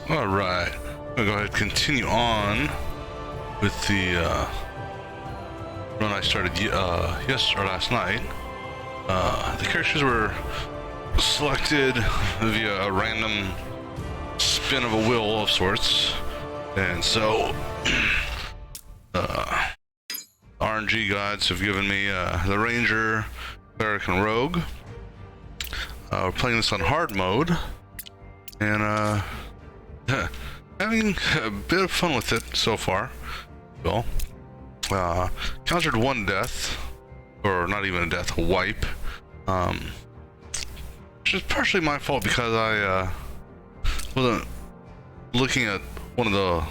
All right, I'm gonna go ahead and continue on with the run I started yesterday or last night. The characters were selected via a random spin of a wheel of sorts, and so RNG gods have given me the Ranger, Cleric, and Rogue. We're playing this on hard mode, and having a bit of fun with it so far. Well, countered one death, or not even a death, a wipe, which is partially my fault because I wasn't looking at one of the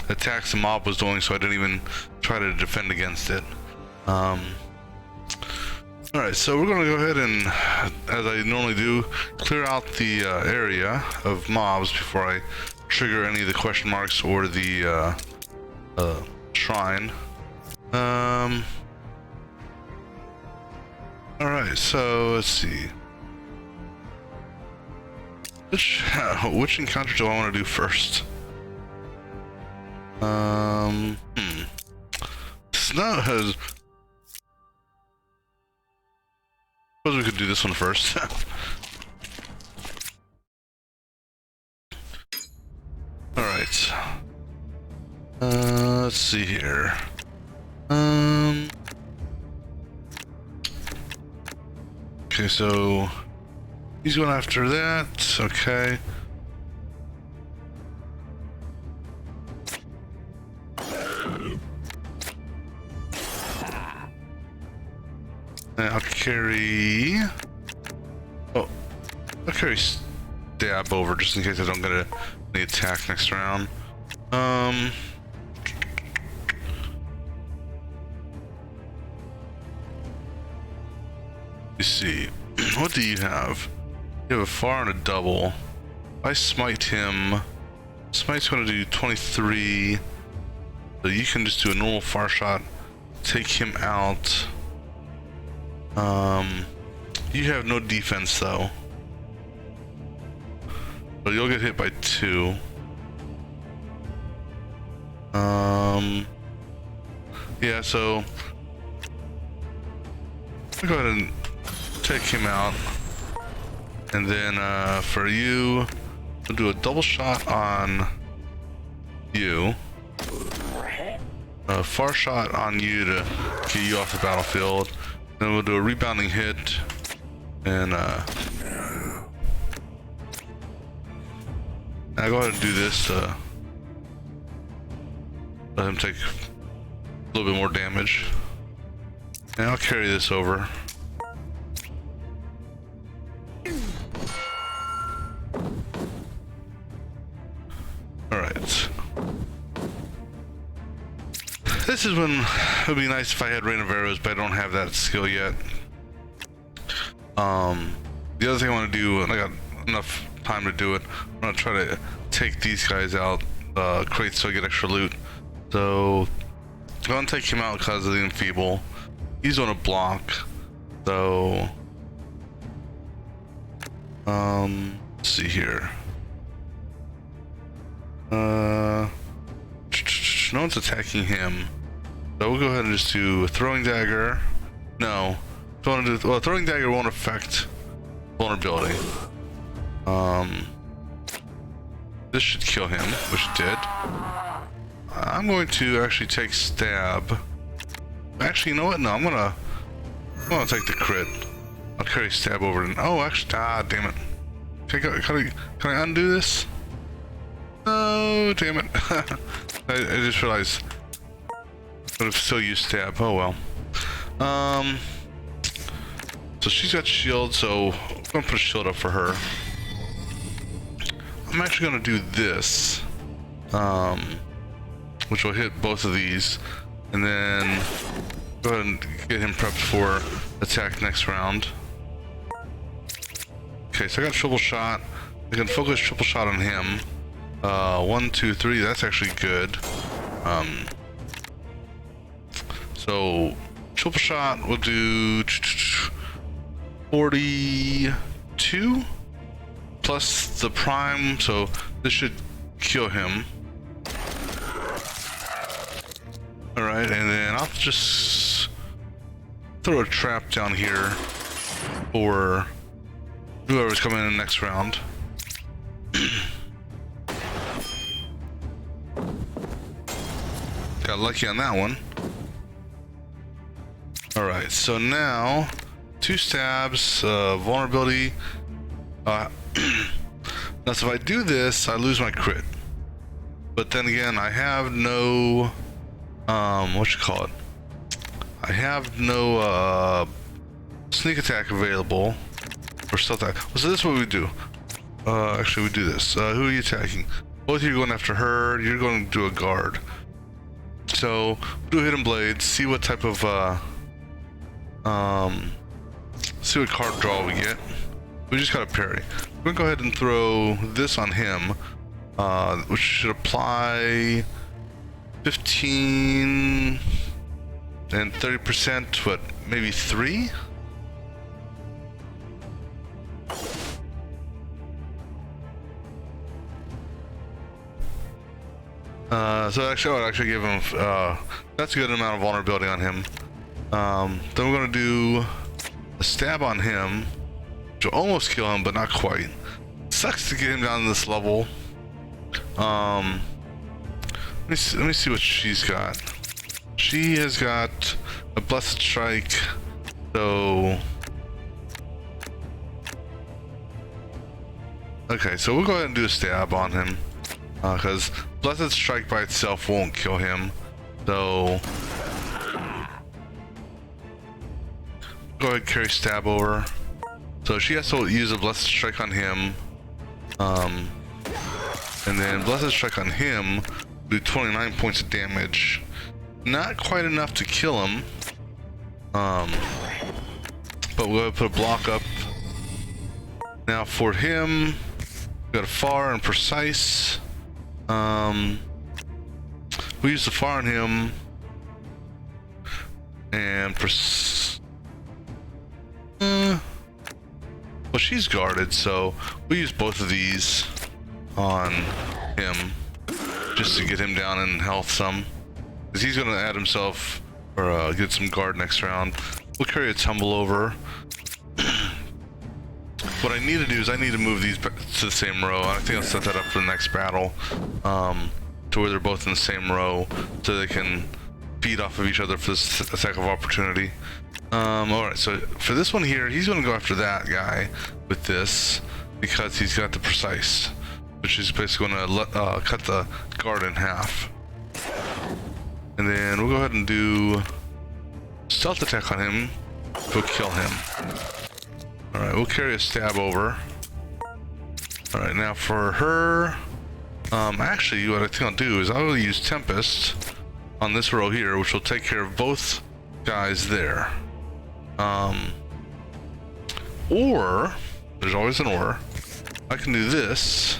attacks the mob was doing, so I didn't even try to defend against it. Alright, so we're gonna go ahead and, as I normally do, clear out the area of mobs before I trigger any of the question marks or the shrine. Alright, so let's see. Which encounter do I want to do first? Snow has... Suppose we could do this one first. Alright. Let's see here. Okay, so he's going after that. Okay. And I'll carry... Oh, I'll carry stab over just in case I don't get the attack next round. You see, what do you have? You have a far and a double. If I smite him, smite's going to do 23. So you can just do a normal far shot, take him out. You have no defense though, so you'll get hit by 2. Yeah, so I'll go ahead and take him out, and then for you, we'll do a double shot on you, a far shot on you to get you off the battlefield. Then we'll do a rebounding hit, and I'll go ahead and do this to let him take a little bit more damage. And I'll carry this over. Alright. This is when it would be nice if I had Rain of Arrows, but I don't have that skill yet. The other thing I want to do, and I got enough time to do it, I'm going to try to take these guys out, crates, so I get extra loot. So I'm going to take him out because of the enfeeble. He's on a block, so let's see here. No one's attacking him, so we'll go ahead and just do a throwing dagger. No, well, throwing dagger won't affect vulnerability. This should kill him, which it did. I'm going to actually take stab. Actually, you know what? No, I'm gonna take the crit. I'll carry stab over and actually, damn it. Can I undo this? Oh, damn it. I just realized I would have still used stab. Oh well. So she's got shield, so I'm gonna put a shield up for her. I'm actually gonna do this, which will hit both of these, and then go ahead and get him prepped for attack next round. Okay, so I got triple shot. I can focus triple shot on him. 1, 2, 3. That's actually good. So triple shot will do 42 plus the prime, so this should kill him. All right, and then I'll just throw a trap down here for whoever's coming in the next round. Got lucky on that one. All right, so now 2 stabs, vulnerability. Now, so if I do this, I lose my crit. But then again, I have no, what you call it? I have no sneak attack available or stealth attack. So this is what we do. Actually, we do this. Who are you attacking? Both of you are going after her. You're going to do a guard. So do hidden blades. See what type of see what card draw we get. We just got a parry. We're gonna go ahead and throw this on him, which should apply 15 and 30%. What? Maybe 3. So actually, I would actually give him, that's a good amount of vulnerability on him. Then we're gonna do a stab on him, which will almost kill him, but not quite. Sucks to get him down to this level. Let me see what she's got. She has got a blessed strike, so okay, so we'll go ahead and do a stab on him, because blessed strike by itself won't kill him. So go go ahead and carry Stab over. So she has to use a Blessed Strike on him. And then Blessed Strike on him, do 29 points of damage. Not quite enough to kill him. But we'll put a block up. Now for him, we got a far and precise. We use the far on him. And well, she's guarded, so we use both of these on him just to get him down in health some, because he's going to add himself or get some guard next round. We'll carry a tumble over. What I need to do is I need to move these back to the same row. I think I'll set that up for the next battle, to where they're both in the same row, so they can feed off of each other for this attack of opportunity. Alright, so for this one here, he's going to go after that guy with this, because he's got the precise, which is basically going to cut the guard in half. And then we'll go ahead and do stealth attack on him to kill him. Alright, we'll carry a stab over. Alright, now for her, actually what I think I'll do is I will use Tempest on this row here, which will take care of both guys there. Or, there's always an or, I can do this,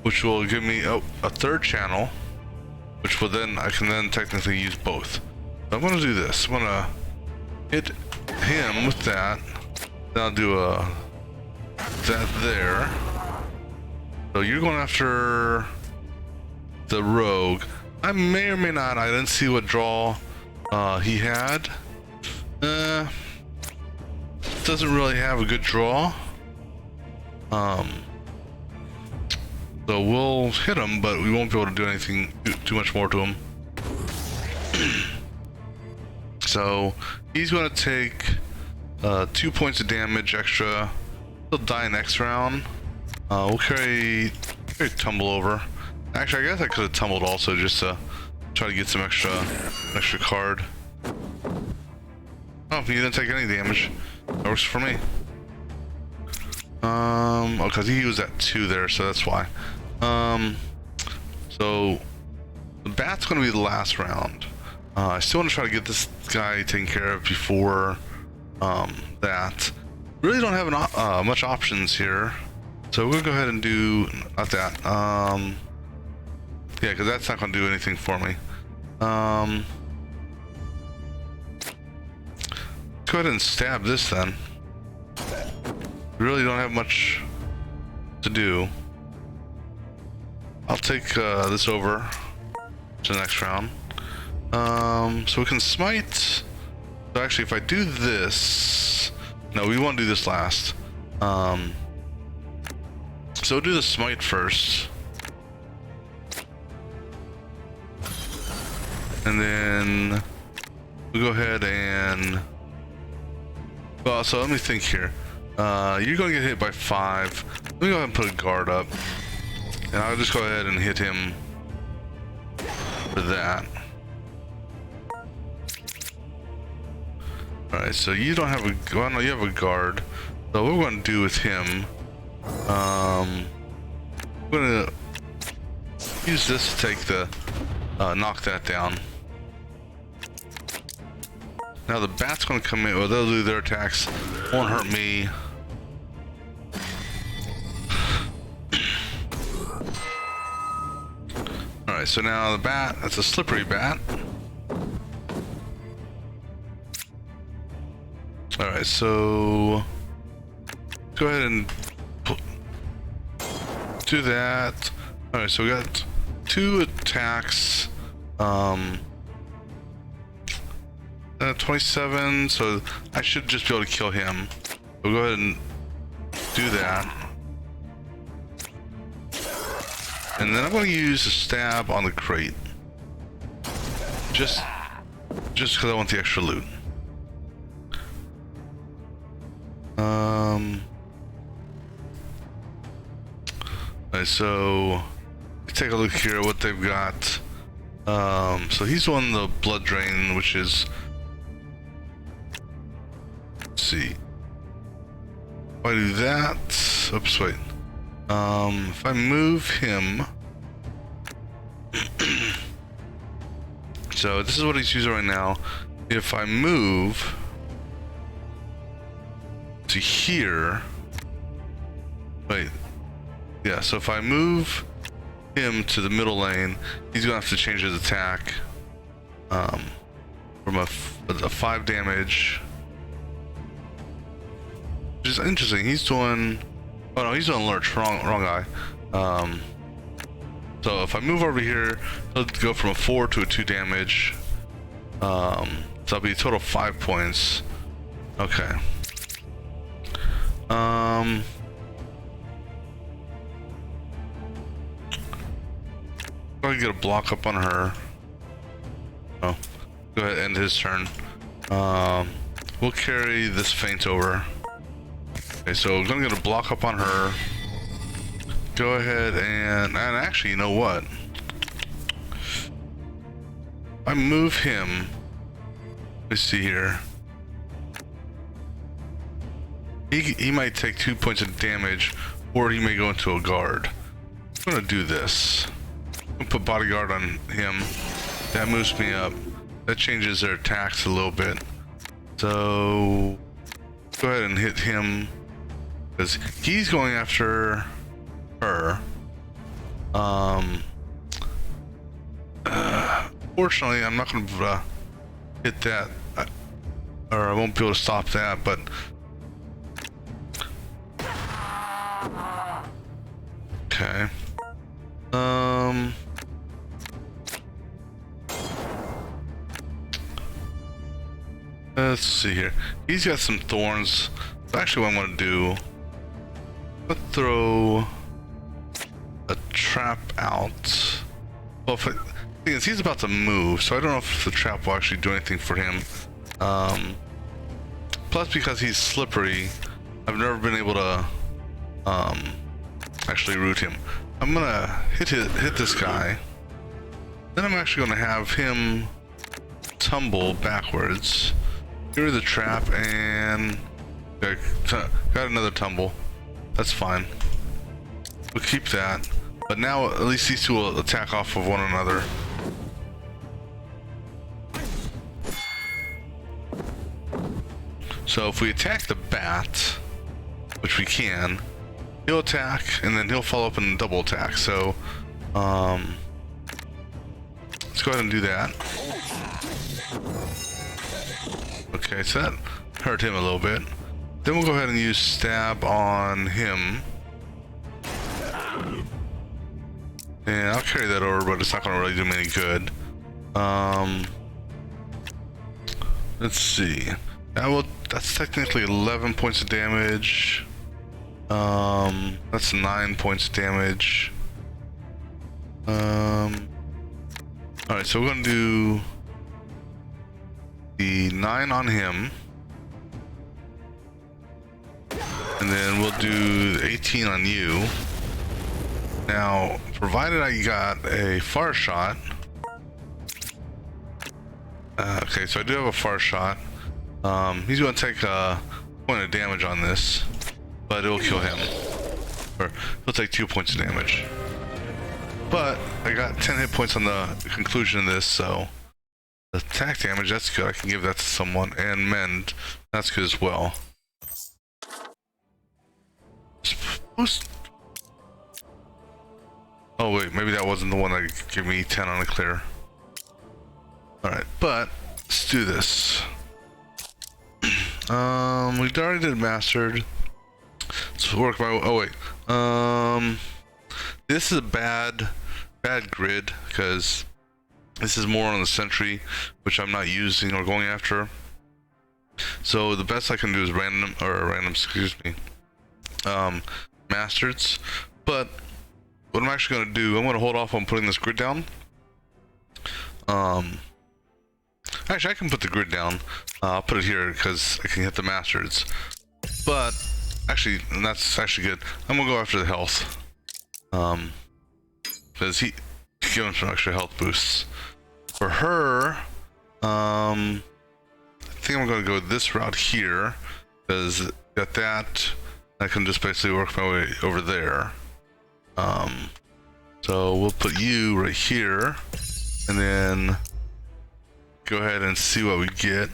which will give me a third channel, which will then, I can then technically use both. So I'm gonna do this. I'm gonna hit him with that. Then I'll do that there. So you're going after the rogue. I may or may not. I didn't see what draw he had. Doesn't really have a good draw. So we'll hit him, but we won't be able to do anything too much more to him. So he's going to take 2 points of damage extra. He'll die next round. We'll carry tumble over. Actually, I guess I could have tumbled also just to try to get some extra card. Oh, he didn't take any damage. That works for me. Oh, because he was at 2 there, so that's why. So the bat's going to be the last round. I still want to try to get this guy taken care of before that. Really don't have much options here, so we're gonna go ahead and do not that. Yeah, because that's not gonna do anything for me. Let's go ahead and stab this then. Really don't have much to do. I'll take this over to the next round. So we can smite. So actually, if I do this, no, we want to do this last. So we'll do the smite first, and then we'll go ahead and. Well, so let me think here. You're going to get hit by 5. Let me go ahead and put a guard up, and I'll just go ahead and hit him for that. Alright, so you don't have a... Well, no, you have a guard. So what we're going to do with him... we're going to use this to take the... knock that down. Now the bat's going to come in. Well, they'll do their attacks. Won't hurt me. Alright, so now the bat... That's a slippery bat. Alright, so go ahead and do that. Alright, so we got 2 attacks. 27, so I should just be able to kill him. We'll go ahead and do that. And then I'm going to use a stab on the crate. Just because I want the extra loot. Alright, so take a look here at what they've got. So he's on the blood drain, which is see. If I do that, oops, wait. If I move him, so this is what he's using right now. If I move to here, wait, yeah, so if I move him to the middle lane, he's gonna have to change his attack from a 5 damage, which is interesting. He's doing, oh no, he's doing lurch, wrong guy. So if I move over here, he'll go from a 4 to a 2 damage. So that'll be a total of 5 points. Okay. Probably get a block up on her. Oh, go ahead, end his turn. We'll carry this feint over. Okay, so I'm gonna get a block up on her. Go ahead and actually, you know what? I move him. Let's see here. He might take 2 points of damage, or he may go into a guard. I'm gonna do this. I'm gonna put bodyguard on him. That moves me up. That changes their attacks a little bit. So go ahead and hit him, because he's going after her. Fortunately, I'm not gonna hit that, or I won't be able to stop that, but okay. Let's see here. He's got some thorns. Actually, what I'm gonna do, let's throw a trap out. Well, if thing is, he's about to move, so I don't know if the trap will actually do anything for him. Plus, because he's slippery, I've never been able to actually root him. I'm gonna hit this guy. Then I'm actually gonna have him tumble backwards. Get rid of the trap and got another tumble. That's fine. We'll keep that. But now at least these two will attack off of one another. So if we attack the bat, which we can, he'll attack and then he'll follow up and double attack. So let's go ahead and do that. Okay, so that hurt him a little bit. Then we'll go ahead and use stab on him. And I'll carry that over, but it's not gonna really do me any good. Let's see. That's technically 11 points of damage. That's 9 points of damage. Alright, so we're gonna do the 9 on him. And then we'll do 18 on you. Now, provided I got a far shot. Okay, so I do have a far shot. He's going to take a point of damage on this, but it'll kill him. Or he'll take 2 points of damage. But I got 10 hit points on the conclusion of this, so the attack damage, that's good. I can give that to someone. And mend, that's good as well. Oh wait, maybe that wasn't the one that gave me 10 on a clear. Alright, but let's do this. We already did mastered. Let's work by, oh wait. This is a bad grid, because this is more on the sentry, which I'm not using or going after. So the best I can do is excuse me, mastereds. But what I'm actually going to do, I'm going to hold off on putting this grid down. Actually, I can put the grid down. I'll put it here because I can hit the mastereds. But actually, and that's actually good. I'm going to go after the health. Because he gives him some extra health boosts. For her, I think I'm going to go this route here. Because got that, I can just basically work my way over there. So we'll put you right here, and then go ahead and see what we get.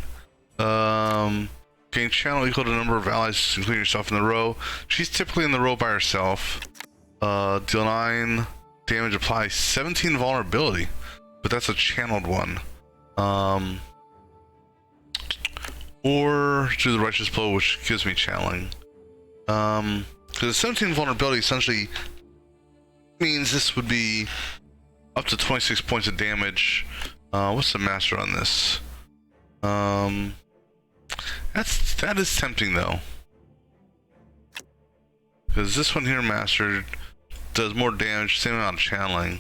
Gain channel equal to the number of allies, including yourself in the row. She's typically in the row by herself. Deal 9 damage, apply 17 vulnerability, but that's a channeled one. Or do the righteous blow, which gives me channeling. Because 17 vulnerability essentially means this would be up to 26 points of damage. What's the master on this? That is tempting though, because this one here, master, does more damage, same amount of channeling.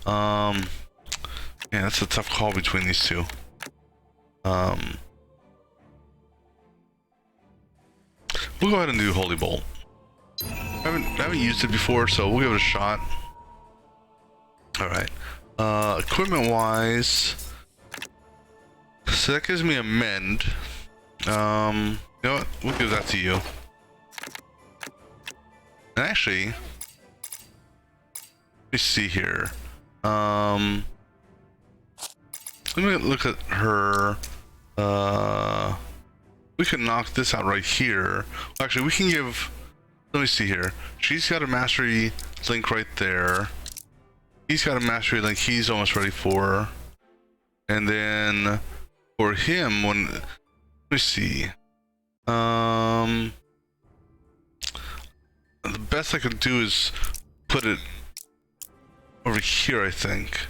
Yeah, that's a tough call between these two. We'll go ahead and do Holy Bolt. I haven't used it before, so we'll give it a shot. All right. Equipment wise, so that gives me a mend. You know what? We'll give that to you. And actually, let me see here. Let me look at her. We can knock this out right here. Actually, we can give. Let me see here. She's got a mastery link right there. He's got a mastery link. He's almost ready for. And then for him, when let me see. The best I could do is put it over here, I think.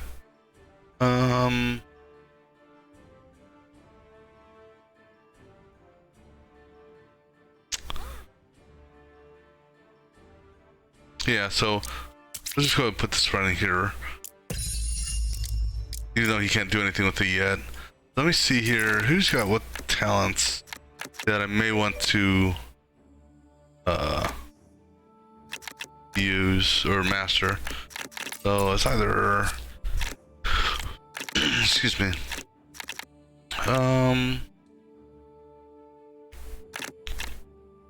Yeah, so let's just go ahead and put this right in here. Even though he can't do anything with it yet. Let me see here. Who's got what talents that I may want to use or master? So it's either excuse me. So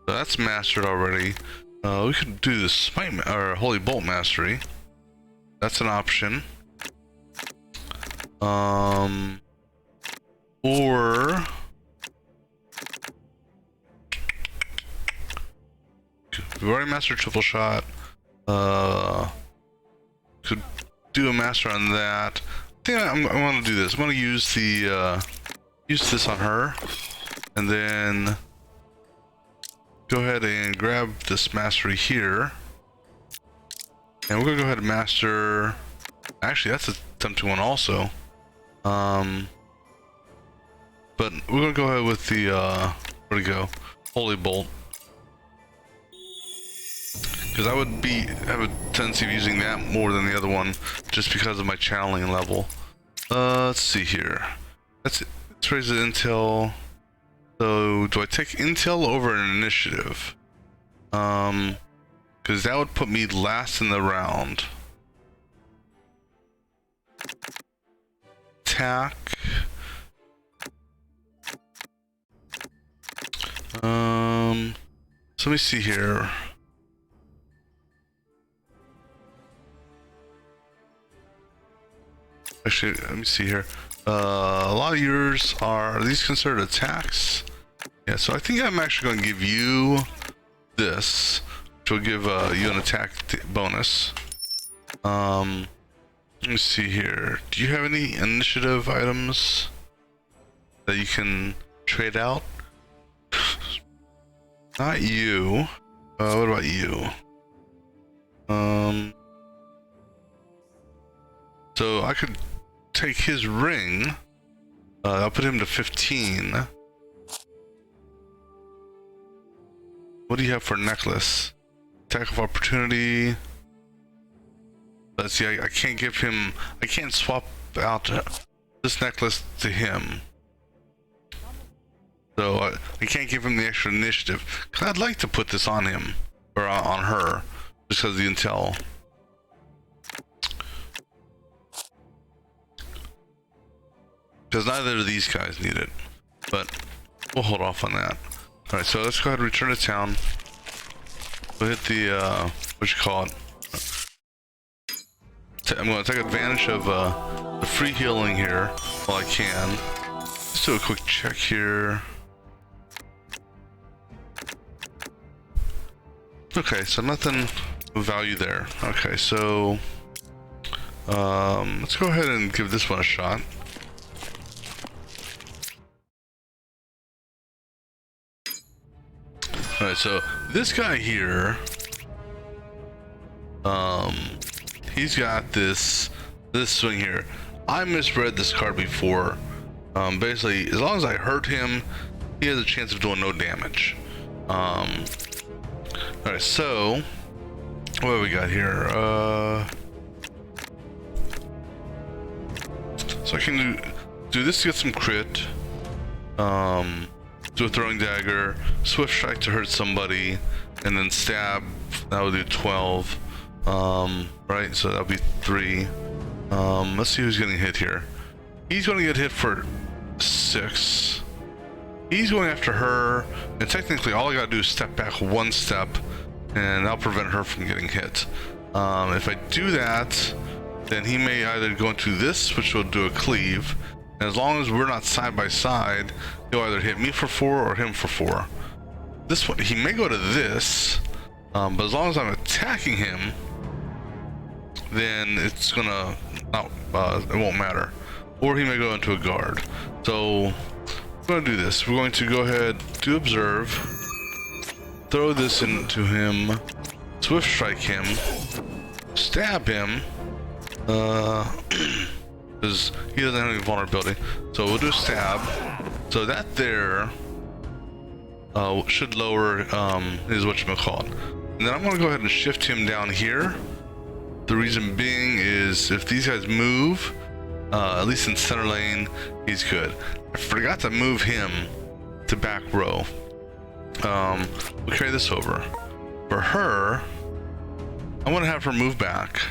that's mastered already. We could do the smite or Holy Bolt mastery. That's an option. Or we've already mastered triple shot. Could do a master on that. I think I want to do this. I'm going to use the use this on her, and then go ahead and grab this mastery here, and we're gonna go ahead and master. Actually, that's a tempting one also. But we're gonna go ahead with the where'd it go? Holy Bolt, because I would have a tendency of using that more than the other one, just because of my channeling level. Let's see here. Let's raise the intel. So do I take intel over an initiative? Because that would put me last in the round. Attack. So let me see here. Actually, let me see here. A lot of yours are these considered attacks? Yeah, so I think I'm actually going to give you this, which will give you an attack bonus. Let me see here. Do you have any initiative items that you can trade out? Not you. What about you? So I could take his ring. I'll put him to 15. What do you have for necklace? Attack of opportunity. Let's see, I can't give him, I can't swap out this necklace to him. So I can't give him the extra initiative. Cause I'd like to put this on him, or on her, just because of the intel. Because neither of these guys need it, but we'll hold off on that. Alright, so let's go ahead and return to town. We'll hit the, what you call it? I'm going to take advantage of the free healing here while I can. Let's do a quick check here. Okay, so nothing of value there. Okay, so let's go ahead and give this one a shot. Alright, so this guy here, he's got this swing here. I misread this card before. Basically, as long as I hurt him, he has a chance of doing no damage. Alright, so what do we got here? So I can do this to get some crit. Do a throwing dagger, swift strike to hurt somebody, and then stab. That would do 12. Right, so that'll be 3. Let's see who's getting hit here. He's going to get hit for 6. He's going after her, and technically all I gotta do is step back 1 step, and that'll prevent her from getting hit. If I do that, then he may either go into this, which will do a cleave, and as long as we're not side by side, he'll either hit me for 4 or him for 4. This one, he may go to this, but as long as I'm attacking him, then it's gonna not, it won't matter. Or he may go into a guard. So we're going to do this. We're going to go ahead, do observe, throw this into him, swift strike him, stab him, because he doesn't have any vulnerability. So we'll do a stab. So that there should lower his whatchamacallit. And then I'm going to go ahead and shift him down here. The reason being is if these guys move, at least in center lane, he's good. I forgot to move him to back row. We'll carry this over. For her, I want to have her move back.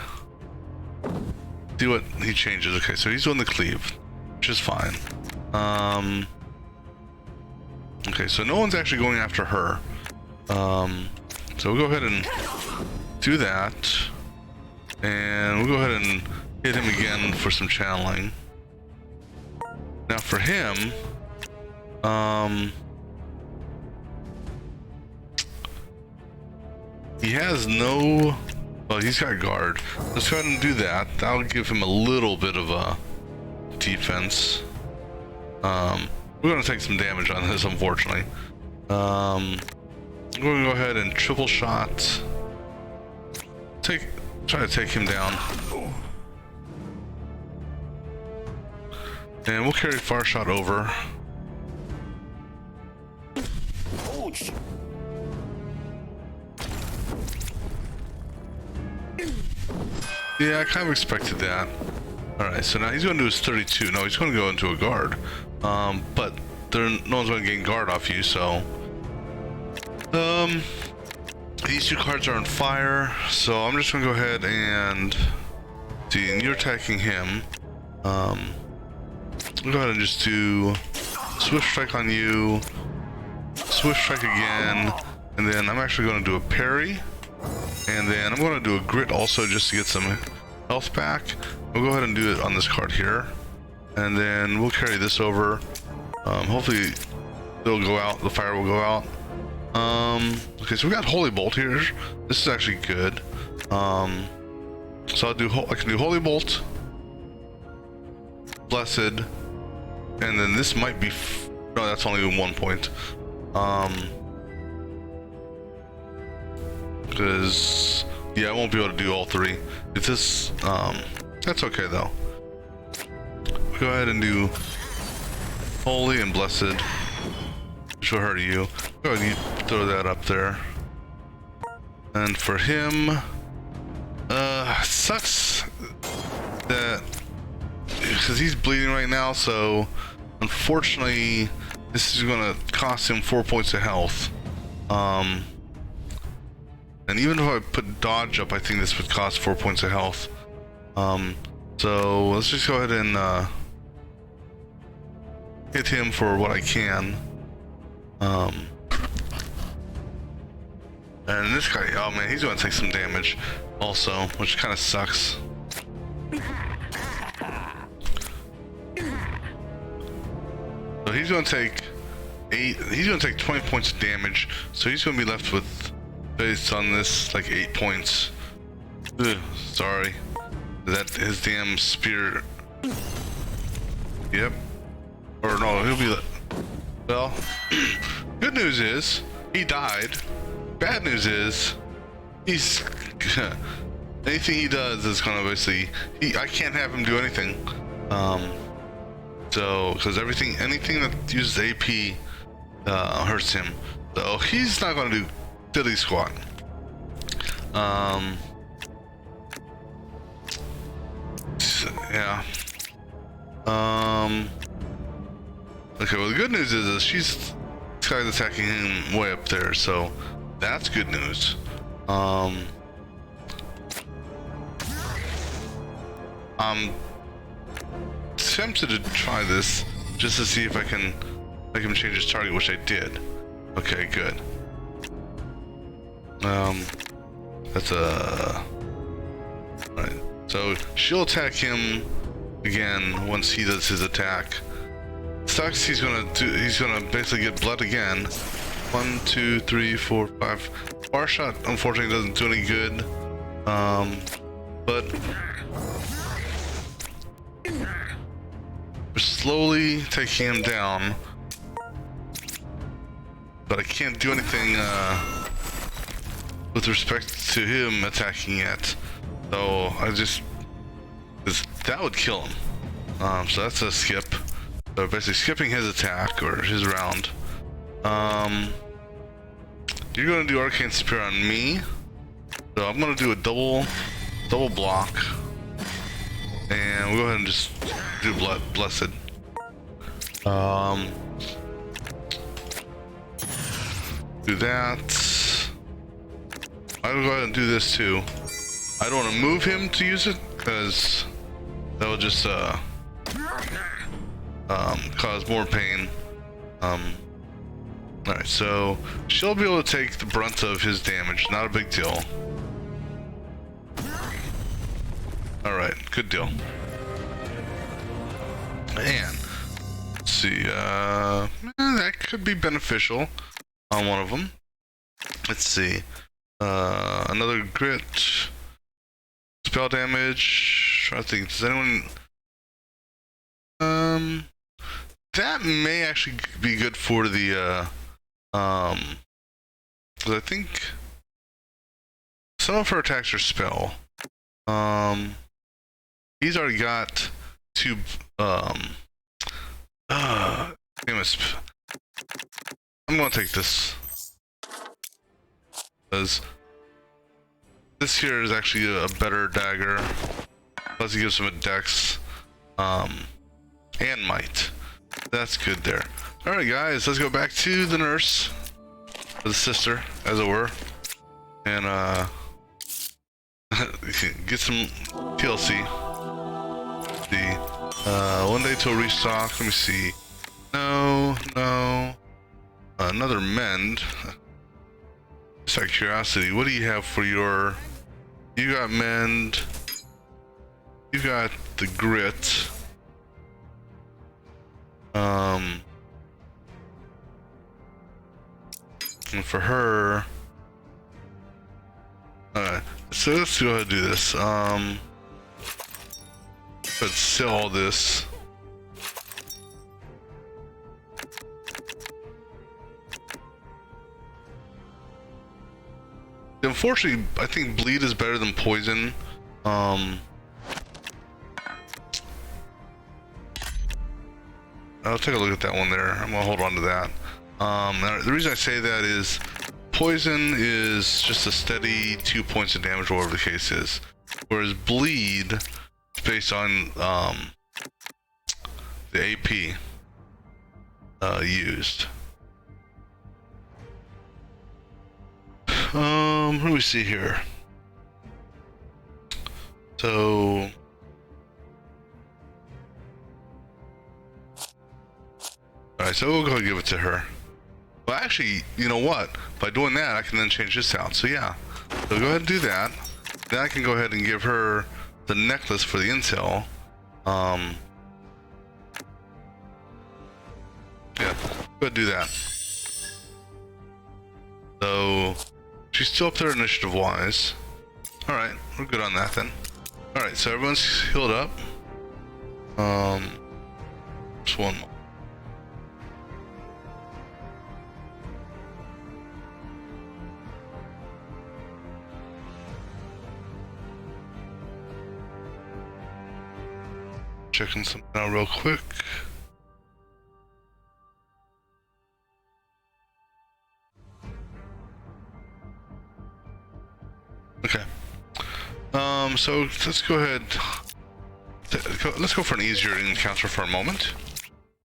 See what he changes. Okay, so he's doing the cleave, which is fine. Okay, so no one's actually going after her. So we'll go ahead and do that. And we'll go ahead and hit him again for some channeling. Now for him, he has no, well, he's got guard. Let's go ahead and do that. That'll give him a little bit of a defense. We're gonna take some damage on this, unfortunately. I'm gonna go ahead and triple shot. Try to take him down. And we'll carry far shot over. Yeah, I kind of expected that. Alright, so now he's going to do his 32. No, he's going to go into a guard. But no one's going to gain guard off you, so... These 2 cards are on fire, so I'm just going to go ahead and... See, and you're attacking him. We'll go ahead and just do swift strike on you, swift strike again, and then I'm actually going to do a parry, and then I'm going to do a grit also just to get some health back. We'll go ahead and do it on this card here, and then we'll carry this over. Hopefully it'll go out, the fire will go out. Okay, so we got Holy Bolt here. This is actually good. So I can do Holy Bolt, Blessed, and then this might be no, that's only 1 point. Because yeah, I won't be able to do all 3. If this that's okay though. Go ahead and do Holy and Blessed, which will hurt you. Go ahead and throw that up there. And for him, sucks that because he's bleeding right now, so unfortunately this is gonna cost him 4 points of health. And even if I put dodge up, I think this would cost 4 points of health. So let's just go ahead and hit him for what I can. And this guy, oh man, he's gonna take some damage also, which kind of sucks. So he's gonna take 20 points of damage, so he's gonna be left with, based on this, like 8 points. Ugh, sorry. That his damn spear. Yep. Or no, he'll be, well, good news is, he died. Bad news is, he's, anything he does is gonna basically, I can't have him do anything. So, because anything that uses AP, hurts him. So he's not gonna do diddly squat. Yeah. Okay, well the good news is this guy's attacking him way up there, so that's good news. I'm tempted to try this just to see if I can make him change his target, which I did. Okay, good. That's alright. So she'll attack him again once he does his attack. Sucks, he's gonna basically get blood again. 1, 2, 3, 4, 5. Bar shot unfortunately doesn't do any good. But we're slowly taking him down. But I can't do anything with respect to him attacking yet. So that would kill him. So that's a skip. So basically skipping his attack or his round. You're gonna do Arcane Spear on me. So I'm gonna do a double block. And we'll go ahead and just do Blessed. Do that. I'll go ahead and do this too. I don't want to move him to use it because that will just cause more pain. Alright, so she'll be able to take the brunt of his damage. Not a big deal. Alright, good deal. And let's see, that could be beneficial on one of them. Let's see. Another grit. Spell damage. I think, does anyone... that may actually be good for the, because I think some of her attacks are spell. He's already got 2, famous. I'm gonna take this. Because this here is actually a better dagger. Plus he gives him a dex, and might. That's good there. Alright guys, let's go back to the nurse. Or the sister, as it were. And get some TLC. The 1 day till restock. Let me see. No. Another mend. Just out of curiosity, what do you have for your... You got mend. You got the grit. And for her... so let's go ahead and do this. Let's sell all this. Unfortunately, I think bleed is better than poison. I'll take a look at that one there. I'm gonna hold on to that. The reason I say that is poison is just a steady 2 points of damage, whatever the case is, whereas bleed is based on the AP used. What do we see here? So alright, so we'll go give it to her. Well, actually, you know what? By doing that, I can then change this out. So yeah, so go ahead and do that. Then I can go ahead and give her the necklace for the intel. Yeah, go ahead and do that. So she's still up there initiative-wise. All right, we're good on that then. All right, so everyone's healed up. Just one more. Checking something out real quick. Okay. So let's go ahead. Let's go for an easier encounter for a moment.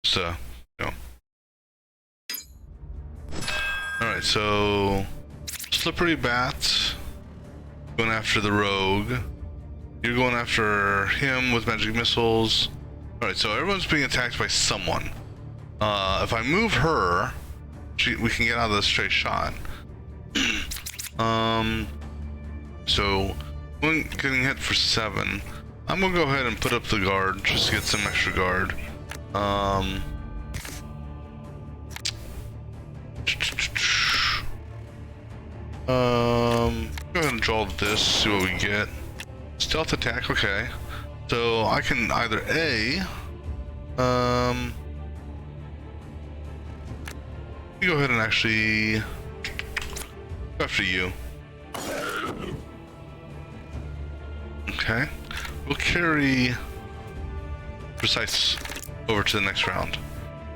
So, you know. Alright, so Slippery Bat going after the rogue. You're going after him with magic missiles. Alright, so everyone's being attacked by someone. If I move her, we can get out of this straight shot. So when getting hit for 7, I'm gonna go ahead and put up the guard just to get some extra guard. Go ahead and draw this, see what we get. Stealth attack, okay. So I can either go ahead and actually go after you. Okay, we'll carry Precise over to the next round.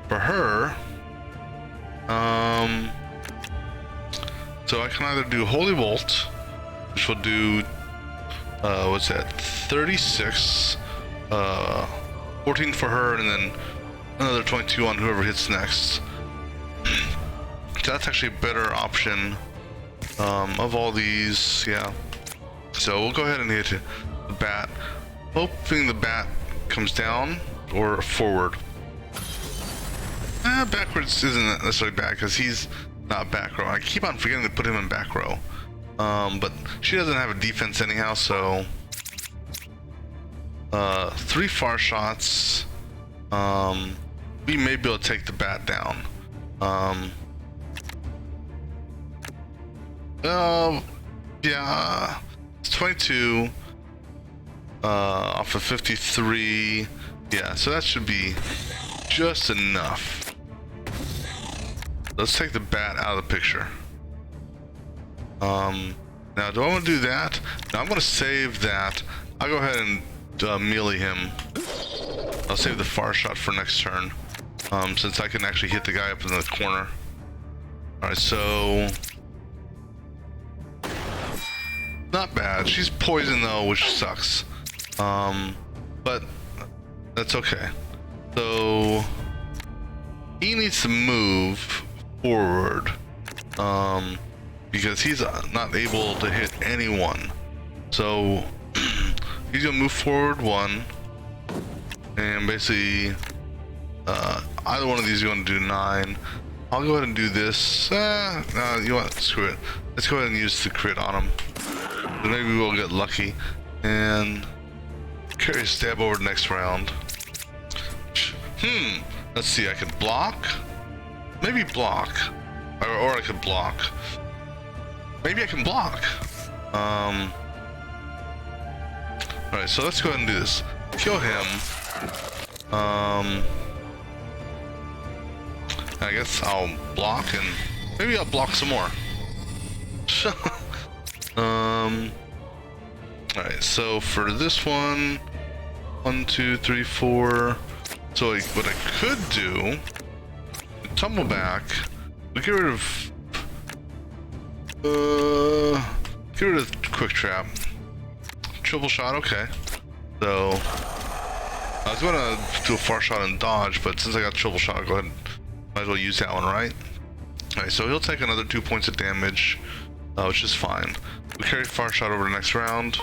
For her, so I can either do Holy Bolt, which will do, what's that, 36, 14 for her, and then another 22 on whoever hits next. So that's actually a better option of all these, yeah. So we'll go ahead and hit the bat, hoping the bat comes down or forward. Backwards isn't necessarily bad because he's not back row. I keep on forgetting to put him in back row. But she doesn't have a defense anyhow, so 3 far shots. We may be able to take the bat down. Yeah, it's 22 off of 53. Yeah, so that should be just enough. Let's take the bat out of the picture. Now, do I want to do that? No, I'm going to save that. I'll go ahead and melee him. I'll save the far shot for next turn, since I can actually hit the guy up in the corner. Alright, so not bad. She's poisoned though, which sucks. But that's okay. So he needs to move forward, because he's not able to hit anyone. So he's gonna move forward 1, and basically either one of these is going to do 9. I'll go ahead and do this. No, you know what? Screw it. Let's go ahead and use the crit on him. So maybe we'll get lucky and carry a stab over the next round. Let's see. I could block. Maybe block, or I could block. Maybe I can block. Alright, so let's go ahead and do this. Kill him. I guess I'll block, and maybe I'll block some more. Alright, so for this one, 1, 2, 3, 4. So what I could do, tumble back, we get rid of quick trap, triple shot. Okay, so I was gonna do a far shot and dodge, but since I got triple shot, I'll go ahead and might as well use that one, right? Alright, so he'll take another 2 points of damage, which is fine. We carry far shot over the next round.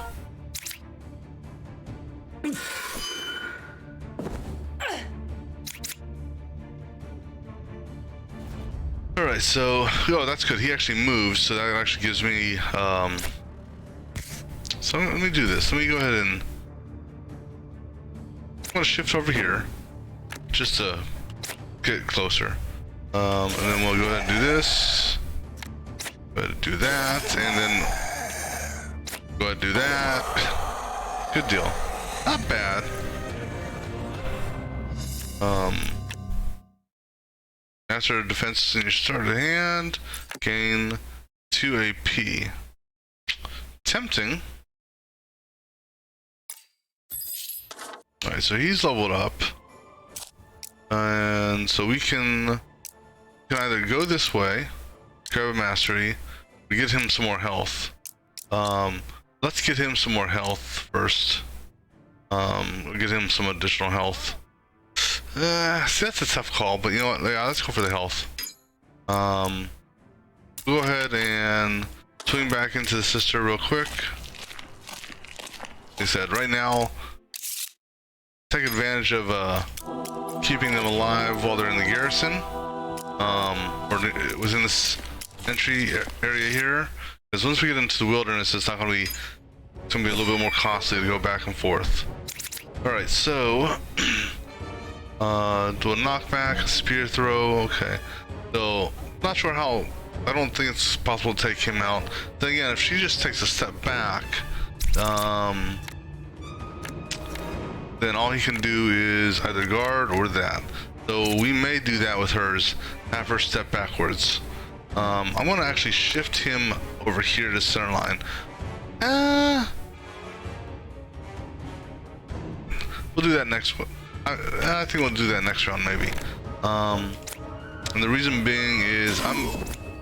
Alright, so, oh, that's good. He actually moves, so that actually gives me, so let me do this. Let me go ahead and, I'm gonna shift over here, just to get closer. And then we'll go ahead and do this. Go ahead and do that, and then go ahead and do that. Good deal. Not bad. Master defense in your starting hand. Gain 2 AP. Tempting. Alright, so he's leveled up. And so we can either go this way, grab a mastery, we get him some more health. Let's get him some more health first. We'll get him some additional health. See, that's a tough call, but you know what? Yeah, let's go for the health. Go ahead and swing back into the sister real quick. Like I said, right now, take advantage of keeping them alive while they're in the garrison, or within this entry area here. Because once we get into the wilderness, it's gonna be a little bit more costly to go back and forth. All right, so do a knockback, a spear throw. Okay, so not sure how. I don't think it's possible to take him out. Then again, if she just takes a step back, then all he can do is either guard or that. So we may do that with hers, have her step backwards. I'm gonna actually shift him over here to center line. We'll do that next one. I think we'll do that next round maybe. And the reason being is I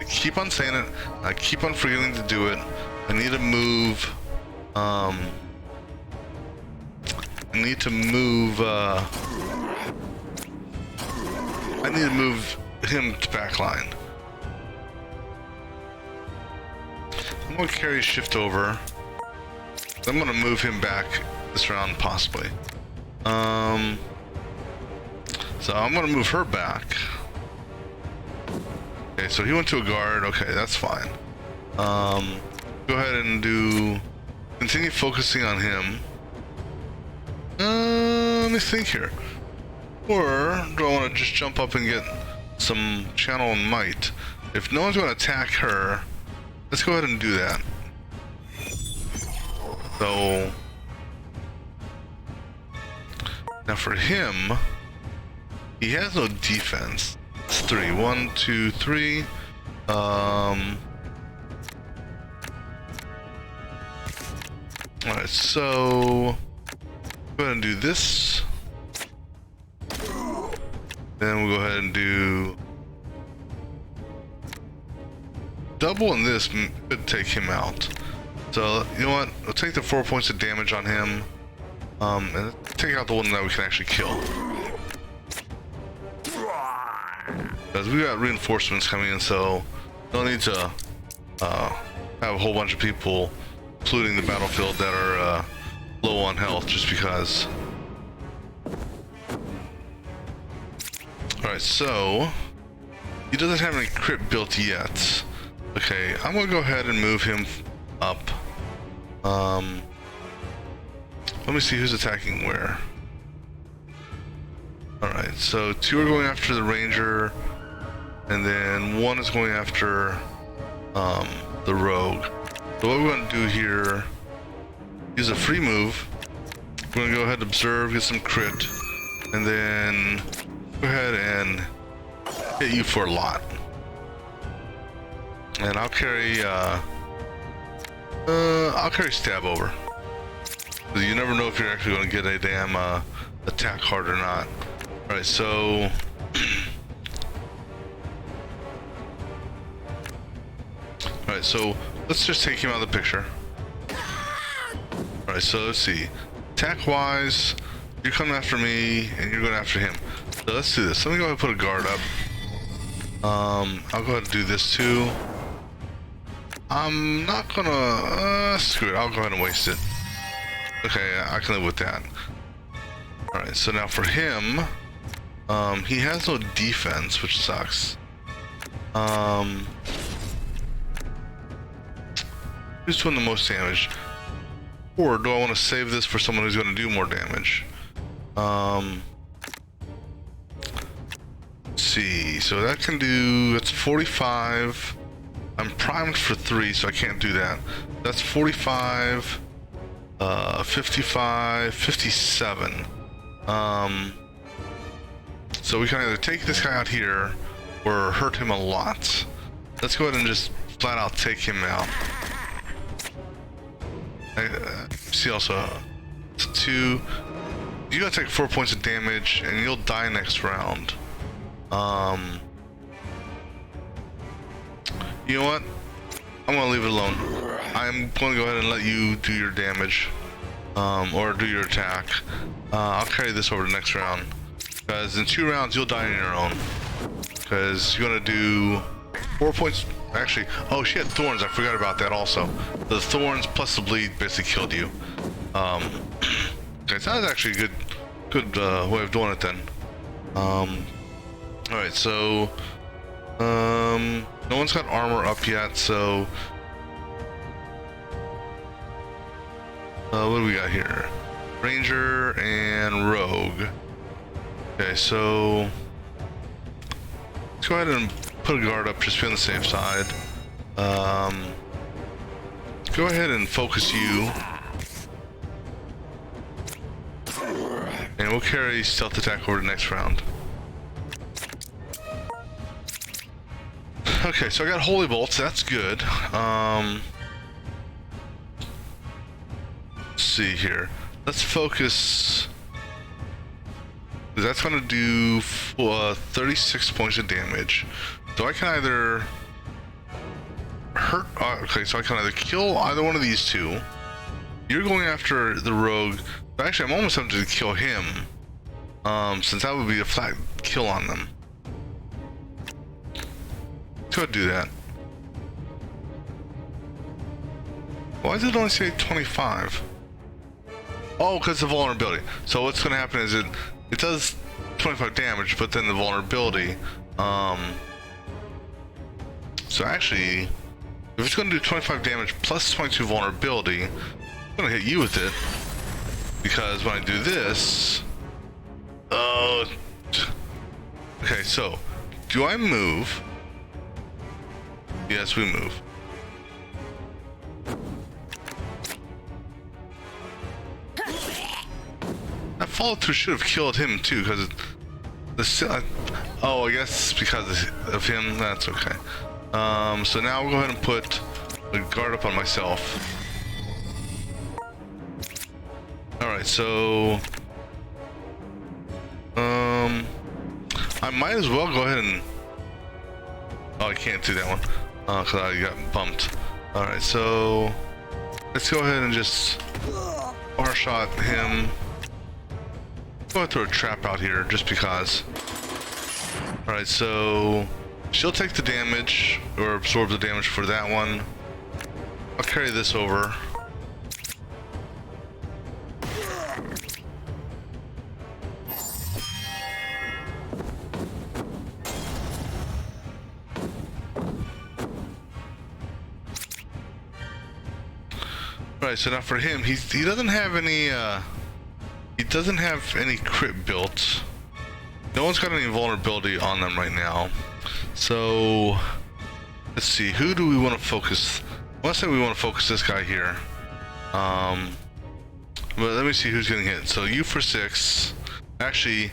keep on saying it, I keep on forgetting to do it. I need to move, I need to move him to backline. I'm gonna carry shift over. I'm gonna move him back this round possibly. So I'm gonna move her back. Okay, so he went to a guard. Okay, that's fine. Go ahead and continue focusing on him. Let me think here. Or do I want to just jump up and get some channel and might? If no one's going to attack her, let's go ahead and do that. So now for him, he has no defense. It's 3. 1, 2, 3. Alright, so go ahead and do this. Then we'll go ahead and do double, and this could take him out. So you know what? We'll take the 4 points of damage on him, and take out the one that we can actually kill. Because we got reinforcements coming in, so no need to have a whole bunch of people polluting the battlefield that are low on health just because. Alright, so he doesn't have any crit built yet. Okay, I'm gonna go ahead and move him up. Let me see who's attacking where. Alright, so 2 are going after the ranger, and then 1 is going after the rogue. So what we're gonna do here, use a free move. We're gonna go ahead and observe, get some crit, and then go ahead and hit you for a lot. And I'll carry stab over. You never know if you're actually gonna get a damn attack hard or not. Alright, so alright, so let's just take him out of the picture. Alright, so let's see. Attack wise, you're coming after me and you're going after him. So let's do this. Let me go ahead and put a guard up. I'll go ahead and do this too. I'm not gonna screw it, I'll go ahead and waste it. Okay, I can live with that. Alright, so now for him, he has no defense, which sucks. Who's doing the most damage? Or do I want to save this for someone who's going to do more damage? Let's see. So that can do, that's 45. I'm primed for 3, so I can't do that. That's 45, 55, 57. So we can either take this guy out here or hurt him a lot. Let's go ahead and just flat out take him out. See also, 2. You gotta take 4 points of damage and you'll die next round. You know what? I'm gonna leave it alone. I'm gonna go ahead and let you do your damage, or do your attack. I'll carry this over to next round, because in 2 rounds you'll die on your own. Because you're gonna do 4 points. Actually, oh, she had thorns. I forgot about that also. The thorns plus the bleed basically killed you. Okay, so that was actually a good way of doing it then. All right, so no one's got armor up yet, so what do we got here? Ranger and Rogue. Okay, so let's go ahead and put a guard up just to be on the safe side. Go ahead and focus you. And we'll carry stealth attack over to next round. Okay, so I got holy bolts, that's good. Let's see here. Let's focus. That's gonna do 36 points of damage. So I can either hurt, okay, so I can either kill either one of these two. You're going after the rogue. But actually, I'm almost tempted to kill him, since that would be a flat kill on them. Let's go ahead and do that. Why does it only say 25? Oh, because of vulnerability. So what's going to happen is it does 25 damage, but then the vulnerability. So actually, if it's going to do 25 damage plus 22 vulnerability, I'm going to hit you with it. Because when I do this... okay, so, do I move? Yes, we move. That follow through should have killed him too, because oh, I guess because of him, that's okay. So now we'll go ahead and put a guard up on myself. Alright, so I might as well go ahead and, oh, I can't do that one because I got bumped. Alright, so let's go ahead and just R-shot him. Go ahead and throw a trap out here just because. Alright, so she'll take the damage or absorb the damage for that one. I'll carry this over. Right, so now for him, he doesn't have any crit built. No one's got any vulnerability on them right now. So let's see, who do we want to focus? I want to say we want to focus this guy here. But let me see who's getting hit. So you for 6, actually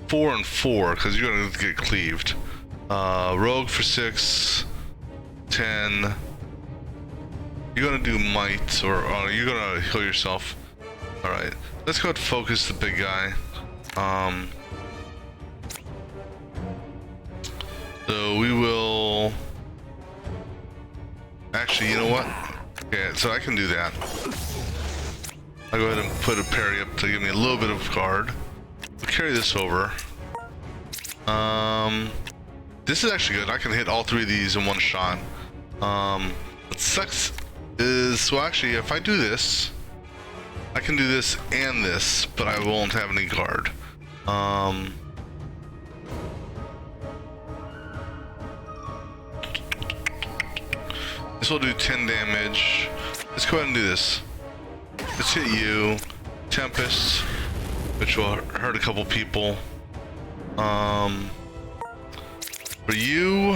4 and 4 because you're gonna get cleaved. Rogue for 6, 10. You're gonna do might, or you're gonna heal yourself. Alright, let's go ahead and focus the big guy. So we will... Actually, you know what? Okay, so I can do that. I'll go ahead and put a parry up to give me a little bit of guard. We'll carry this over. This is actually good. I can hit all 3 of these in one shot. What sucks is, well, actually, if I do this, I can do this and this, but I won't have any guard. This will do 10 damage. Let's go ahead and do this. Let's hit you. Tempest, which will hurt a couple people. For you,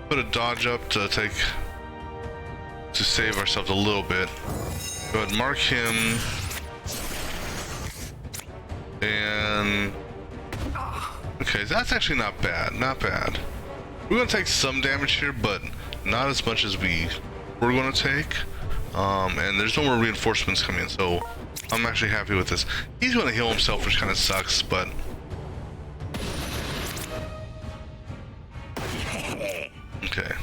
put a dodge up to save ourselves a little bit. Go ahead and mark him. And okay, that's actually not bad. Not bad. We're gonna take some damage here, but not as much as we were gonna take. And there's no more reinforcements coming, so I'm actually happy with this. He's gonna heal himself, which kind of sucks, but okay.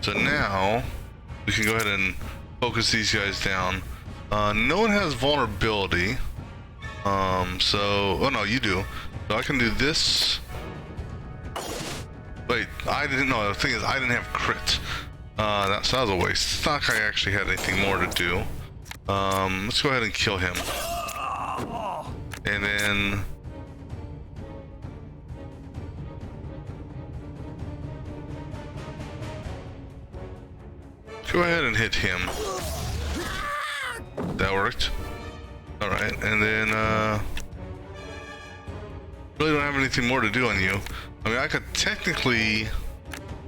So now we can go ahead and focus these guys down. No one has vulnerability. Oh no, you do. So I can do this. Wait, I didn't know. The thing is, I didn't have crit. That was a waste. It's not like I actually had anything more to do. Let's go ahead and kill him. And then go ahead and hit him. That worked. Alright, and then really don't have anything more to do on you. I mean, I could technically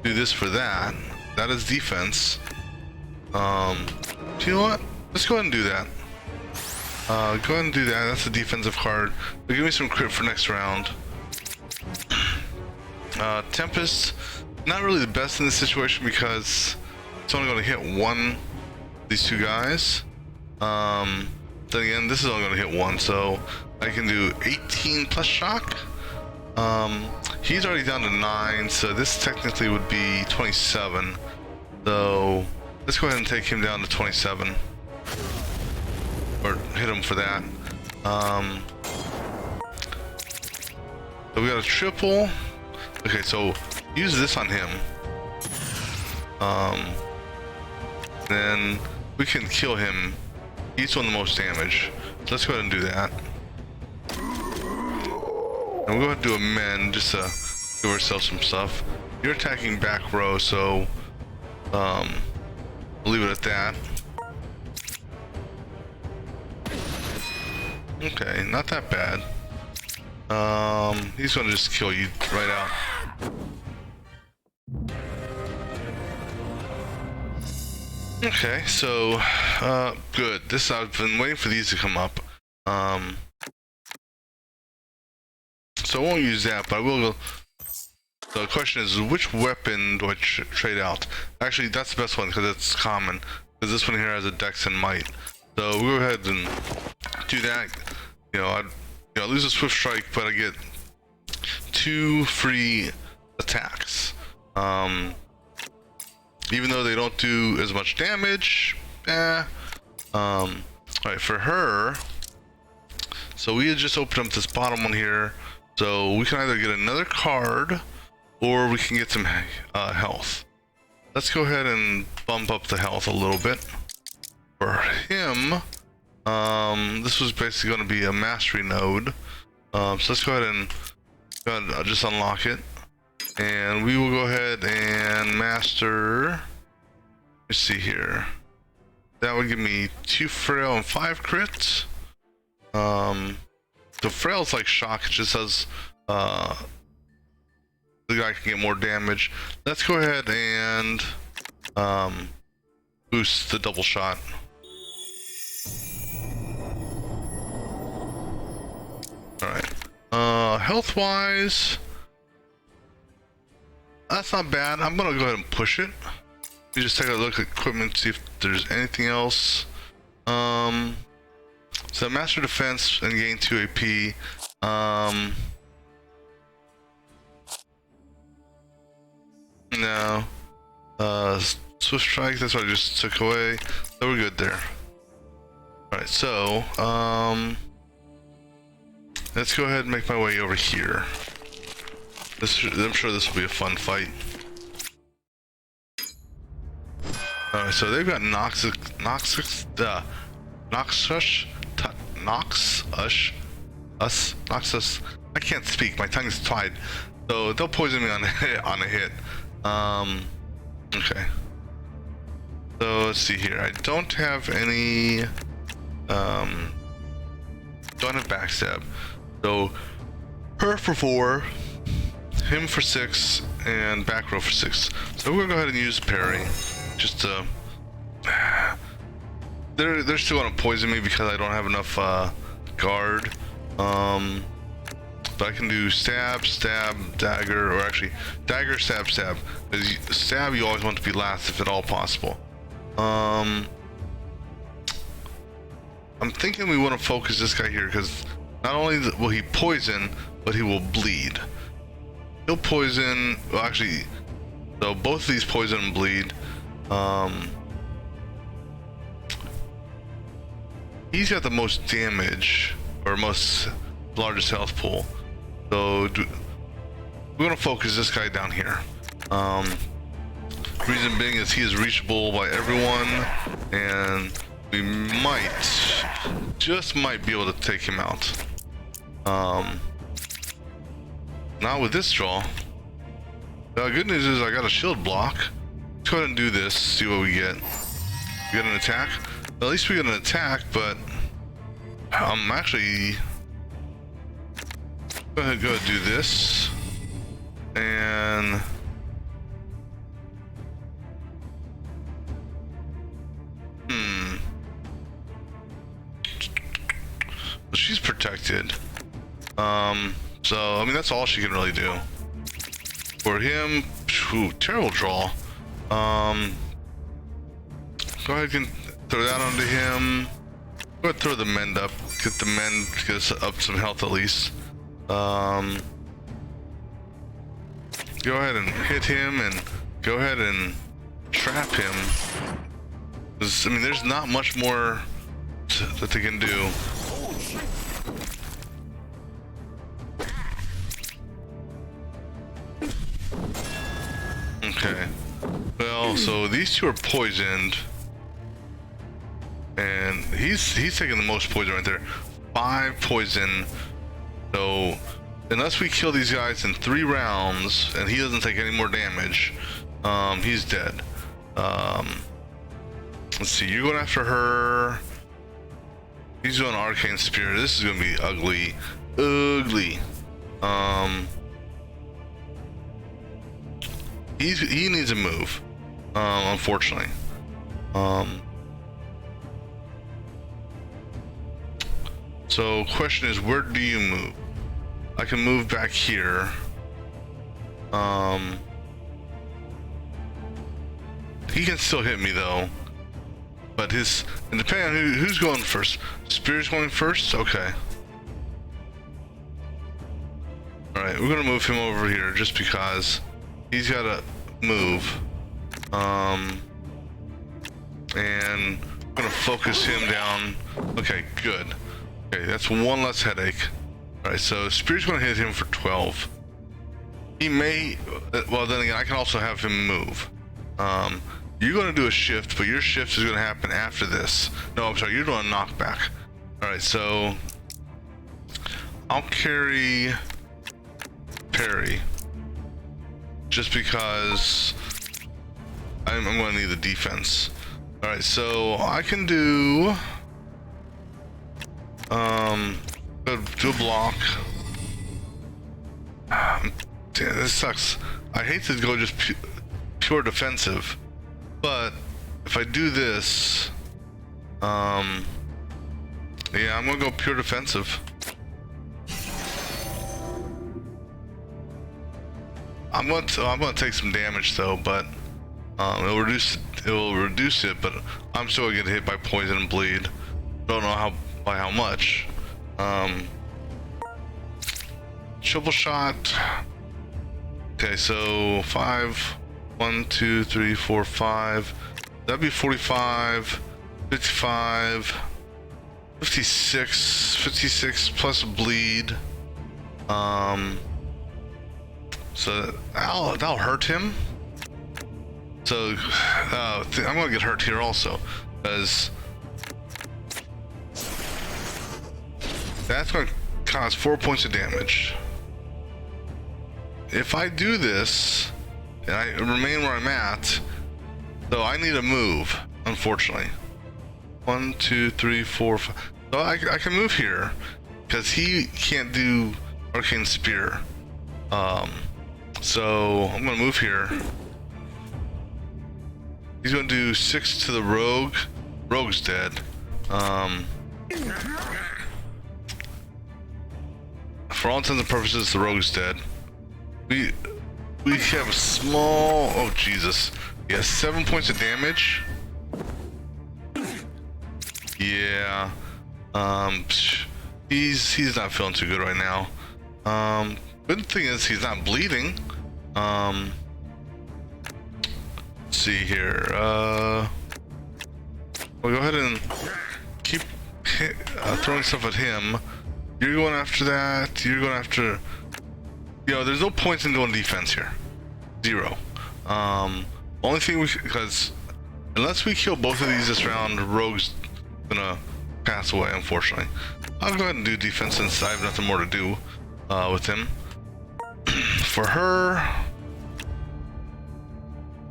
do this for that. That is defense. Do you know what? Let's go ahead and do that. Go ahead and do that. That's a defensive card. But give me some crit for next round. Tempest, not really the best in this situation because it's only going to hit one of these two guys. Then again, this is only going to hit one, so I can do 18 plus shock. He's already down to 9, so this technically would be 27. So let's go ahead and take him down to 27. Or hit him for that. So we got a triple. Okay, so use this on him. Then we can kill him. He's doing the most damage. So let's go ahead and do that. And we'll go ahead and do a mend just to give ourselves some stuff. You're attacking back row, so we'll leave it at that. Okay, not that bad. He's gonna just kill you right out. Okay, so good. I've been waiting for these to come up. So I won't use that, but I will go. The question is, which weapon do I trade out? Actually, that's the best one because it's common. Because this one here has a dex and might. So we'll go ahead and do that. I lose a swift strike, but I get 2 free attacks. Even though they don't do as much damage. Alright, for her. So we had just opened up this bottom one here. So we can either get another card or we can get some health. Let's go ahead and bump up the health a little bit. For him, this was basically going to be a mastery node. So let's go ahead and just unlock it. And we will go ahead and master. Let's see here. That would give me 2 frail and 5 crits. So frail's like shock, it just says the guy can get more damage. Let's go ahead and boost the double shot. Alright. Health wise, that's not bad. I'm gonna go ahead and push it. Let me just take a look at equipment, see if there's anything else. So master defense and gain 2 AP. No. Swift strike, that's what I just took away. So we're good there. Alright, so let's go ahead and make my way over here. I'm sure this will be a fun fight. Alright, so they've got Noxus. I can't speak, my tongue's tied. So they'll poison me on a hit. Okay. So let's see here. I don't have any. Don't have backstab. So her for 4, him for 6, and back row for 6. So we're gonna go ahead and use parry. Just to. They're still gonna poison me because I don't have enough guard. But I can do stab, stab, dagger, or actually dagger, stab, stab. Because stab you always want to be last if at all possible. I'm thinking we want to focus this guy here because not only will he poison, but he will bleed. He'll poison. Well, actually, so both of these poison and bleed. He's got the most damage or most largest health pool. So we're gonna focus this guy down here. Reason being is he is reachable by everyone, and we just might be able to take him out. Not with this draw. The good news is I got a shield block. Let's go ahead and do this, see what we get. We get an attack. At least we get an attack, but I'm actually go ahead and do this. And she's protected. So I mean that's all she can really do. For him, terrible draw. Go ahead and throw that onto him. Go ahead and throw the mend up. Get the mend, get us up some health at least. Go ahead and hit him and go ahead and trap him. I mean, there's not much more that they can do. Okay. Well, so these two are poisoned. And he's taking the most poison right there. 5 poison. So unless we kill these guys in 3 rounds and he doesn't take any more damage, he's dead. Let's see, you're going after her. He's doing arcane spear. This is gonna be ugly. He needs a move, unfortunately. So question is, where do you move? I can move back here. He can still hit me though. But and depending on who's going first. Spear's going first? Okay. Alright, we're gonna move him over here just because he's gotta move. And I'm gonna focus him down. Okay, good. Okay, that's one less headache. Alright, so Spear's gonna hit him for 12. He may, well then again, I can also have him move. You're gonna do a shift, but your shift is gonna happen after this. No, I'm sorry, you're doing a knockback. Alright, so I'll carry parry. Just because I'm gonna need the defense. Alright, so I can do do a block. Damn, this sucks. I hate to go just pure defensive, but if I do this, yeah, I'm gonna go pure defensive. I'm gonna take some damage though, but it will reduce it, but I'm still gonna get hit by poison and bleed. Don't know by how much. Triple shot. Okay, so 5, 1, 2, 3, 4, 5. That'd be 45, 55, 56 plus bleed. So that'll hurt him. So I'm gonna get hurt here also, because that's gonna cause 4 points of damage. if I do this, and I remain where I'm at, so I need a move, unfortunately. 1, 2, 3, 4, 5. So I can move here, because he can't do Arcane Spear. So I'm gonna move here. He's gonna do 6 to the rogue. Rogue's dead. For all intents and purposes, the rogue's dead. We have a small. Oh Jesus! Yeah, 7 points of damage. Yeah. He's not feeling too good right now. Good thing is he's not bleeding. Let's see here. We'll go ahead and keep throwing stuff at him. You're going after that. You're going after. You know, there's no points in doing defense here. 0. Only thing because unless we kill both of these this round, Rogue's gonna pass away, unfortunately. I'll go ahead and do defense since I have nothing more to do with him. For her,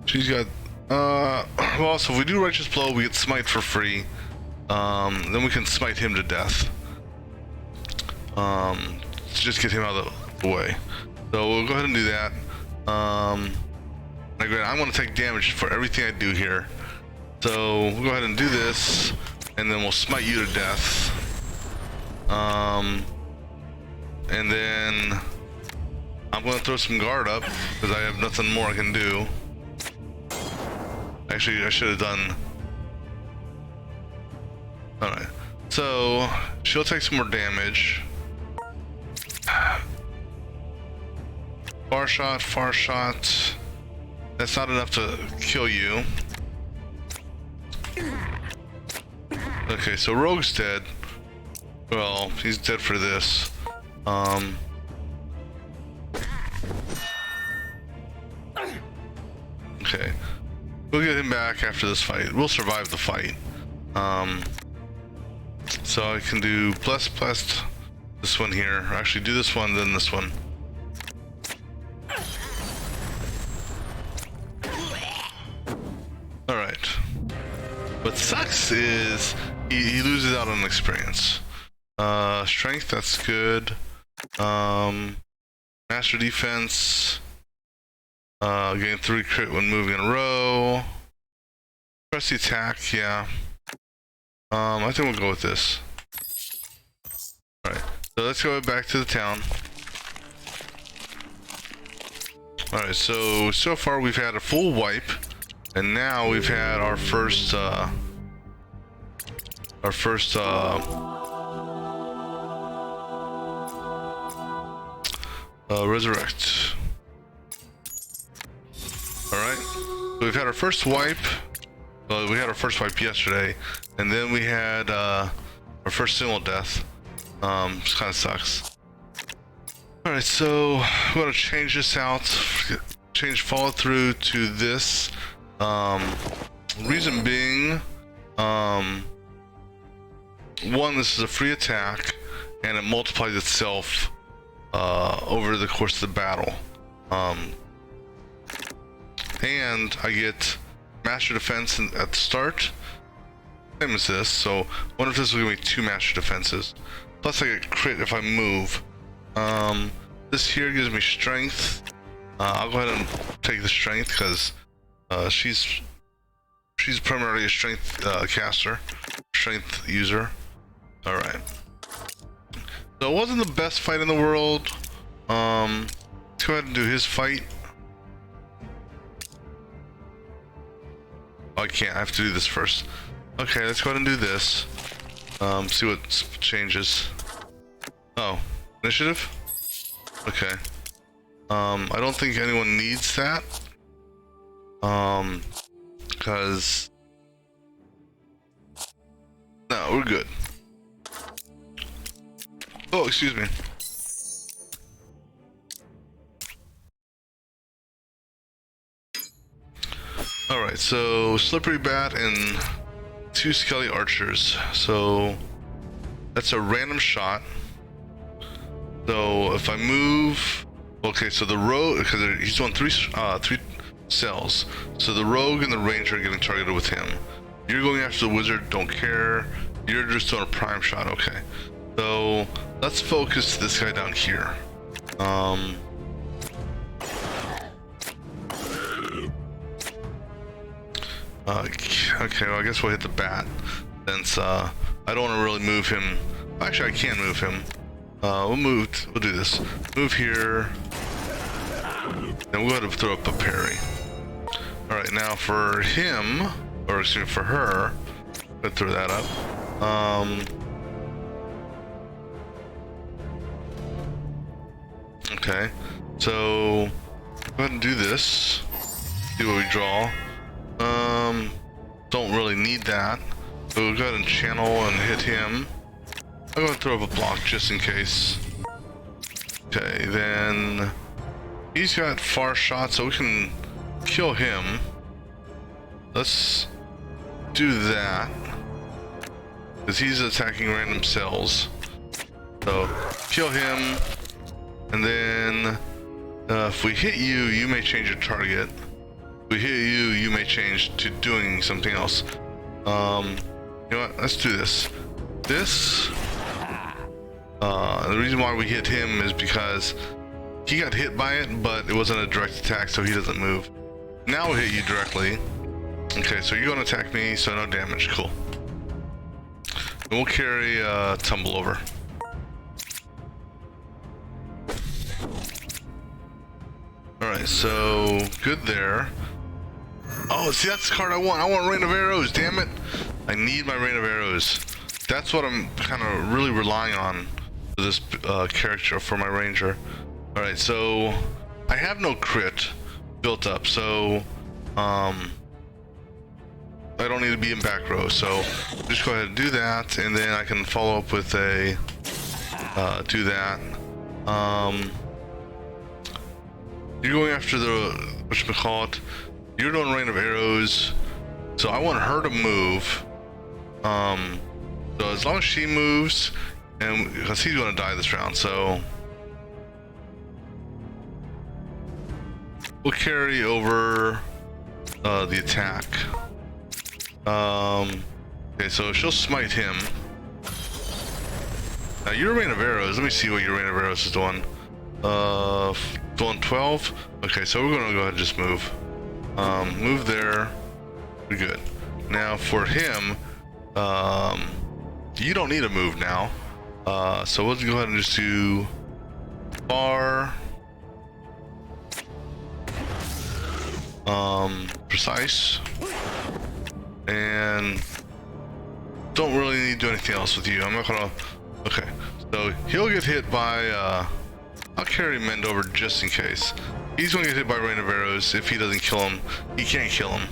she's got well, so if we do Righteous Blow, we get Smite for free. Then we can smite him to death. To just get him out of the way. So we'll go ahead and do that. Again, I'm gonna take damage for everything I do here. So we'll go ahead and do this, and then we'll smite you to death. And then I'm gonna throw some guard up because I have nothing more I can do. Actually, I should have done. Alright, so she'll take some more damage. Far shot, far shot. That's not enough to kill you. Okay, so Rogue's dead. Well, he's dead for this. Okay. We'll get him back after this fight. We'll survive the fight. So I can do blessed this one here. Actually do this one, then this one. Alright. What sucks is he loses out on experience. Strength, that's good. Master defense. Gain 3 crit when moving in a row. Press the attack, yeah. I think we'll go with this. Alright, so let's go back to the town. Alright, so far we've had a full wipe, and now we've had our first resurrect. Alright, so we've had our first wipe. Well, we had our first wipe yesterday, and then we had our first single death. Which kind of sucks. Alright, so I'm going to change this out. Change follow through to this. Reason being, one, this is a free attack, and it multiplies itself over the course of the battle. And I get Master Defense at the start, same as this. So I wonder if this will give me 2 Master Defenses. Plus I get crit if I move. This here gives me Strength. I'll go ahead and take the Strength because she's primarily a Strength caster, Strength user. All right. So it wasn't the best fight in the world. Let's go ahead and do his fight. Oh, I can't. I have to do this first. Okay, let's go ahead and do this. See what changes. Oh, initiative? Okay. I don't think anyone needs that. Because... No, we're good. Oh, excuse me. Alright, so Slippery Bat and 2 Skelly Archers. So that's a random shot. So if I move Okay, so the rogue, because he's doing three cells. So the rogue and the ranger are getting targeted with him. You're going after the wizard, don't care. You're just doing a prime shot, okay. So let's focus this guy down here. Okay, well, I guess we'll hit the bat, since I don't want to really move him. Actually, I can move him. We'll do this. Move here. Then we'll go ahead and throw up a parry. Alright, now for him, or excuse me, for her, let's throw that up. Okay, so go ahead and do this. See what we draw. Don't really need that. So we'll go ahead and channel and hit him. I'll go ahead and throw up a block just in case. Okay, then he's got far shot, so we can kill him. Let's do that, because he's attacking random cells. So kill him, and then if we hit you, you may change your target. If we hit you, you may change to doing something else. You know what? Let's do this. The reason why we hit him is because he got hit by it, but it wasn't a direct attack, so he doesn't move. Now we'll hit you directly. Okay, so you're gonna attack me, so no damage. Cool. And we'll carry tumble over. Alright, so good there. Oh, see, that's the card I want. I want Rain of Arrows, damn it. I need my Rain of Arrows. That's what I'm kind of really relying on for this character, for my ranger. Alright, so I have no crit built up, so I don't need to be in back row, so just go ahead and do that, and then I can follow up with a do that. You're going after the whatchamacallit. You're doing Rain of Arrows, so I want her to move. So as long as she moves, and because he's going to die this round, so we'll carry over the attack. Okay, so she'll smite him. Now your Rain of Arrows, let me see what your Rain of Arrows is doing. Doing 12. Okay, so we're gonna go ahead and just move. Move there. We're good. Now for him, you don't need to move now. So we'll go ahead and just do bar. Precise. And don't really need to do anything else with you. I'm not gonna. Okay, so he'll get hit by. I'll carry Mend over just in case. He's gonna get hit by Rain of Arrows. If he doesn't kill him, he can't kill him.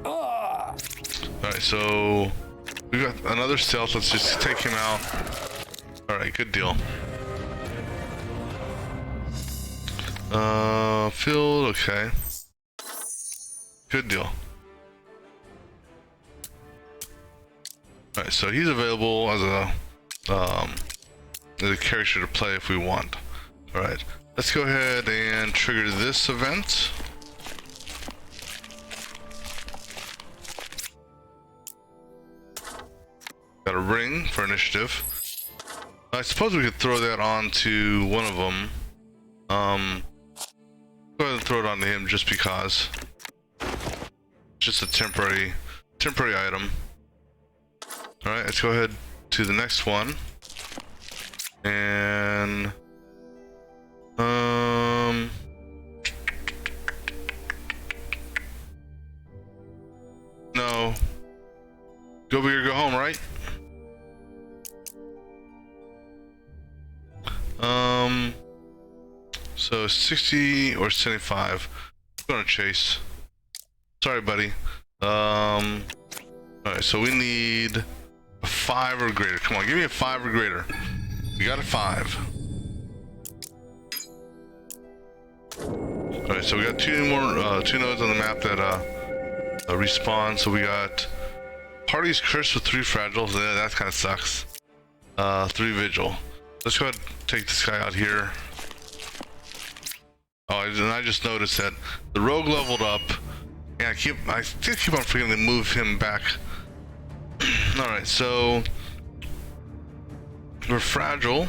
Alright, so we got another stealth. Let's just take him out. Alright, good deal. Field, okay. Good deal. Alright, so he's available as a character to play if we want. Alright, let's go ahead and trigger this event. Got a ring for initiative. I suppose we could throw that onto one of them. Go ahead and throw it onto him just because. Just a temporary item. Alright, let's go ahead to the next one. And no. Go big or go home, right? So 60 or 75. I'm gonna chase. Sorry, buddy. Alright, so we need a 5 or greater. Come on, give me a 5 or greater. We got a 5. Alright, so we got two nodes on the map that respawn. So we got Party's Cursed with 3 fragiles. Yeah, that kind of sucks. 3 vigil. Let's go ahead and take this guy out here. Oh, and I just noticed that the rogue leveled up. Yeah, I still keep on forgetting to move him back. Alright, so we're fragile.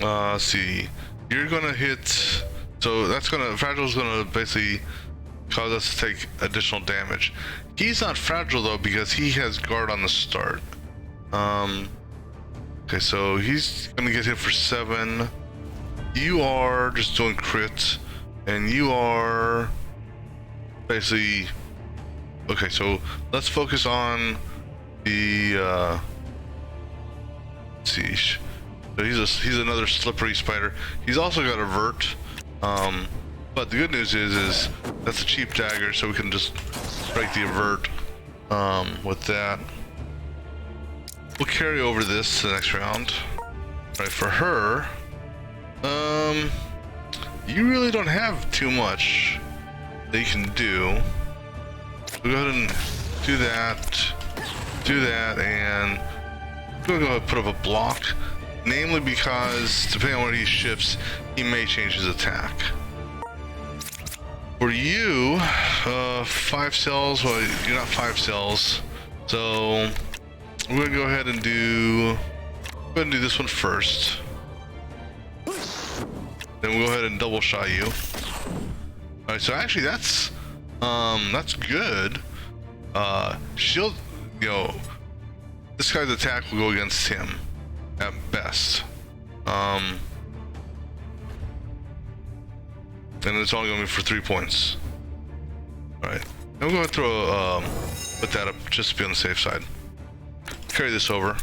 Let's see. You're gonna hit, so fragile's gonna basically cause us to take additional damage. He's not fragile though because he has guard on the start. Okay, so he's gonna get hit for 7. You are just doing crit, and you are basically okay. So let's focus on the let's see. So he's another slippery spider. He's also got a vert. But the good news is that's a cheap dagger, so we can just break the avert with that. We'll carry over this to the next round. Right, for her, you really don't have too much that you can do. We'll go ahead and do that, and we'll go ahead and put up a block. Namely because, depending on where he shifts, he may change his attack. For you, 5 cells, well, you're not 5 cells. So, we're gonna go ahead and do this one first. Then we'll go ahead and double shot you. Alright, so actually that's good. Shield, this guy's attack will go against him. At best. And it's only going to be for 3 points. Alright. I'm going to throw, put that up just to be on the safe side. Carry this over.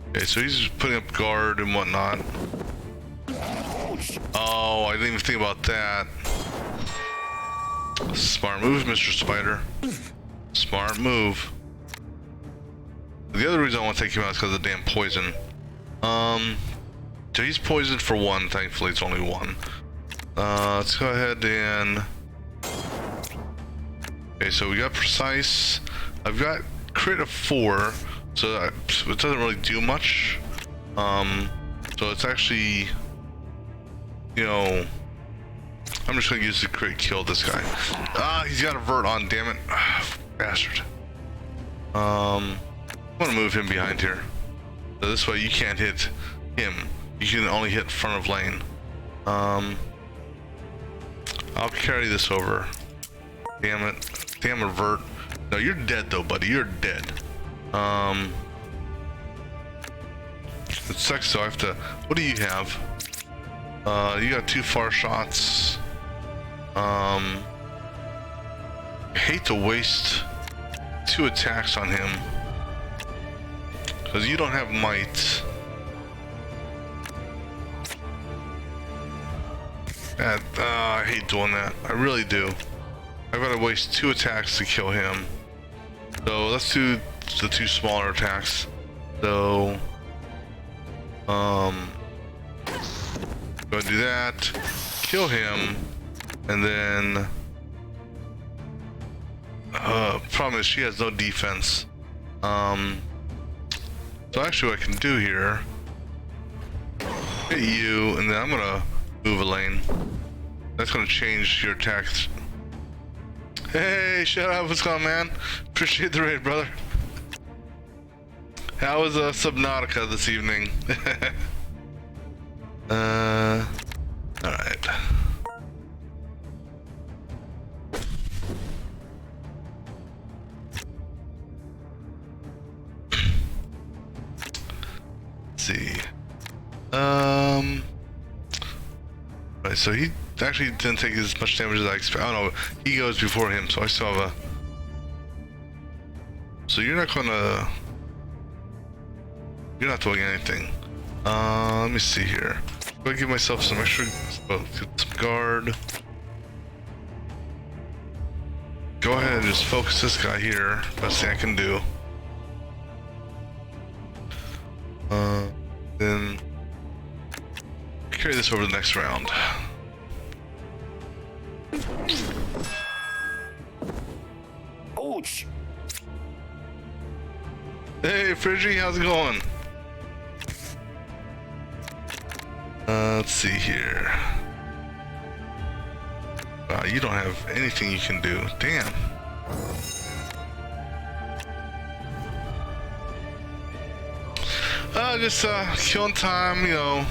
Okay, so he's putting up guard and whatnot. Oh, I didn't even think about that. Smart move, Mr. Spider. Smart move. The other reason I want to take him out is because of the damn poison. So he's poisoned for 1, thankfully it's only 1. Let's go ahead and... Okay, so we got precise. I've got crit of 4, so it doesn't really do much. So it's actually... I'm just gonna use the crit kill this guy. Ah, he's got a vert on, damn it. Bastard. I'm gonna move him behind here. So this way you can't hit him. You can only hit front of lane. I'll carry this over. Damn it. Damn avert. No, you're dead though, buddy. You're dead. It sucks so I have to... What do you have? You got 2 far shots. I hate to waste 2 attacks on him. Because you don't have might. I hate doing that. I really do. I've got to waste 2 attacks to kill him. So let's do the 2 smaller attacks. So, go and do that. Kill him, and then. Problem is she has no defense. So actually what I can do here, hit you, and then I'm gonna move a lane. That's gonna change your attacks. Hey, shut up, what's going on, man? Appreciate the raid, brother. How was Subnautica this evening? Alright. See. Right, so he actually didn't take as much damage as I expected. I don't know, he goes before him, so I still have a... So you're not gonna... You're not doing anything. Let me see here. I'm gonna give myself some extra... some guard. Go ahead and just focus this guy here. Best thing I can do. Then carry this over the next round. Ouch! Hey, Friggy, how's it going? Let's see here. Wow, you don't have anything you can do. Damn. Just killing time, you know.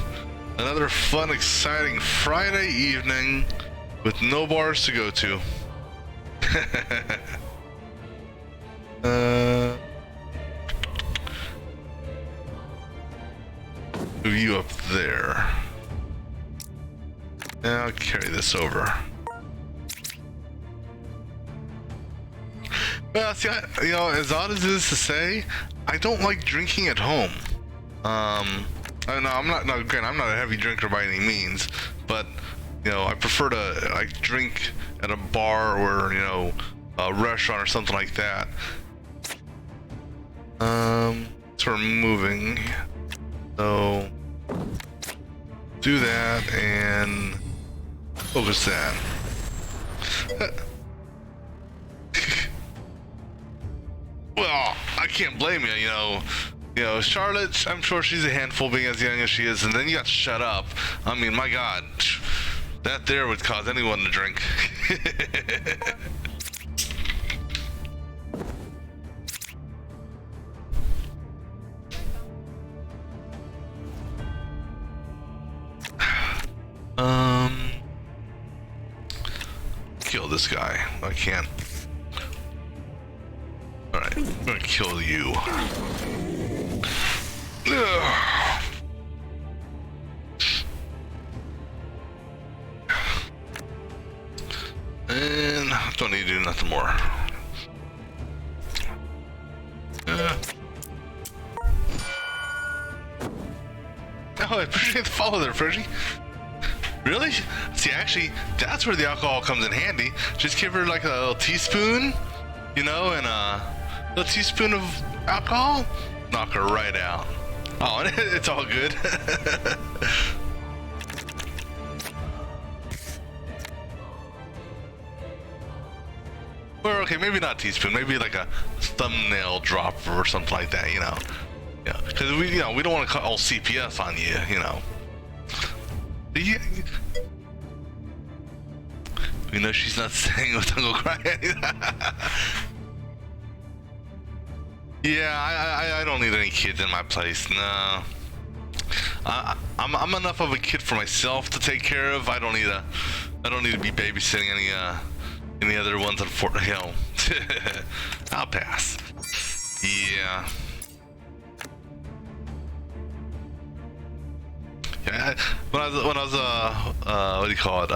Another fun, exciting Friday evening with no bars to go to. Move you up there. Now I'll carry this over. Well, see, you know, as odd as it is to say, I don't like drinking at home. I know I'm not. No, granted, I'm not a heavy drinker by any means, but you know, I prefer to like drink at a bar or you know, a restaurant or something like that. So we're moving. So do that and focus that. Well, I can't blame you. You know, Charlotte. I'm sure she's a handful, being as young as she is, and then you got to shut up. I mean, my God, that there would cause anyone to drink. Kill this guy. I can't. Alright, I'm gonna kill you. Ugh. And don't need to do nothing more. Oh, I appreciate the follow there, Freddy. Really? See, actually, that's where the alcohol comes in handy. Just give her like a little teaspoon, you know, and a little teaspoon of alcohol, knock her right out. Oh, and it's all good. Or okay, maybe not teaspoon, maybe like a thumbnail dropper or something like that, you know. Yeah, because we don't want to call CPS on you, you know. Yeah. We know she's not staying with Uncle Crying. Yeah, I don't need any kids in my place. No, I'm enough of a kid for myself to take care of. I don't need to be babysitting any other ones. Unfortunately, you know, I'll pass. Yeah. Yeah, when I was what do you call it?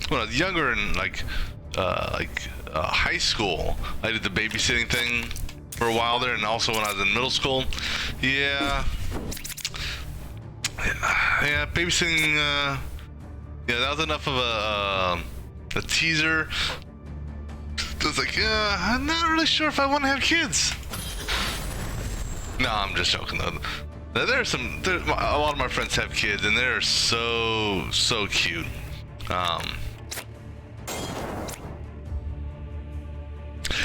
When I was younger in like high school, I did the babysitting thing for a while there, and also when I was in middle school. Yeah, babysitting. Yeah, that was enough of a teaser. It was like, I'm not really sure if I want to have kids. No, I'm just joking though. There's a lot of my friends have kids, and they're so cute.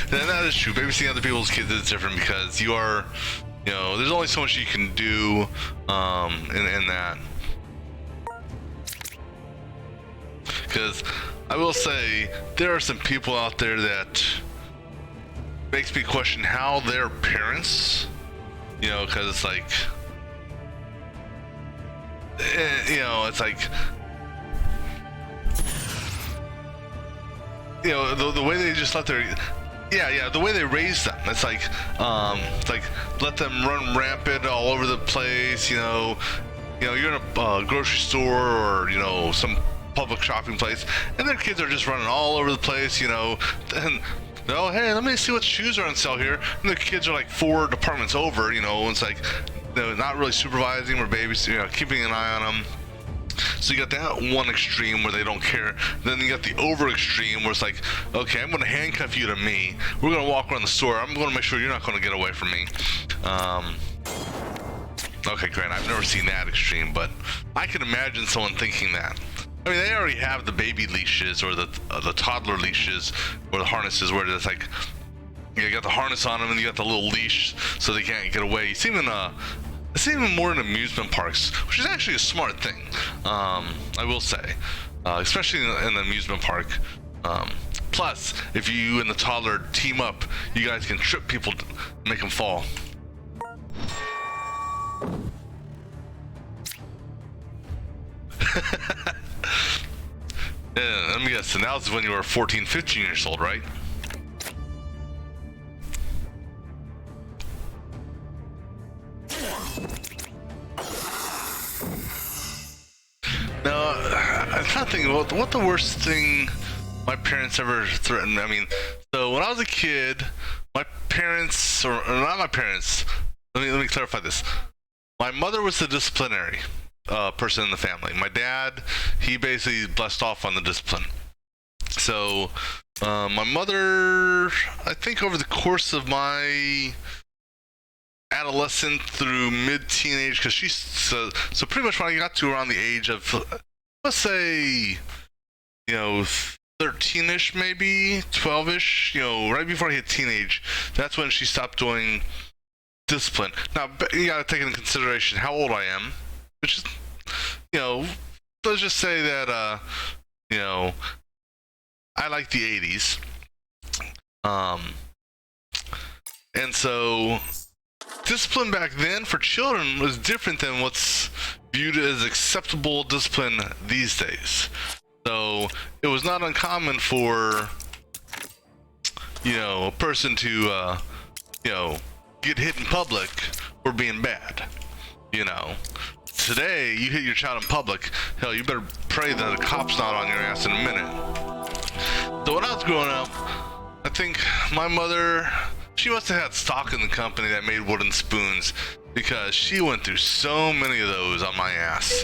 That is true. Babysitting other people's kids is different because you are, you know, there's only so much you can do in that. Because I will say there are some people out there that makes me question how their parents, you know, because it's like. You know, it's like, you know, the way they just let their, the way they raise them. It's like let them run rampant all over the place. You know, you're in a grocery store or you know some public shopping place, and their kids are just running all over the place. You know, and oh hey, let me see what shoes are on sale here. And the kids are like 4 departments over. You know, and it's like. Not really supervising or babysitting, you know, keeping an eye on them. So you got that one extreme where they don't care. Then you got the over extreme where it's like, okay, I'm going to handcuff you to me. We're going to walk around the store. I'm going to make sure you're not going to get away from me. Okay, great. I've never seen that extreme, but I can imagine someone thinking that. I mean, they already have the baby leashes or the toddler leashes or the harnesses where it's like, you got the harness on them and you got the little leash so they can't get away. You see them in more in amusement parks, which is actually a smart thing. I will say, especially in an amusement park. Plus, if you and the toddler team up, you guys can trip people, make them fall. Yeah, let me guess. So now is when you were 14, 15 years old, right? Now, I'm trying to think what the worst thing my parents ever threatened. I mean, so when I was a kid, my parents, or not my parents, let me clarify this. My mother was the disciplinary person in the family. My dad, he basically blessed off on the discipline. So my mother, I think over the course of my adolescent through mid-teenage, because she's so pretty much when I got to around the age of, let's say, 13ish, maybe 12ish, right before I hit teenage, that's when she stopped doing discipline. Now you gotta take into consideration how old I am, which is, let's just say that I like the 80s, and so discipline back then for children was different than what's viewed as acceptable discipline these days. So it was not uncommon for a person to get hit in public for being bad. Today you hit your child in public, hell, you better pray that a cop's not on your ass in a minute. So when I was growing up, I think my mother, she must have had stock in the company that made wooden spoons, because she went through so many of those on my ass.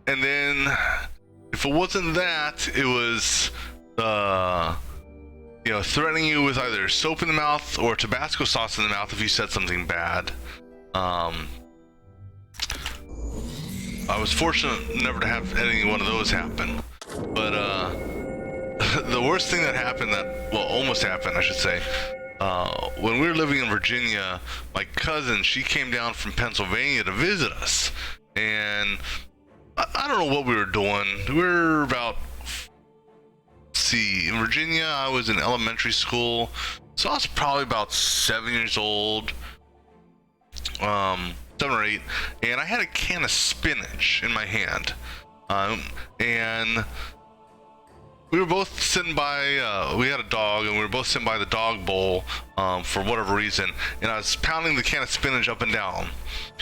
And then if it wasn't that, it was threatening you with either soap in the mouth or Tabasco sauce in the mouth if you said something bad. I was fortunate never to have any one of those happen, but the worst thing that happened, almost happened, I should say, when we were living in Virginia, my cousin, she came down from Pennsylvania to visit us, and I don't know what we were doing. We were about, in Virginia, I was in elementary school, so I was probably about 7 years old, 7 or 8, and I had a can of spinach in my hand, and we were both sitting by, we had a dog, and we were both sitting by the dog bowl for whatever reason, and I was pounding the can of spinach up and down,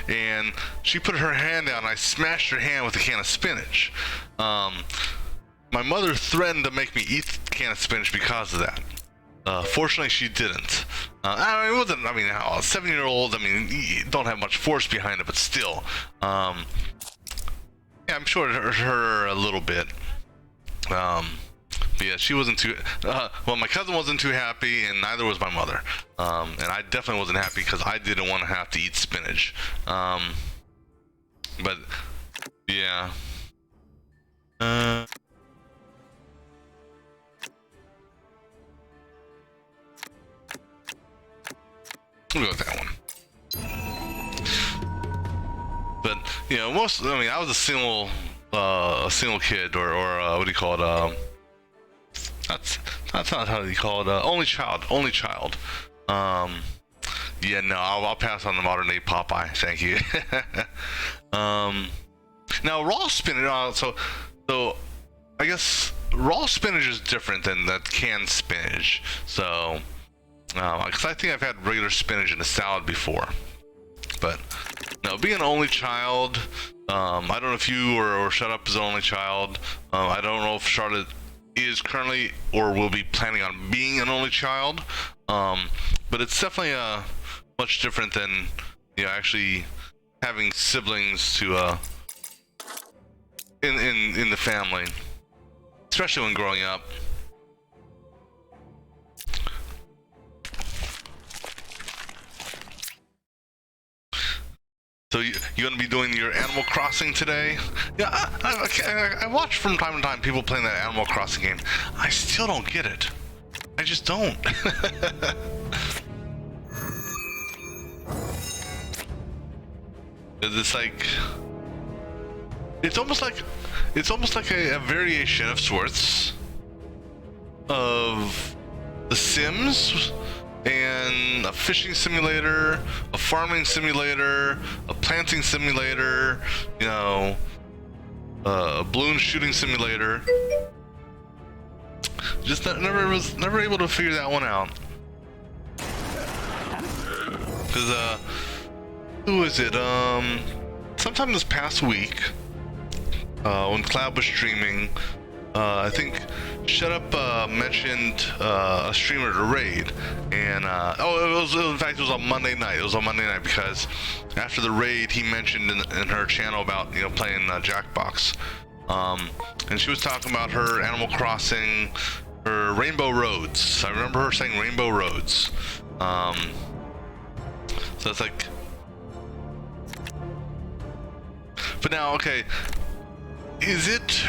and she put her hand down, and I smashed her hand with a can of spinach. My mother threatened to make me eat the can of spinach because of that. Fortunately, she didn't. It wasn't, a 7-year-old, you don't have much force behind it, but still. Yeah, I'm sure it hurt her a little bit. But yeah, she wasn't too, my cousin wasn't too happy, and neither was my mother. And I definitely wasn't happy because I didn't want to have to eat spinach. But, yeah. We'll go with that one. But I was a single kid, or what do you call it? That's not how you call it. Only child. Yeah, no, I'll pass on the modern day Popeye. Thank you. Now raw spinach. So I guess raw spinach is different than that canned spinach. So. Because I think I've had regular spinach in a salad before, but no, being an only child, I don't know if you or Shut Up is an only child. I don't know if Charlotte is currently or will be planning on being an only child, but it's definitely much different than actually having siblings to in the family, especially when growing up. So you gonna be doing your Animal Crossing today? Yeah, I watch from time to time people playing that Animal Crossing game. I still don't get it. I just don't. It's like it's almost like a variation of sorts of The Sims and a fishing simulator, a farming simulator, a planting simulator, you know, a balloon shooting simulator. Just never able to figure that one out. Cause who is it? Sometime this past week, when Cloud was streaming, I think Shut Up mentioned a streamer to raid, and in fact it was on Monday night. It was on Monday night because after the raid, he mentioned in her channel about playing Jackbox, and she was talking about her Animal Crossing, her Rainbow Roads. I remember her saying Rainbow Roads. So it's like, but now okay, is it?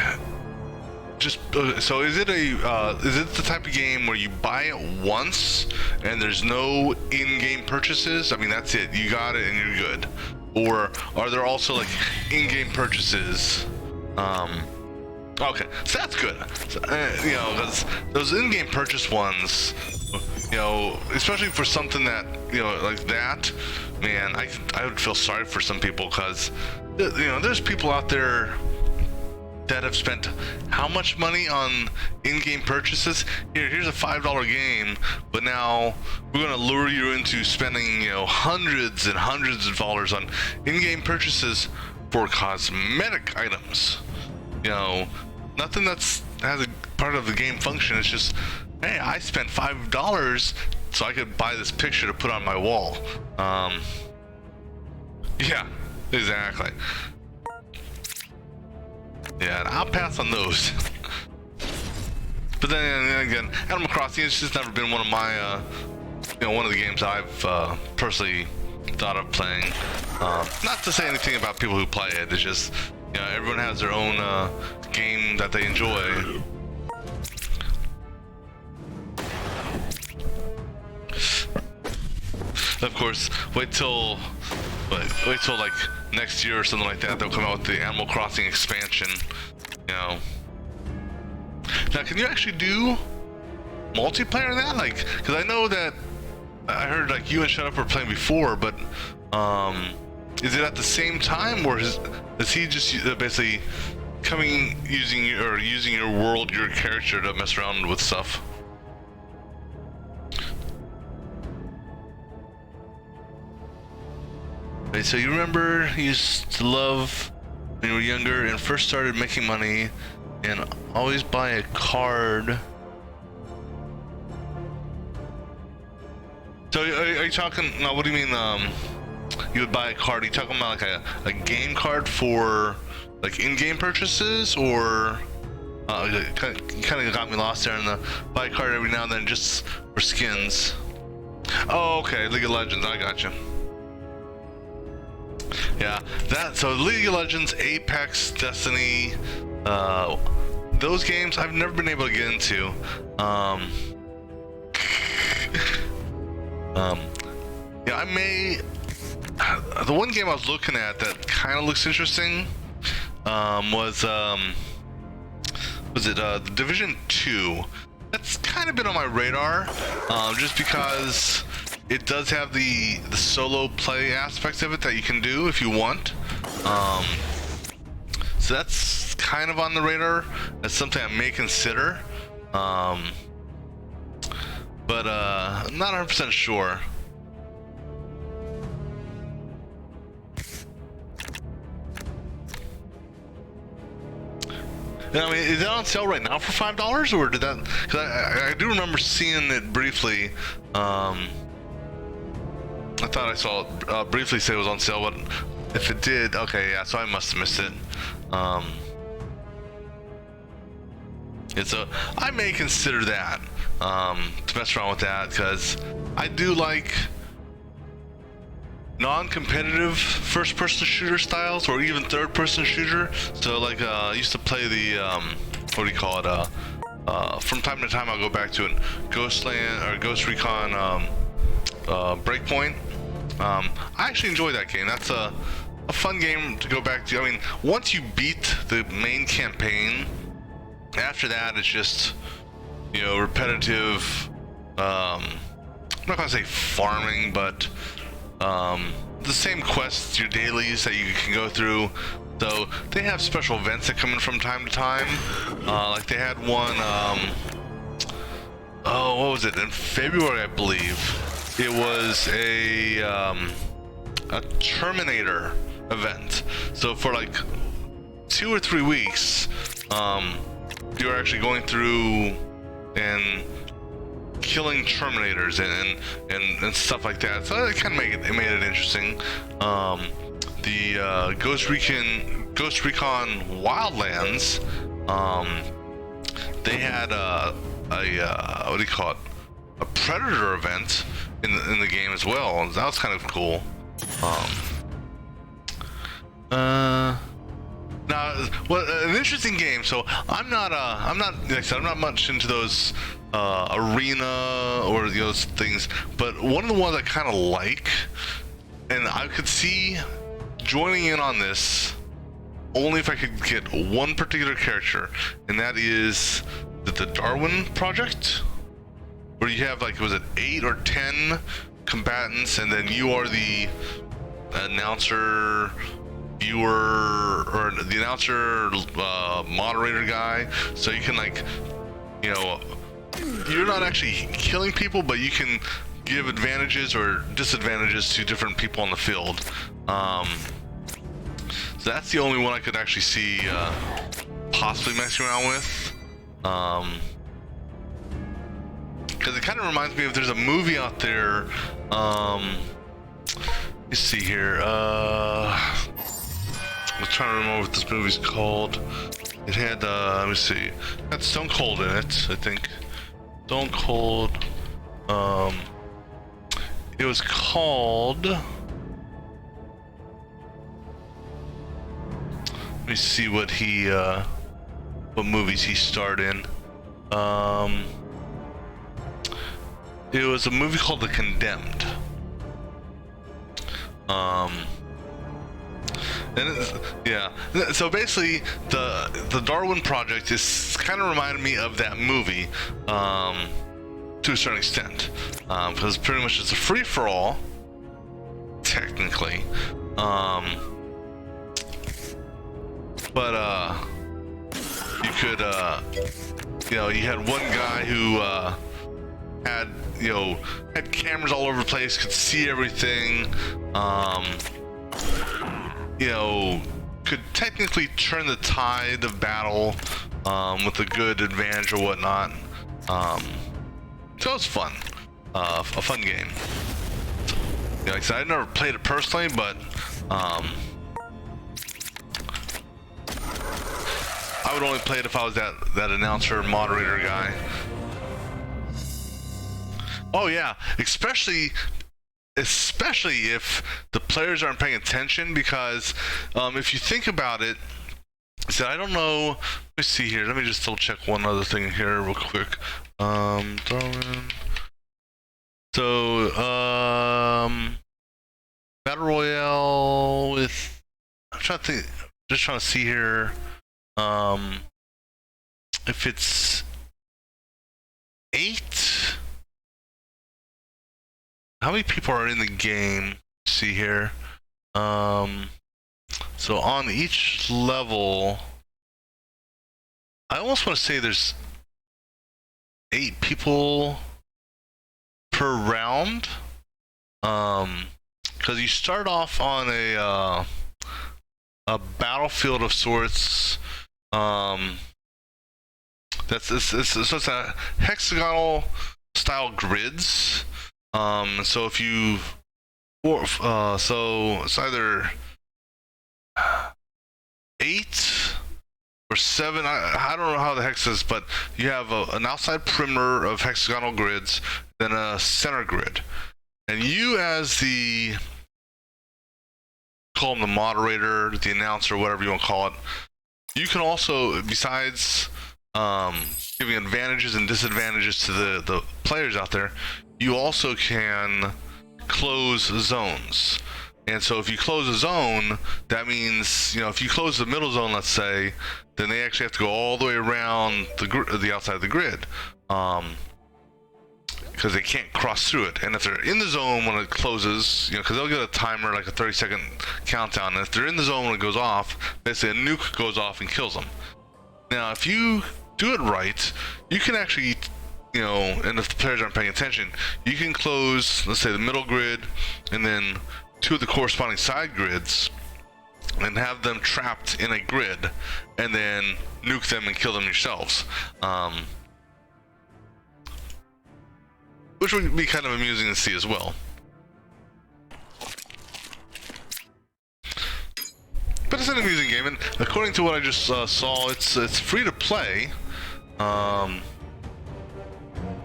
Just so is it the type of game where you buy it once and there's no in-game purchases? I mean, that's it, you got it and you're good. Or are there also like in-game purchases? Okay, so that's good. So, because those in-game purchase ones, especially for something that like that, man, I would feel sorry for some people, because there's people out there that have spent how much money on in-game purchases? Here's a $5 game, but now we're gonna lure you into spending hundreds and hundreds of dollars on in-game purchases for cosmetic items. Nothing has a part of the game function. It's just, hey, I spent $5 so I could buy this picture to put on my wall. Yeah, exactly. Yeah, I'll pass on those. But then again, Animal Crossing has just never been one of my, one of the games I've personally thought of playing. Not to say anything about people who play it. It's just, everyone has their own game that they enjoy. Of course, wait till like next year or something like that. They'll come out with the Animal Crossing expansion. Now, can you actually do multiplayer in that? Like, because I know that I heard like you and Shut Up were playing before, but is it at the same time, or is he just basically using your world, your character to mess around with stuff? So you remember you used to love when you were younger and first started making money and always buy a card. So are you talking, now what do you mean you would buy a card? Are you talking about like a game card for like in-game purchases, or you kind of got me lost there in the buy a card every now and then just for skins? Oh, okay, League of Legends, I got you. Yeah, so League of Legends, Apex, Destiny, those games I've never been able to get into. Yeah, I may. The one game I was looking at that kind of looks interesting was it the Division 2? That's kind of been on my radar, just because it does have the solo play aspects of it that you can do if you want. So that's kind of on the radar. That's something I may consider. But I'm not 100% sure. I mean, is it on sale right now for $5, or did that? Because I do remember seeing it briefly. I thought I saw it briefly say it was on sale, but if it did, okay, yeah, so I must have missed it. And so I may consider that, to mess around with that, because I do like non-competitive first-person shooter styles, or even third-person shooter. So like I used to play the what do you call it? From time to time I'll go back to it. Ghostland or Ghost Recon Breakpoint. I actually enjoy that game. That's a fun game to go back to. I mean, once you beat the main campaign, after that it's just, you know, repetitive. I'm not gonna say farming, but the same quests, your dailies that you can go through. So they have special events that come in from time to time. Like they had one, oh, what was it? In February, I believe. It was a Terminator event. So for like 2 or 3 weeks, you were actually going through and killing Terminators and stuff like that. So it kind of made it interesting. The Ghost Recon Wildlands, they had what do you call it? A Predator event in the game as well. That was kind of cool. Now, well, an interesting game. So I'm not like I said, I'm not much into those arena or those things, but one of the ones I kind of like, and I could see joining in on this only if I could get one particular character, and that is the Darwin Project, where you have like, was it 8 or 10 combatants, and then you are the announcer, viewer, or the announcer moderator guy. So you can, like, you know, you're not actually killing people, but you can give advantages or disadvantages to different people on the field. So that's the only one I could actually see possibly messing around with. Because it kind of reminds me of, there's a movie out there. Let's see here. I'm trying to remember what this movie's called. It had, let me see. It had Stone Cold in it, I think. Stone Cold. It was called. Let me see what he, what movies he starred in. It was a movie called The Condemned. Yeah. So basically, the Darwin Project is kind of reminded me of that movie, to a certain extent, because pretty much it's a free for all, technically. But you could, you know, you had one guy who had, you know, had cameras all over the place, could see everything, you know, could technically turn the tide of battle with a good advantage or whatnot. So it was fun, a fun game. Yeah, like I said, I never played it personally, but I would only play it if I was that announcer moderator guy. Oh yeah, especially if the players aren't paying attention, because if you think about it, so I don't know, let me see here, let me just double check one other thing here real quick. Darwin. So Battle Royale with, I'm trying to think, just trying to see here if it's 8. How many people are in the game? Let's see here. So on each level, I almost want to say there's 8 people per round. Because you start off on a battlefield of sorts. It's a hexagonal style grids. So if you, so it's either 8 or 7. I don't know how the hex is, but you have an outside perimeter of hexagonal grids, then a center grid, and you as the call him the moderator, the announcer, whatever you want to call it. You can also, besides giving advantages and disadvantages to the players out there, you also can close zones. And so if you close a zone, that means, if you close the middle zone, let's say, then they actually have to go all the way around the outside of the grid, because they can't cross through it. And if they're in the zone when it closes, because they'll get a timer, like a 30-second countdown, and if they're in the zone when it goes off, basically a nuke goes off and kills them. Now, if you do it right, you can actually, and if the players aren't paying attention, you can close, let's say, the middle grid, and then 2 of the corresponding side grids, and have them trapped in a grid, and then nuke them and kill them yourselves. Which would be kind of amusing to see as well. But it's an amusing game, and according to what I just saw, it's free to play. And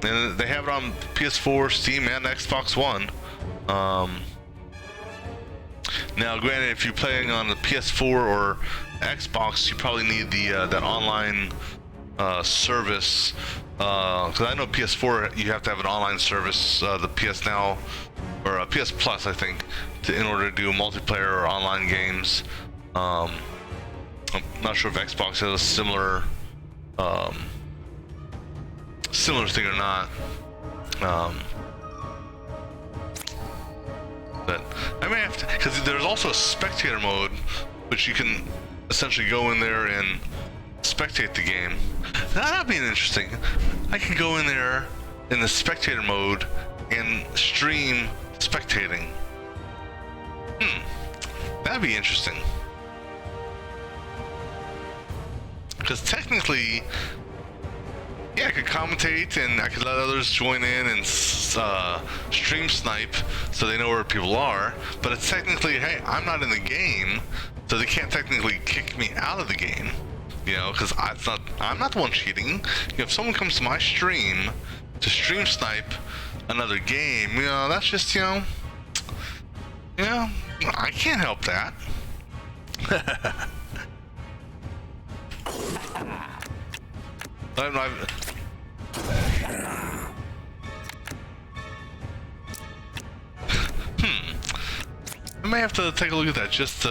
they have it on PS4, Steam, and Xbox One. Now, granted, if you're playing on the PS4 or Xbox, you probably need the that online service. Because I know PS4, you have to have an online service, the PS Now, or PS Plus, I think, in order to do multiplayer or online games. I'm not sure if Xbox has a similar thing or not. But I may have to, because there's also a spectator mode, which you can essentially go in there and spectate the game. That'd be interesting. I can go in there in the spectator mode and stream spectating. That'd be interesting. Because technically, yeah, I could commentate and I could let others join in and stream snipe so they know where people are. But it's technically, hey, I'm not in the game, so they can't technically kick me out of the game. Because I'm not the one cheating. If someone comes to my stream to stream snipe another game, that's just, I can't help that. I may have to take a look at that just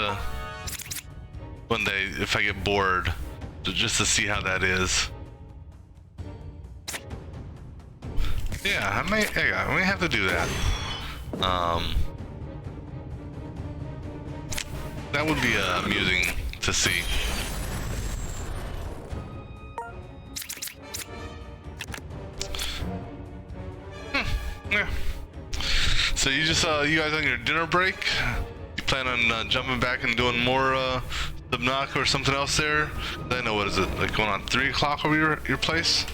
one day if I get bored, just to see how that is. Yeah, I may have to do that. That would be amusing to see. Yeah. So you guys on your dinner break? You plan on jumping back and doing more Subnautica or something else there? I know, what is it, like going on 3 o'clock over your place?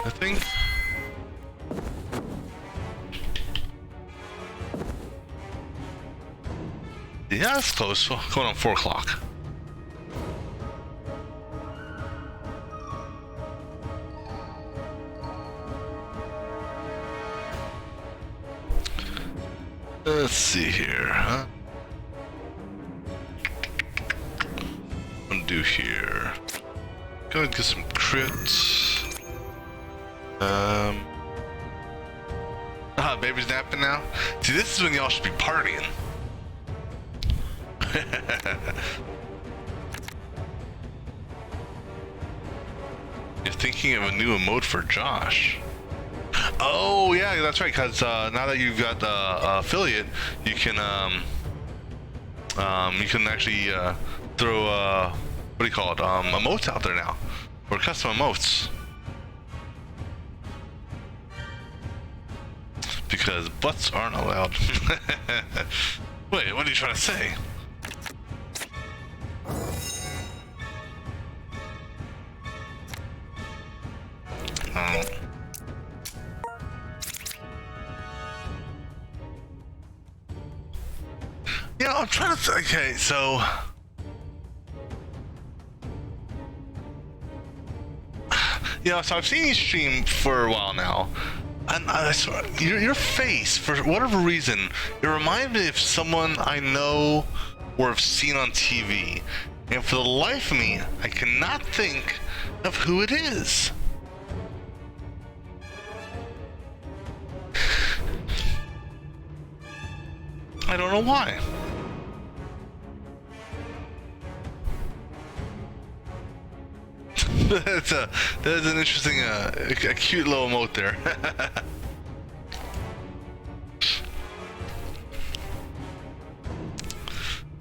I think. Yeah, that's close. Going on 4 o'clock. Let's see here, huh? What I'm gonna do here? Go ahead and get some crits. Baby's napping now. See, this is when y'all should be partying. You're thinking of a new emote for Josh. Oh yeah, that's right. Because now that you've got the affiliate, you can actually throw what do you call it? Emotes out there now, or custom emotes. Because butts aren't allowed. Wait, what are you trying to say? Yeah, I'm trying to okay, so so I've seen you stream for a while now. I swear, your face, for whatever reason, it reminded me of someone I know or have seen on TV. And for the life of me, I cannot think of who it is. I don't know why. That's an interesting, a cute little emote there.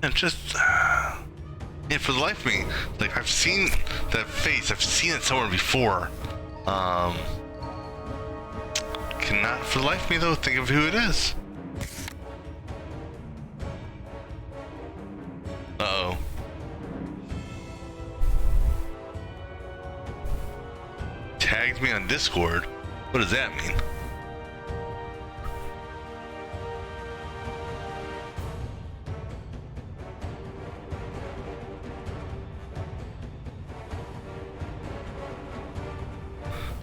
And just, and for the life of me, like, I've seen that face, I've seen it somewhere before. Cannot for the life of me though think of who it is. Uh-oh. Tagged me on Discord? What does that mean?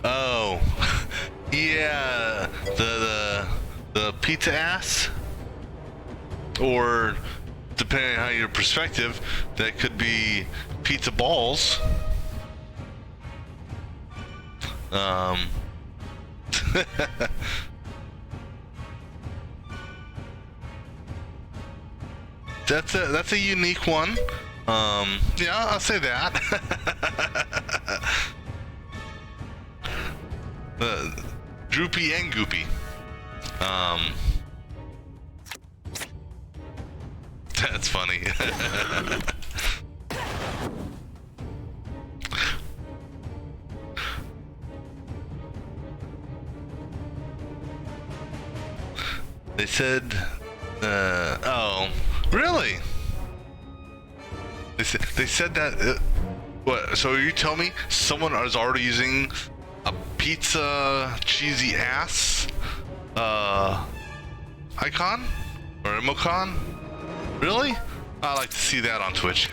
Oh, yeah, the pizza ass, or depending on your perspective, that could be pizza balls. That's a unique one. Yeah, I'll say that. Droopy and goopy. That's funny. They said, oh, really? They said that, what, so you tell me someone is already using a pizza cheesy ass, icon? Or emocon? Really? I like to see that on Twitch.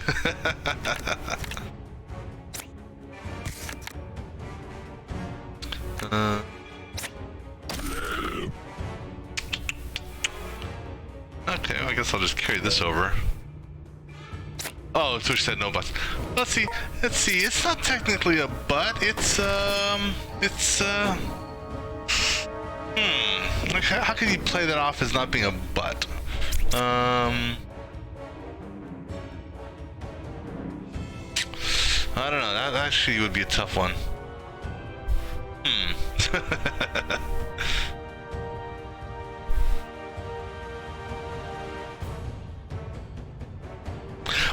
Okay, I guess I'll just carry this over. Oh, Twitch said no butts. Let's see. It's not technically a butt. It's like, how can you play that off as not being a butt? I don't know. That actually would be a tough one.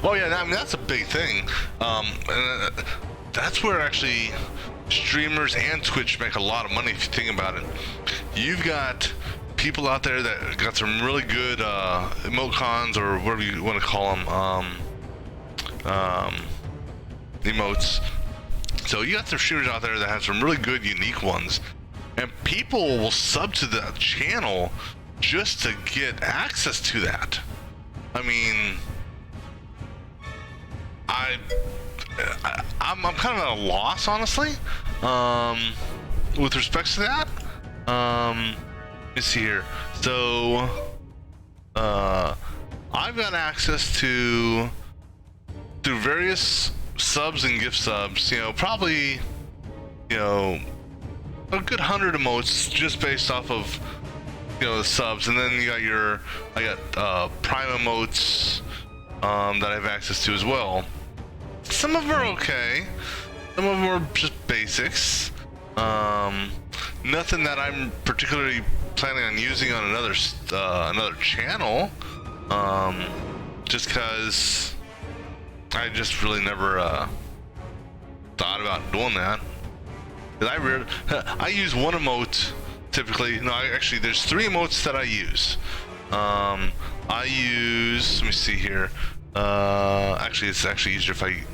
Well, yeah, I mean, that's a big thing. And that's where actually streamers and Twitch make a lot of money if you think about it. You've got people out there that got some really good emoticons, or whatever you want to call them, emotes. So you got some streamers out there that have some really good, unique ones. And people will sub to the channel just to get access to that. I mean, I'm kind of at a loss, honestly, with respect to that. Let me see here. So, I've got access to, through various subs and gift subs, you know, probably, you know, a good 100 emotes just based off of, you know, the subs. And then you got I got prime emotes that I have access to as well. Some of them are okay. Some of them are just basics. Nothing that I'm particularly planning on using on another channel. Just because I just really never thought about doing that. I use one emote typically. No, actually, there's 3 emotes that I use. I use. Let me see here. Actually, it's actually easier if I'm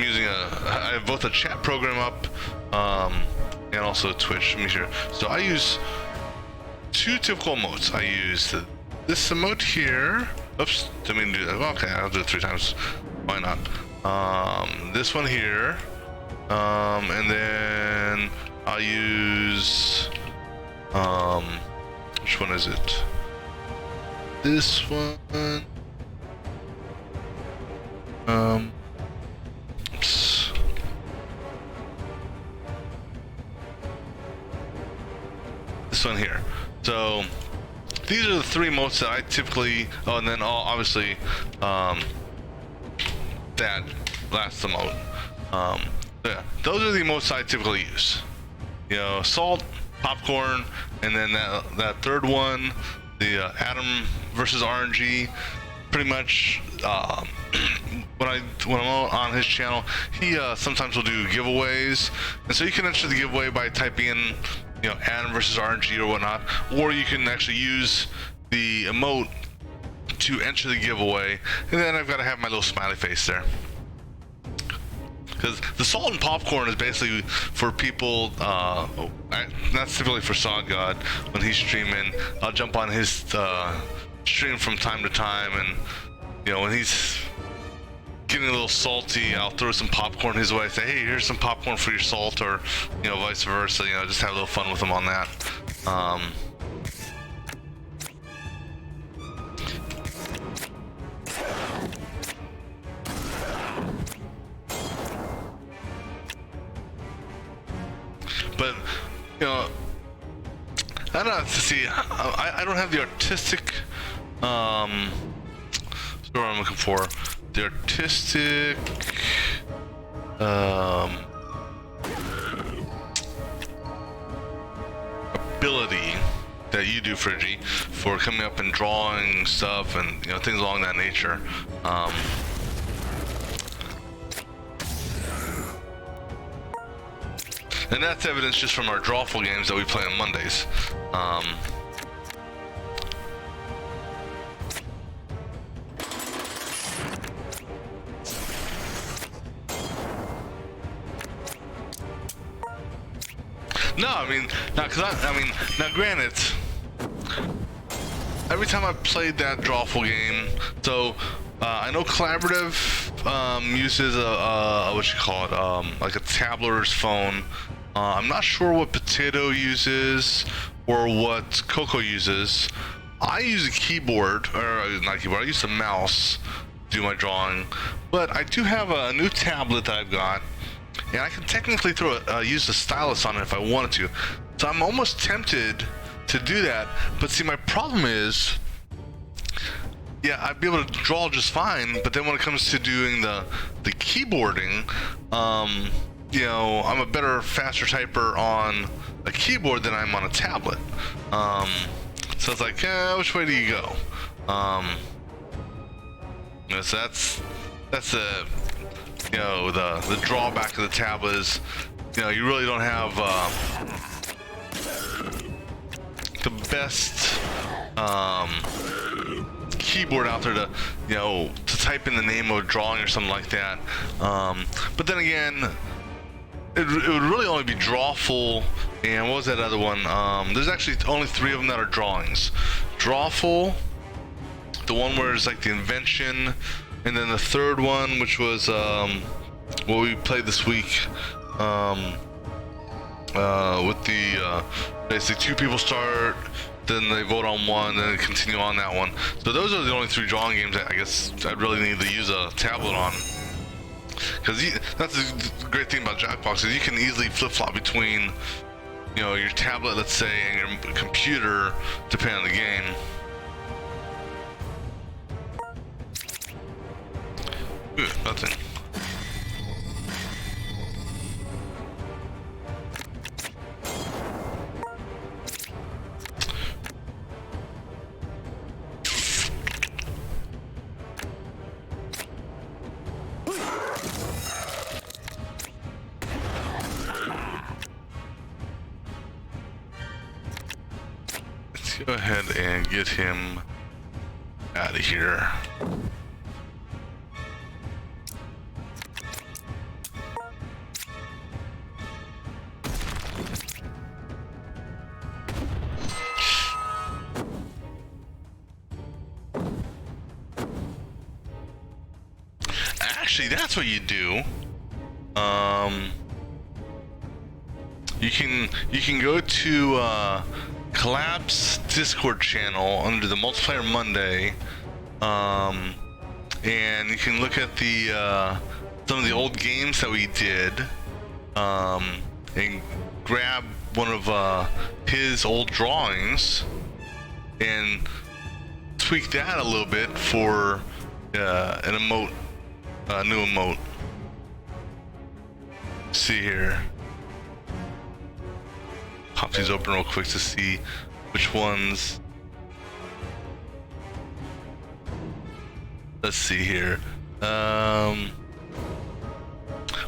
using I have both a chat program up, and also Twitch. Let me see. So I use 2 typical emotes. I use this emote here. Oops, didn't mean to do that. Well, okay, I'll do it 3 times. Why not? This one here, and then I'll use Which one is it? This one. Oops. This one here. So these are the three modes that I typically. Oh, and then obviously, that last emote. Yeah, those are the emotes I typically use. You know, salt, popcorn, and then that third one, the Adam versus RNG. Pretty much, when I'm on his channel, he sometimes will do giveaways, and so you can enter the giveaway by typing in, you know, Adam versus RNG or whatnot, or you can actually use the emote to enter the giveaway, and then I've got to have my little smiley face there. Because the salt and popcorn is basically for people, that's typically for Saw God when he's streaming. I'll jump on his stream from time to time, and you know, when he's getting a little salty, I'll throw some popcorn his way. Say, hey, here's some popcorn for your salt, or you know, vice versa. You know, just have a little fun with him on that. But you know, I don't know. To see, I don't have the artistic. What's the word I'm looking for? The artistic. Ability that you do, Friggy, for coming up and drawing stuff and, you know, things along that nature. And that's evidence just from our drawful games that we play on Mondays. No, I mean, now, now granted, every time I played that drawful game, so I know collaborative uses what you call it, like a tabler's phone. I'm not sure what Potato uses or what Coco uses. I use a keyboard, or not keyboard, I use a mouse to do my drawing, but I do have a new tablet that I've got, and I can technically use the stylus on it if I wanted to. So I'm almost tempted to do that, but see, my problem is, yeah, I'd be able to draw just fine, but then when it comes to doing the keyboarding, you know, I'm a better, faster typer on a keyboard than I'm on a tablet. So it's like, which way do you go? You know, so that's the, you know, the drawback of the tablet is, you know, you really don't have the best keyboard out there to, you know, to type in the name of a drawing or something like that. But then again, it would really only be Drawful, and what was that other one? There's actually only 3 of them that are drawings. Drawful, the one where it's like the invention, and then the third one, which was what we played this week, with the basically 2 people start, then they vote on one, then they continue on that one. So those are the only 3 drawing games that I guess I'd really need to use a tablet on. Because that's the great thing about Jackbox, is you can easily flip-flop between, you know, your tablet, let's say, and your computer, depending on the game. Ooh, nothing. Go ahead and get him out of here. Actually, that's what you do. You can go to Collab's Discord channel under the Multiplayer Monday, and you can look at the some of the old games that we did, and grab one of his old drawings and tweak that a little bit for an emote, new emote. Let's see here. Pop these open real quick to see which ones. Let's see here.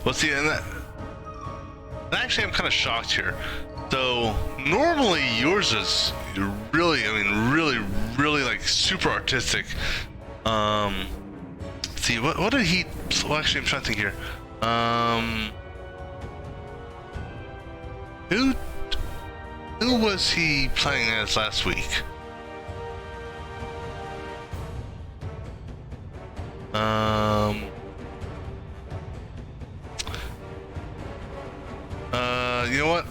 Let's see, and that actually I'm kind of shocked here. So normally yours is really, I mean, really like super artistic. Let's see, what did he? Well, actually, I'm trying to think here. Who was he playing as last week? You know what?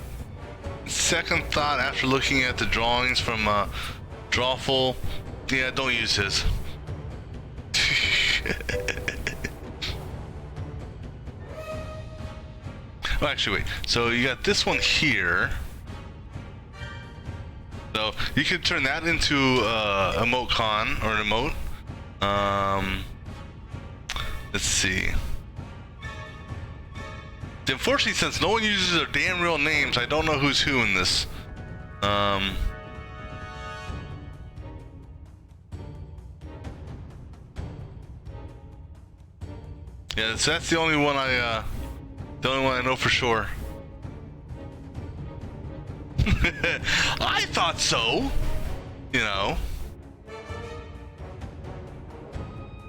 Second thought after looking at the drawings from Drawful, yeah, don't use his. Oh, actually, wait. So you got this one here. So you can turn that into emoticon or an emote. Let's see. Unfortunately, since no one uses their damn real names, I don't know who's who in this. Yeah, so that's the only one I know for sure. I thought so, you know,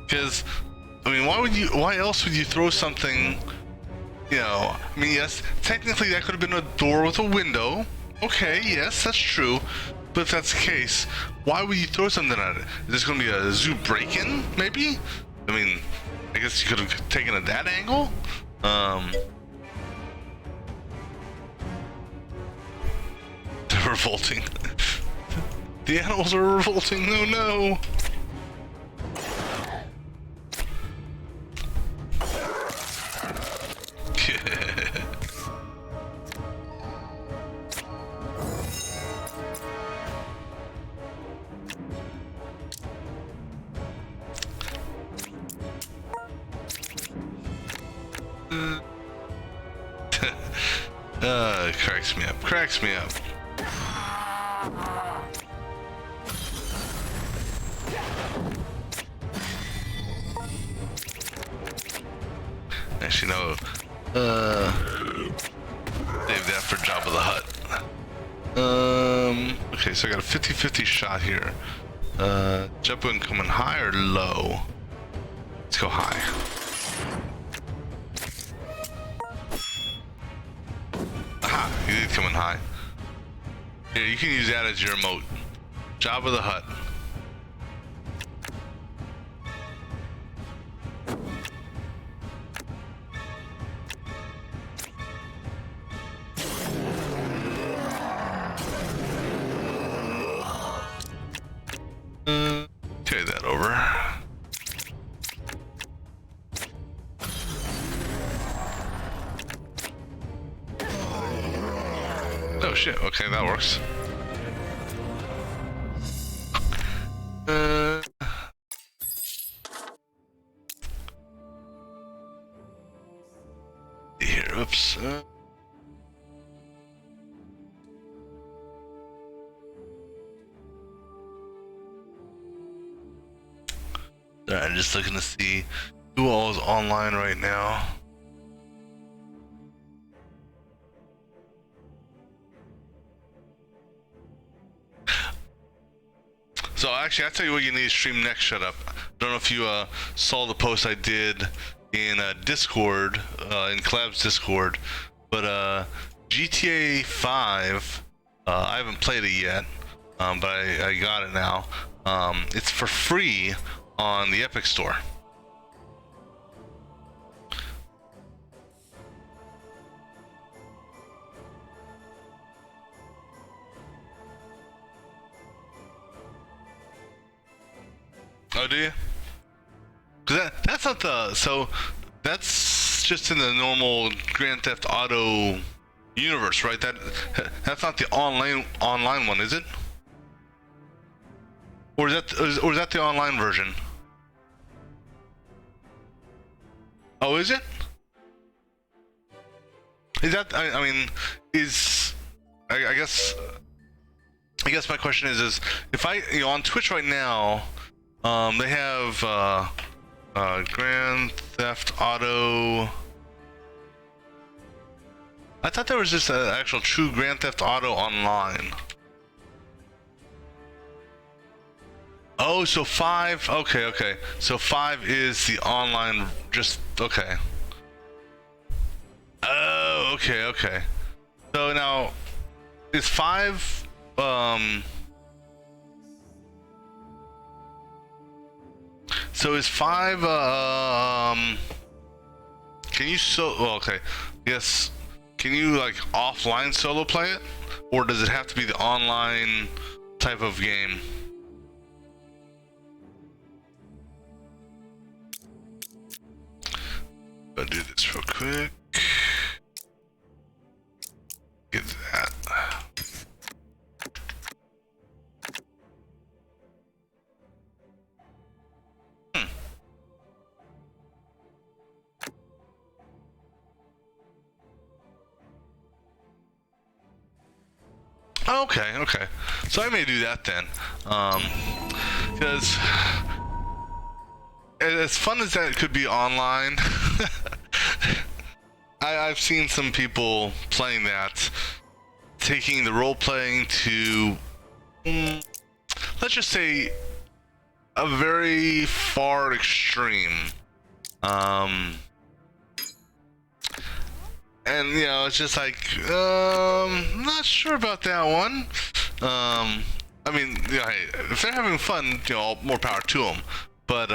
because I mean, why else would you throw something, you know? I mean, yes, technically that could have been a door with a window. Okay, yes, that's true. But if that's the case, why would you throw something at it? Is this going to be a zoo break-in, maybe? I mean, I guess you could have taken it at that angle. They're revolting. The animals are revolting. Oh no! Cracks me up. Cracks me up. Actually, no. Save that for Job of the Hut. Okay, so I got a 50-50 shot here. Jump in coming high or low? Let's go high. Aha, you did come in high. Here, you can use that as your emote. Job of the Hut. Carry that over. Oh shit, okay, that works. Here, oops. I'm just looking to see who all is online right now. So actually, I'll tell you what you need to stream next. Shut up. I don't know if you saw the post I did in Discord, in Collab's Discord, but GTA 5, I haven't played it yet, but I got it now. It's for free on the Epic Store. Oh, do you? Cause that's not the that's just in the normal Grand Theft Auto universe, right? That's not the online one, is it? Or is that the online version? Oh, is it? Is that I mean I guess my question is if I on Twitch right now, they have Grand Theft Auto. I thought there was just an actual true Grand Theft Auto online. Oh, so 5. Okay. So 5 is the online. Just okay. Oh, okay. So now is 5 so is 5 can you okay. Yes. Can you like offline solo play it? Or does it have to be the online type of game? I'll do this real quick. Get that. Okay. So I may do that then. Because as fun as that could be online, I've seen some people playing that, taking the role playing to, let's just say, a very far extreme. And you know, it's just like, not sure about that one. I mean, you know, hey, if they're having fun, you know, more power to them. But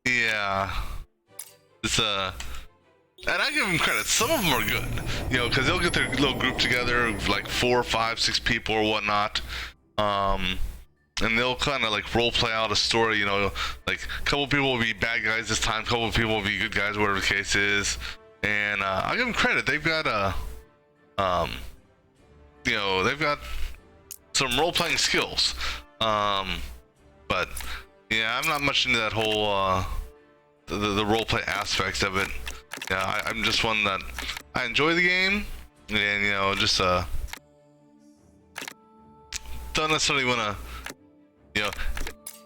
yeah, it's and I give them credit. Some of them are good, you know, because they'll get their little group together, like 4, 5, 6 people or whatnot. And they'll kind of like role play out a story, you know, like a couple people will be bad guys this time, a couple people will be good guys, whatever the case is. And I give them credit. They've got you know, they've got some role playing skills. But yeah, I'm not much into that whole the role play aspects of it. Yeah, I'm just one that I enjoy the game, and you know, just don't necessarily want to. You know,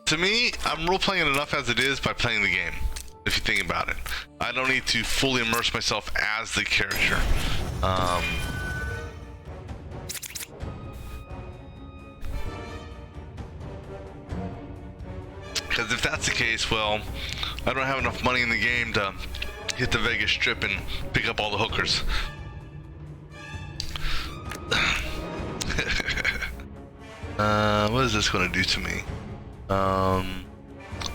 to me, I'm role-playing it enough as it is by playing the game, if you think about it. I don't need to fully immerse myself as the character. Because if that's the case, well, I don't have enough money in the game to hit the Vegas Strip and pick up all the hookers. What is this going to do to me?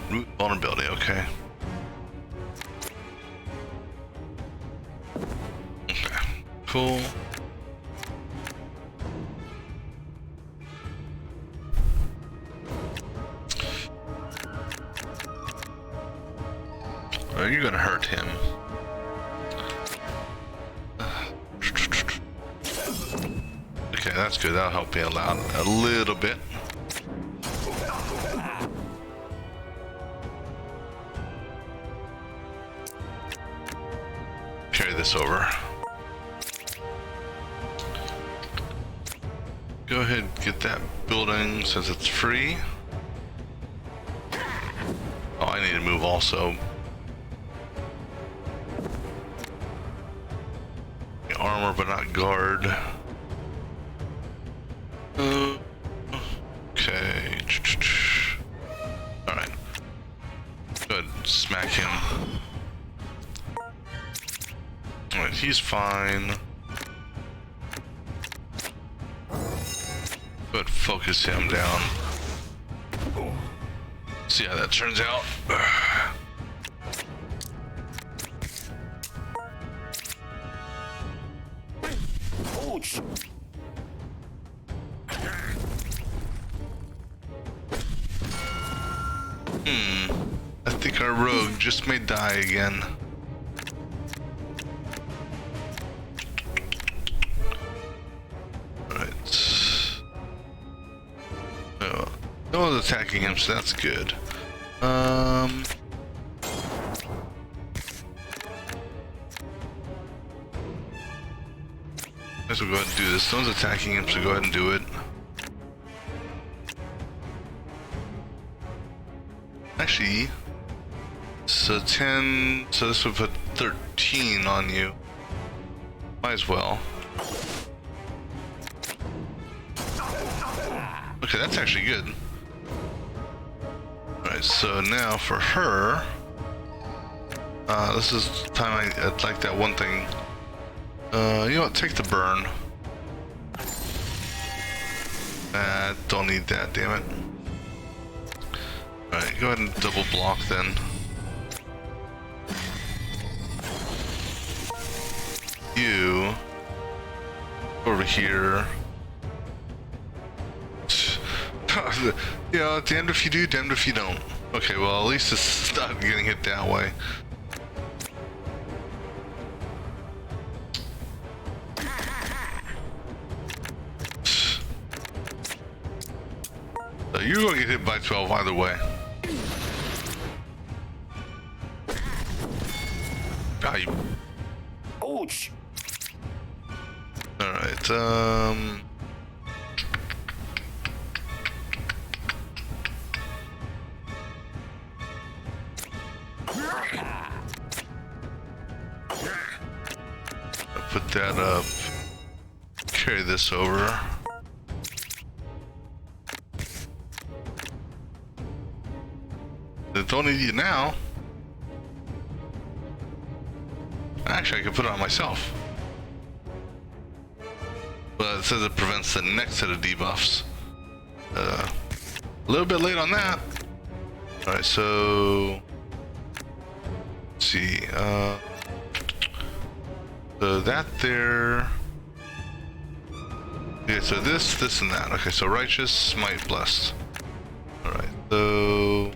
Root vulnerability, okay. Okay, cool. Oh, you're going to hurt him. Okay, that's good. That'll help me out a little bit. Carry this over. Go ahead and get that building since it's free. Oh, I need to move also. Armor, but not guard. Okay. Alright. Go ahead, smack him. Alright, he's fine. Go ahead, focus him down. See how that turns out. our rogue just may die again. Alright. Oh, no one's attacking him, so that's good. Guess we'll go ahead and do this. No one's attacking him, so go ahead and do it. Actually, so 10, so this would put 13 on you. Might as well. Okay, that's actually good. Alright, so now for her, this is the time I'd like that one thing. You know what, take the burn. Don't need that, damn it. Alright, go ahead and double block then. You over here. You know, damned if you do, damned if you don't. Okay, well at least it's not getting hit that way. So you're gonna get hit by 12 either way. Ah, you... Ouch! Alright, put that up. Carry this over. They don't need you now. Actually, I could put it on myself. But it says it prevents the next set of debuffs. A little bit late on that. Alright, so... Let's see. So that there... Okay, so this, and that. Okay, so Righteous, Smite, Blessed. Alright, so...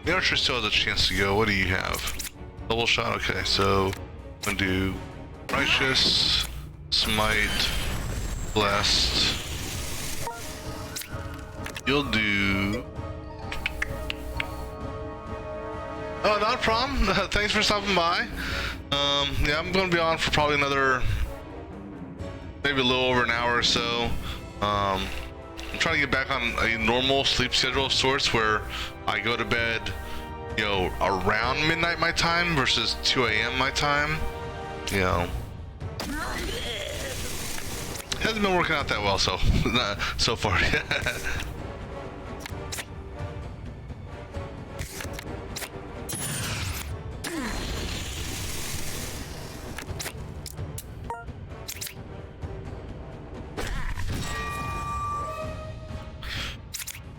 The archer still has a chance to go. What do you have? Double shot? Okay, so I'm gonna do Righteous, Smite, Blessed. You'll do... Oh, not a problem. Thanks for stopping by. Yeah, I'm gonna be on for probably another, maybe a little over an hour or so. I'm trying to get back on a normal sleep schedule of sorts where I go to bed, you know, around midnight my time versus 2 a.m. my time. You know, hasn't been working out that well so far.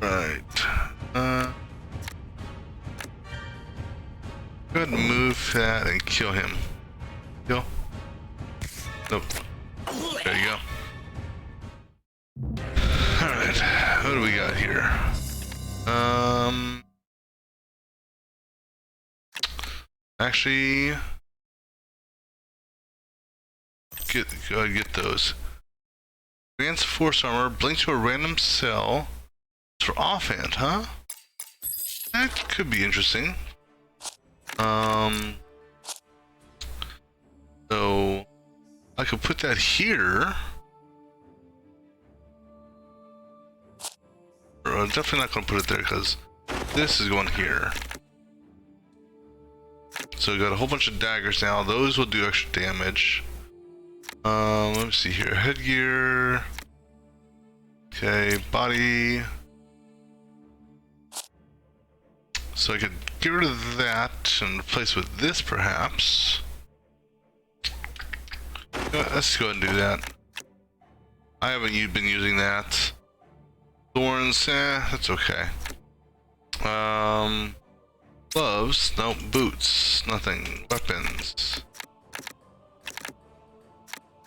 Right. Go ahead and move that and kill him. Kill. Nope. There you go. Alright. What do we got here? Actually, get those. Advanced force armor, blink to a random cell. It's for offhand, huh? That could be interesting. So I could put that here. I'm definitely not going to put it there because this is going here. So we got a whole bunch of daggers now. Those will do extra damage. Let me see here. Headgear. Okay, body. So I could get rid of that and replace with this, perhaps. Let's go ahead and do that. I haven't been using that. Thorns, that's okay. Gloves, no. Boots, nothing. Weapons,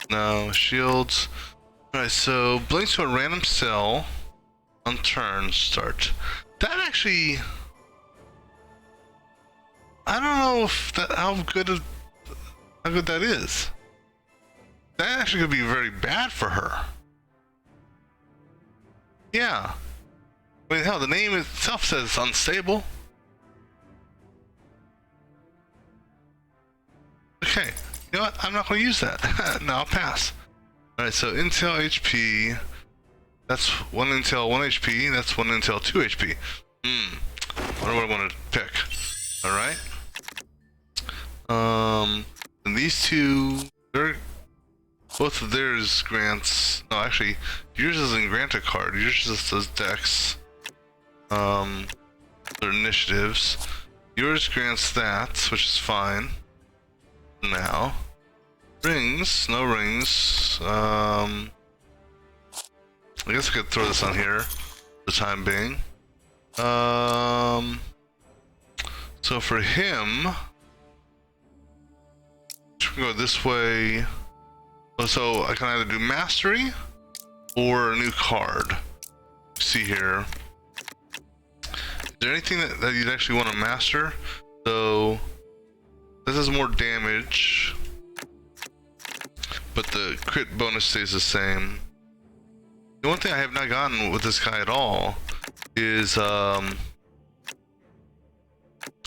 no. Shields. Alright, so blinks to a random cell. On turn start. That actually, I don't know if that how good that is. That actually could be very bad for her. Yeah. I mean, hell, the name itself says unstable. Okay, you know what? I'm not going to use that. No, I'll pass. Alright, so Intel HP. That's 1 Intel 1 HP. That's 1 Intel 2 HP. I wonder what I want to pick. Alright. And these two, they're both of theirs grants. No, actually, yours doesn't grant a card. Yours just says Dex. Their initiatives. Yours grants that, which is fine. Now, rings, no rings. I guess I could throw this on here for the time being. So for him, we can go this way. So I can either do mastery or a new card. See here. Is there anything that you'd actually want to master? So this is more damage, but the crit bonus stays the same. The one thing I have not gotten with this guy at all is any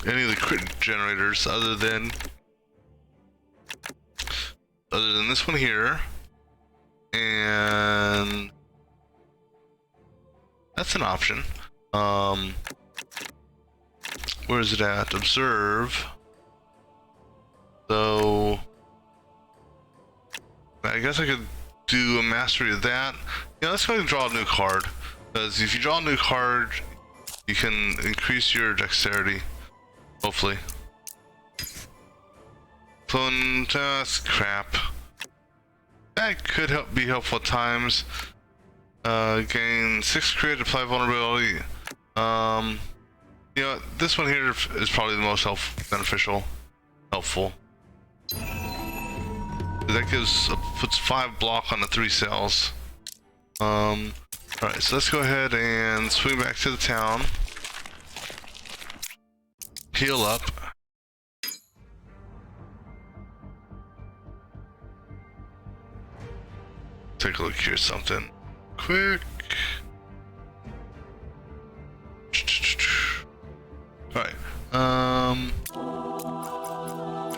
of the crit generators other than this one here, and that's an option. Where is it at? Observe. So I guess I could do a mastery of that. Yeah, let's go ahead and draw a new card, because if you draw a new card, you can increase your dexterity, hopefully. That's crap. That could be helpful at times. Gain 6 crit, apply vulnerability. You know, this one here is probably the most helpful. That puts 5 block on the 3 cells. Alright, so let's go ahead and swing back to the town. Heal up. Take a look here, something quick. Alright,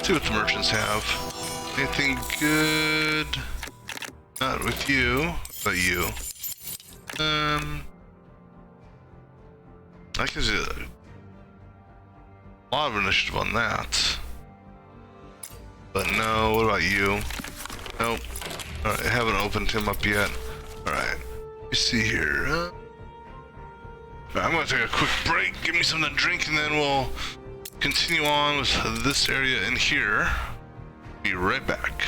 see what the merchants have. Anything good? Not with you, but you. I can do a lot of initiative on that. But no, what about you? Nope. Alright, I haven't opened him up yet. Alright, let me see here. I'm gonna take a quick break, give me something to drink, and then we'll continue on with this area in here. Be right back.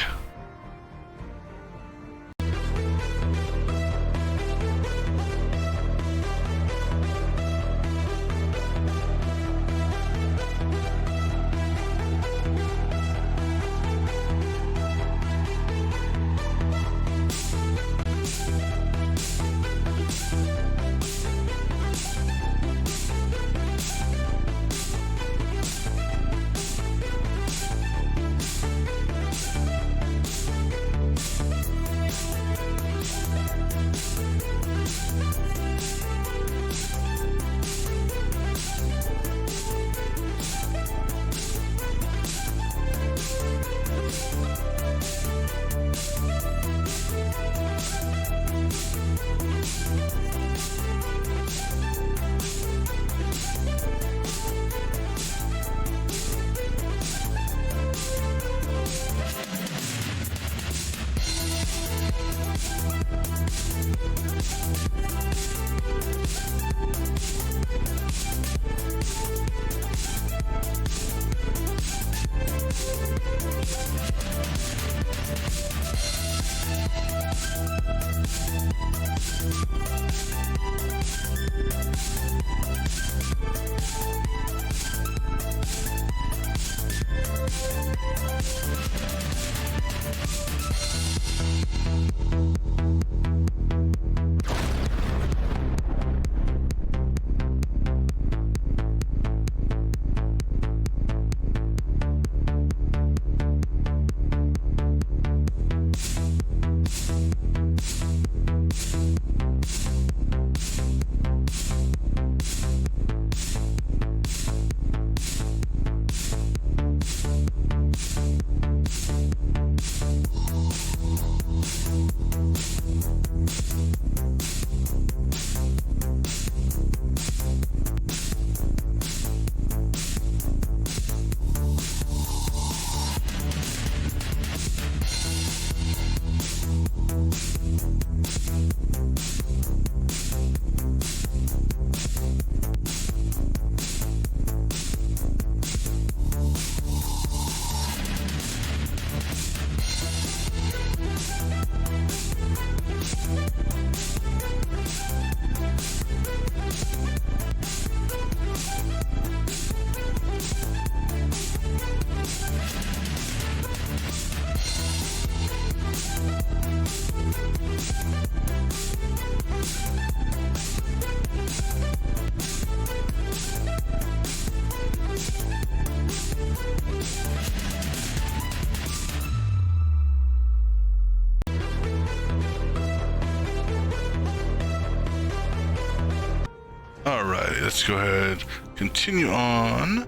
let's go ahead, continue on.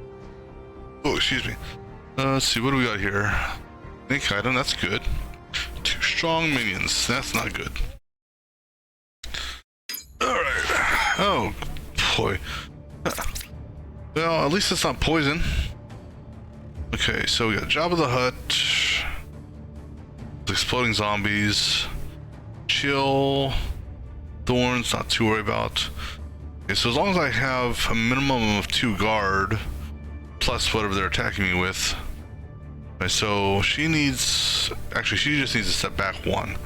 Oh, excuse me. Let's see, what do we got here? Snake item, that's good. 2 strong minions, that's not good. Alright. Oh, boy. Well, at least it's not poison. Okay, so we got Jabba the Hutt. Exploding zombies. Chill. Thorns, not too worried about. Okay, so as long as I have a minimum of 2 guard, plus whatever they're attacking me with. Okay, so she needs, actually she just needs to step back 1,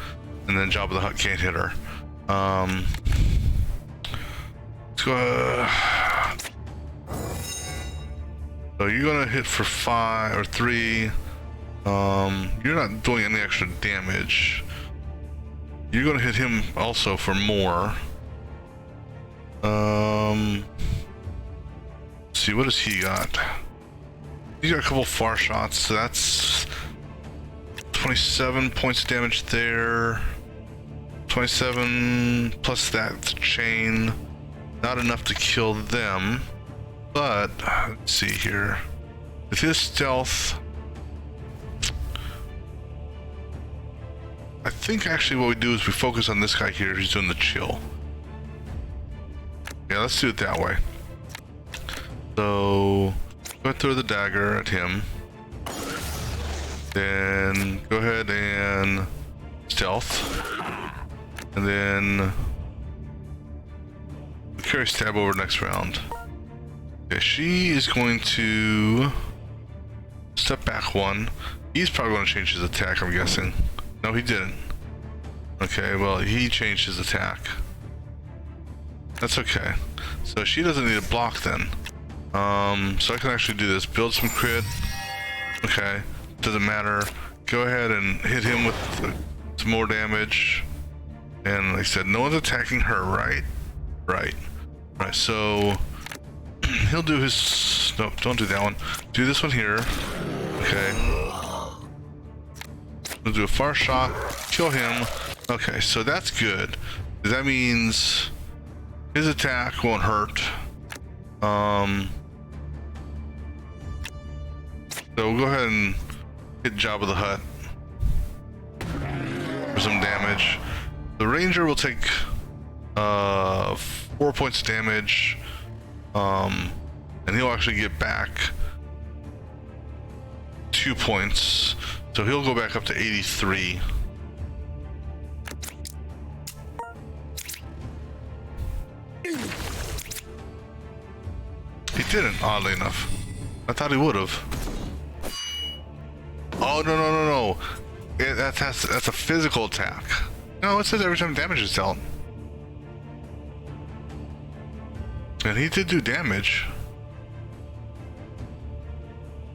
and then Jabba the Hutt can't hit her. Let's go. So you're gonna hit for 5 or 3. You're not doing any extra damage. You're gonna hit him also for more. Let's see, what does he got? He's got a couple far shots, so that's 27 points of damage there. 27 plus that chain. Not enough to kill them, but let's see here. With his stealth, I think actually what we do is we focus on this guy here who's doing the chill. Yeah, let's do it that way. So go ahead and throw the dagger at him. Then go ahead and stealth. And then carry stab over next round. Okay, she is going to step back 1. He's probably going to change his attack, I'm guessing. No, he didn't. Okay, well, he changed his attack. That's okay. So she doesn't need a block then. So I can actually do this. Build some crit. Okay, doesn't matter. Go ahead and hit him with some more damage. And like I said, no one's attacking her, right? Right. Right, so he'll do his... No, don't do that one. Do this one here. Okay. We'll do a far shot. Kill him. Okay, so that's good. That means his attack won't hurt. So we'll go ahead and hit Jabba the Hutt for some damage. The Ranger will take 4 points of damage, and he'll actually get back 2 points, so he'll go back up to 83. He didn't, oddly enough. I thought he would have. Oh, no. That's a physical attack. No, it says every time damage is dealt. And he did do damage.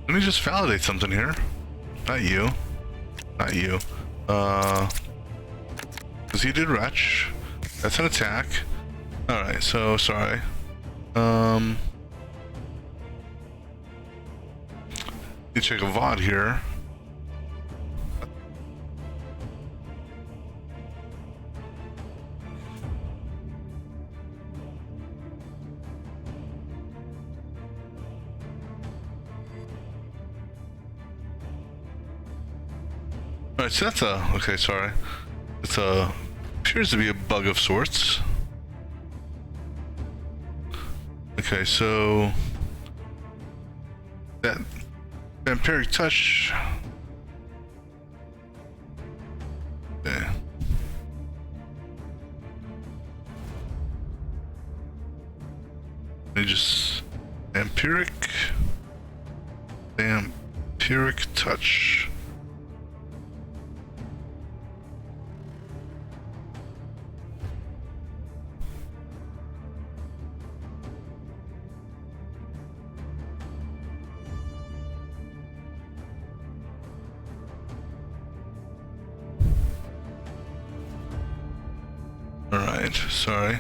Let me just validate something here. Not you. Not you. Because he did retch. That's an attack. Alright, so sorry. You check a VOD here. Alright, so that's a... Okay, sorry. It's a... appears to be a bug of sorts. Okay, so... that... vampiric touch... Okay. Let me just... vampiric touch. Alright, sorry.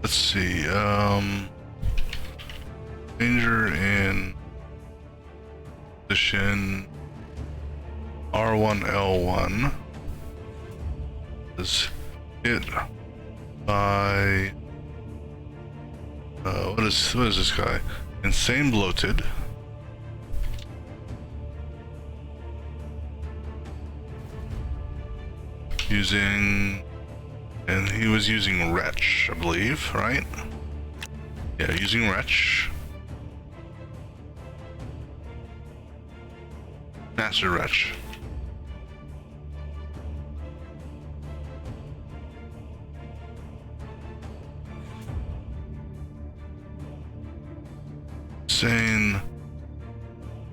Let's see, Ranger in position R1L1 is hit by what is this guy? Insane bloated. And he was using Wretch, I believe, right? Yeah, using Wretch. Master Wretch. Insane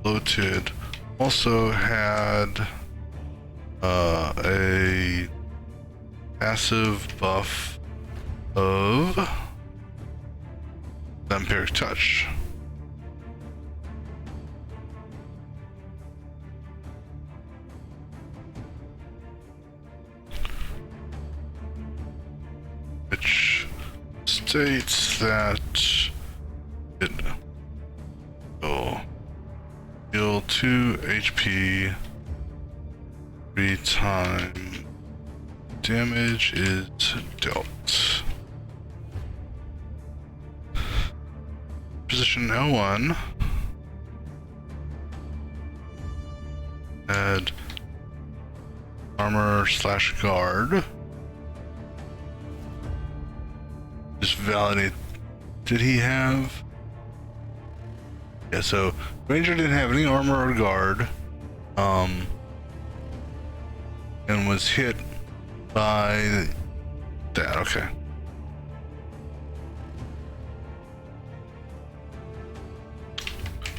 bloated also had a passive buff of Vampiric Touch. Which states that it will heal 2 HP every time damage is dealt. Position L1. Add armor / guard. Just validate. Did he have? Yeah, so Ranger didn't have any armor or guard. And was hit by that. Okay.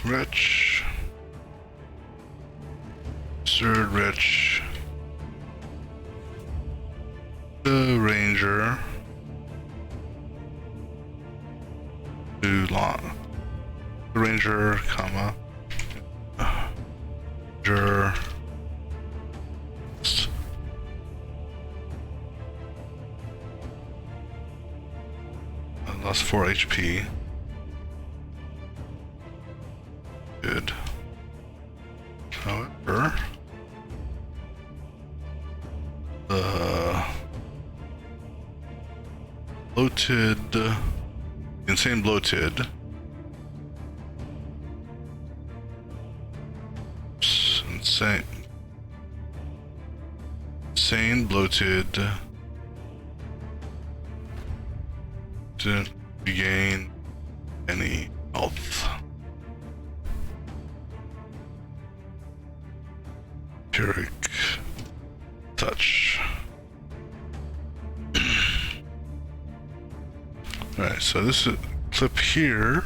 Wretch. Third Wretch. The Ranger. To long. The Ranger, comma. Ranger. Lost 4 HP. Good. However, bloated, insane bloated. Oops, insane bloated. Didn't regain any health. Vampiric Touch. Alright, so this is clip here.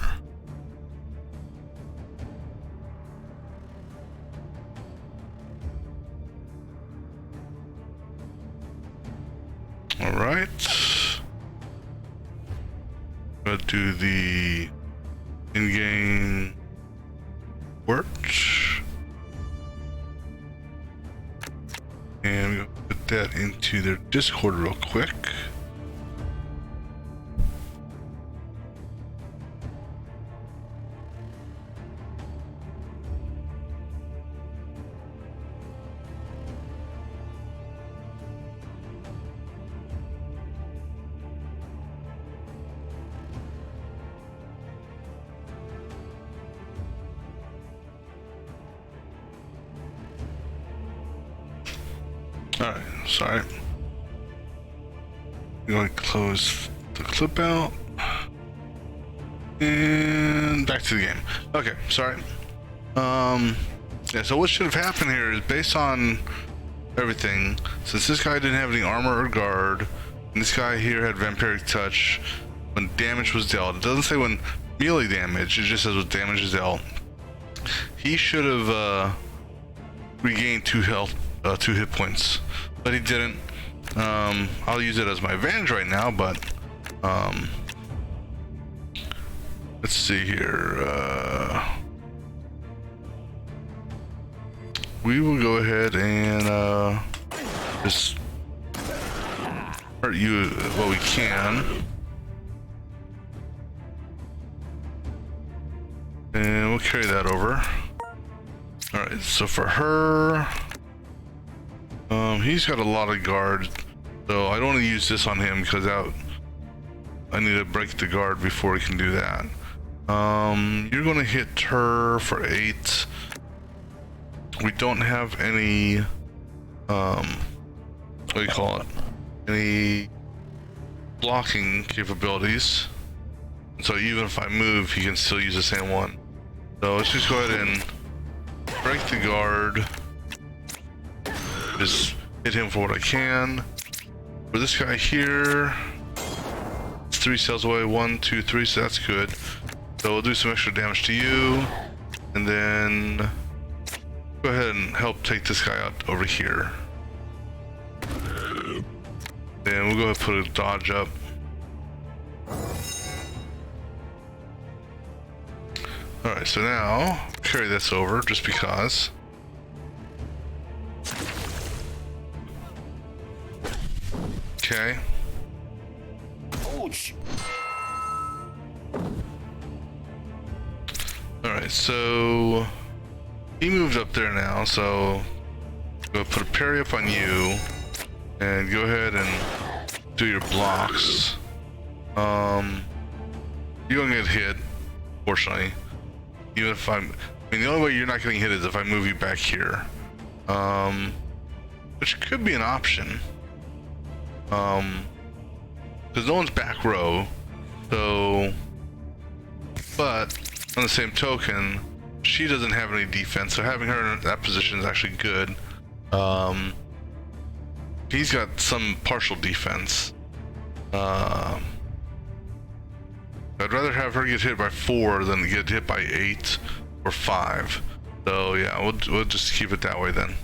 Alright. Gonna do the in-game work. And we're gonna put that into their Discord real quick. Alright, sorry. I'm going to close the clip out. And back to the game. Okay, sorry. Yeah, so what should have happened here is based on everything, since this guy didn't have any armor or guard, and this guy here had Vampiric Touch, when damage was dealt, it doesn't say when melee damage, it just says what damage is dealt. He should have regained 2 hit points, but he didn't. I'll use it as my advantage right now, but let's see here. We will go ahead and just hurt you what we can. carry that over. Alright, so for her, he's got a lot of guard, so I don't want to use this on him because I need to break the guard before he can do that. You're going to hit her for 8. We don't have any, what do you call it? Any blocking capabilities. So even if I move, he can still use the same one. So let's just go ahead and break the guard. Just hit him for what I can. For this guy here, it's 3 cells away. 1, 2, 3, so that's good. So we'll do some extra damage to you. And then go ahead and help take this guy out over here. Then we'll go ahead and put a dodge up. Alright, so now carry this over just because. Okay. Ouch. Alright, so he moved up there now, so go put a parry up on you and go ahead and do your blocks. You're gonna get hit, fortunately. Even if I mean, the only way you're not getting hit is if I move you back here. Which could be an option. Because no one's back row, so, but on the same token, she doesn't have any defense, so having her in that position is actually good. He's got some partial defense. I'd rather have her get hit by 4 than get hit by 8 or 5. So yeah, we'll just keep it that way then.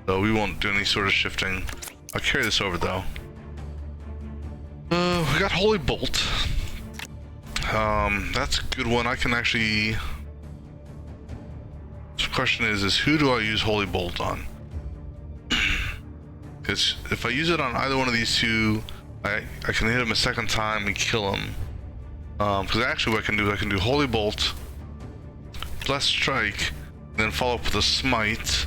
So we won't do any sort of shifting. I'll carry this over though. We got Holy Bolt. That's a good one. I can actually. The question is who do I use Holy Bolt on? Because if I use it on either one of these two, I can hit him a second time and kill him. Because actually what I can do Holy Bolt, Blessed Strike, and then follow up with a Smite.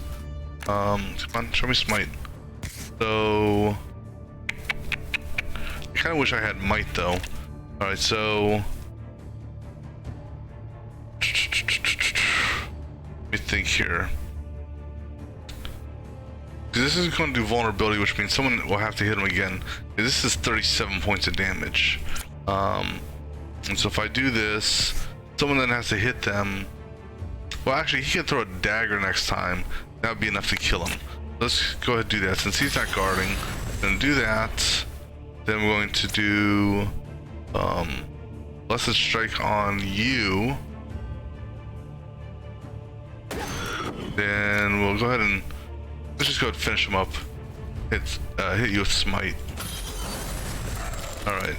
Come on, show me Smite. So I kind of wish I had Might though. Alright, so let me think here. This is going to do vulnerability, which means someone will have to hit him again. This is 37 points of damage. And so if I do this, someone then has to hit them. Well, actually, he can throw a dagger next time. That would be enough to kill him. Let's go ahead and do that. Since he's not guarding, then do that. Then we're going to do Blessed Strike on you. Then we'll go ahead and let's just go ahead and finish him up. Hit you with Smite. All right.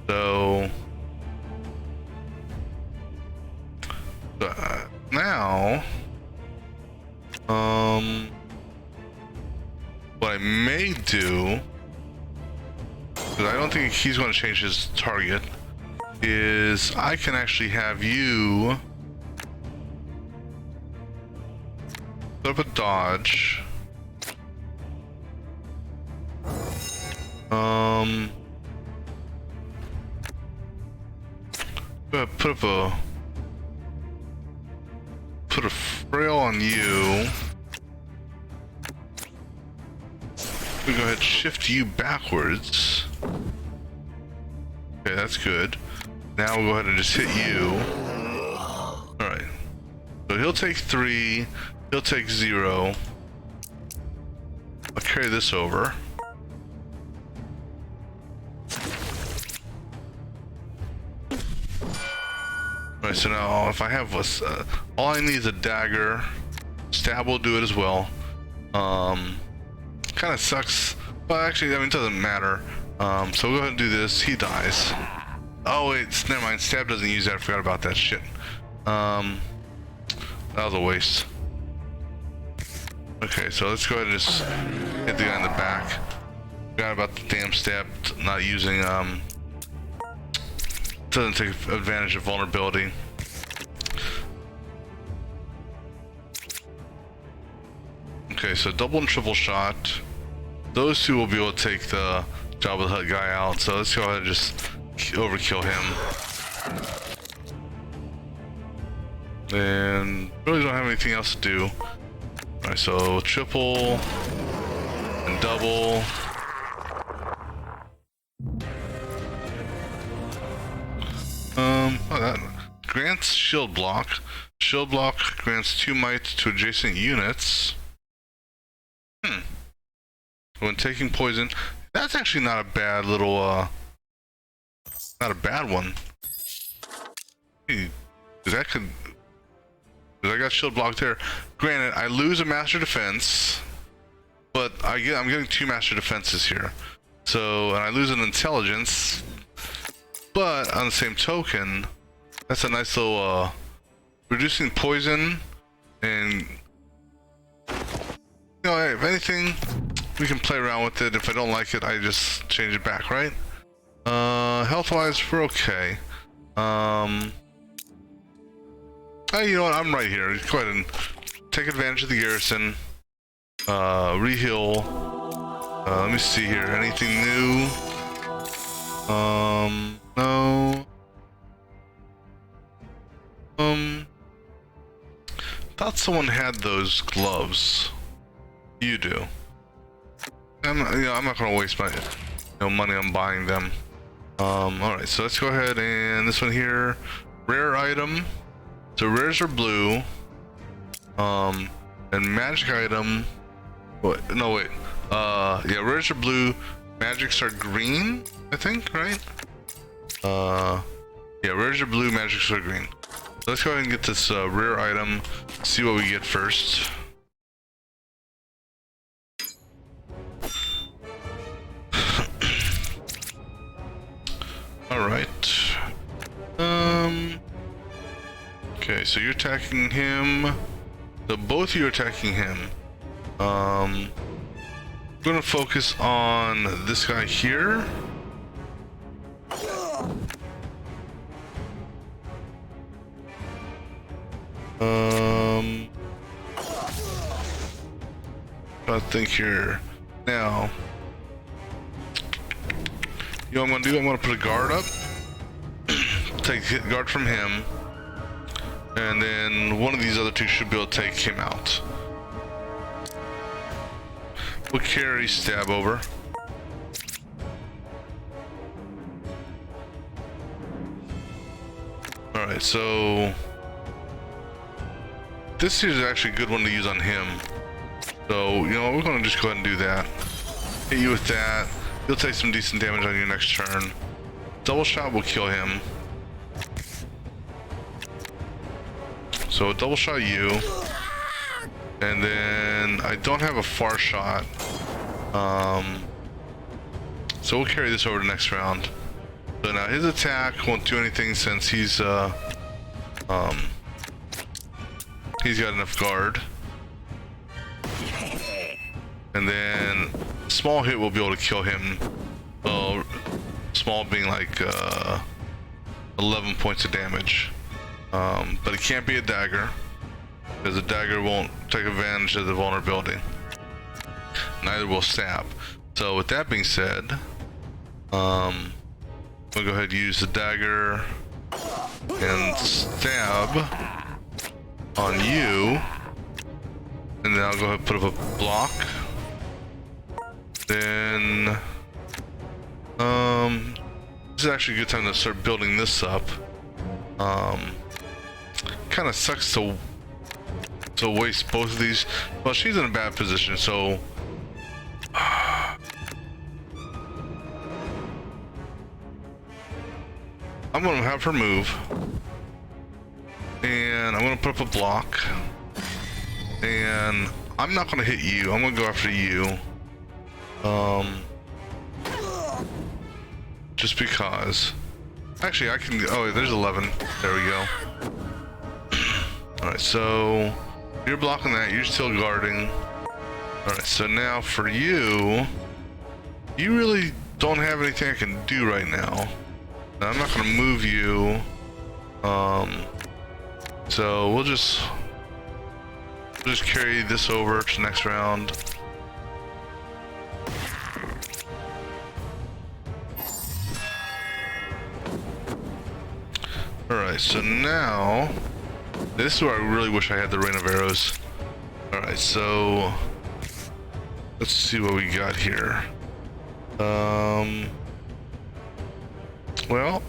So now, what I may do, because I don't think he's going to change his target, is I can actually have you put up a dodge. Put a frail on you. We go ahead and shift you backwards. Okay, that's good. Now we'll go ahead and just hit you. Alright. So he'll take 3, he'll take 0. I'll carry this over. Alright, so now if I have all I need is a dagger. Stab will do it as well. Kind of sucks. Well, actually, I mean, it doesn't matter. So we'll go ahead and do this. He dies. Oh wait, never mind. Stab doesn't use that. I forgot about that shit. That was a waste. Okay, so let's go ahead and just hit the guy in the back. Forgot about the damn stab not using doesn't take advantage of vulnerability. Okay, so double and triple shot. Those two will be able to take the Jabba the Hutt guy out. So let's go ahead and just overkill him. And really don't have anything else to do. Alright, so triple and double. Oh, that grants shield block. Shield block grants 2 might to adjacent units. When taking poison, that's actually not a bad little, not a bad one. Hey, that could, I got shield block there. Granted, I lose a master defense, but I'm getting 2 master defenses here. So, and I lose an intelligence, but on the same token, that's a nice little, reducing poison, and, you know, if anything, we can play around with it. If I don't like it, I just change it back, right? Health-wise, we're okay. You know what? I'm right here. Go ahead and take advantage of the garrison. Re-heal. Let me see here. Anything new? No. Thought someone had those gloves. You do. I'm not gonna waste my money on buying them. Alright, so let's go ahead and this one here, rare item. So rares are blue. And magic item. What? No, wait. Yeah, rares are blue. Magics are green, I think, right? Yeah, rares are blue. Magics are green. So let's go ahead and get this rare item. See what we get first. All right. Okay, so you're attacking him. So both of you are attacking him. I'm gonna focus on this guy here. I think here now. You know what I'm gonna do? I'm gonna put a guard up. Take hit guard from him. And then one of these other two should be able to take him out. We'll carry stab over. Alright, so this is actually a good one to use on him. So, you know, we're gonna just go ahead and do that. Hit you with that. You'll take some decent damage on your next turn. Double shot will kill him. So double shot you. And then I don't have a far shot. So we'll carry this over to next round. So now his attack won't do anything since he's got enough guard. And then small hit will be able to kill him. Well, small being like 11 points of damage. But it can't be a dagger, because the dagger won't take advantage of the vulnerability. Neither will stab. So with that being said, we'll go ahead and use the dagger and stab on you. And then I'll go ahead and put up a block. Then this is actually a good time to start building this up. Kind of sucks to waste both of these. Well, she's in a bad position, so I'm gonna have her move, and I'm gonna put up a block, and I'm not gonna hit you. I'm gonna go after you. Just because. Actually, I can. Oh, there's 11. There we go. Alright, so you're blocking that. You're still guarding. Alright, so now for you, you really don't have anything I can do right now. I'm not going to move you. So we'll just Just carry this over to the next round. Alright, so now this is where I really wish I had the rain of arrows. Alright, so let's see what we got here. Well,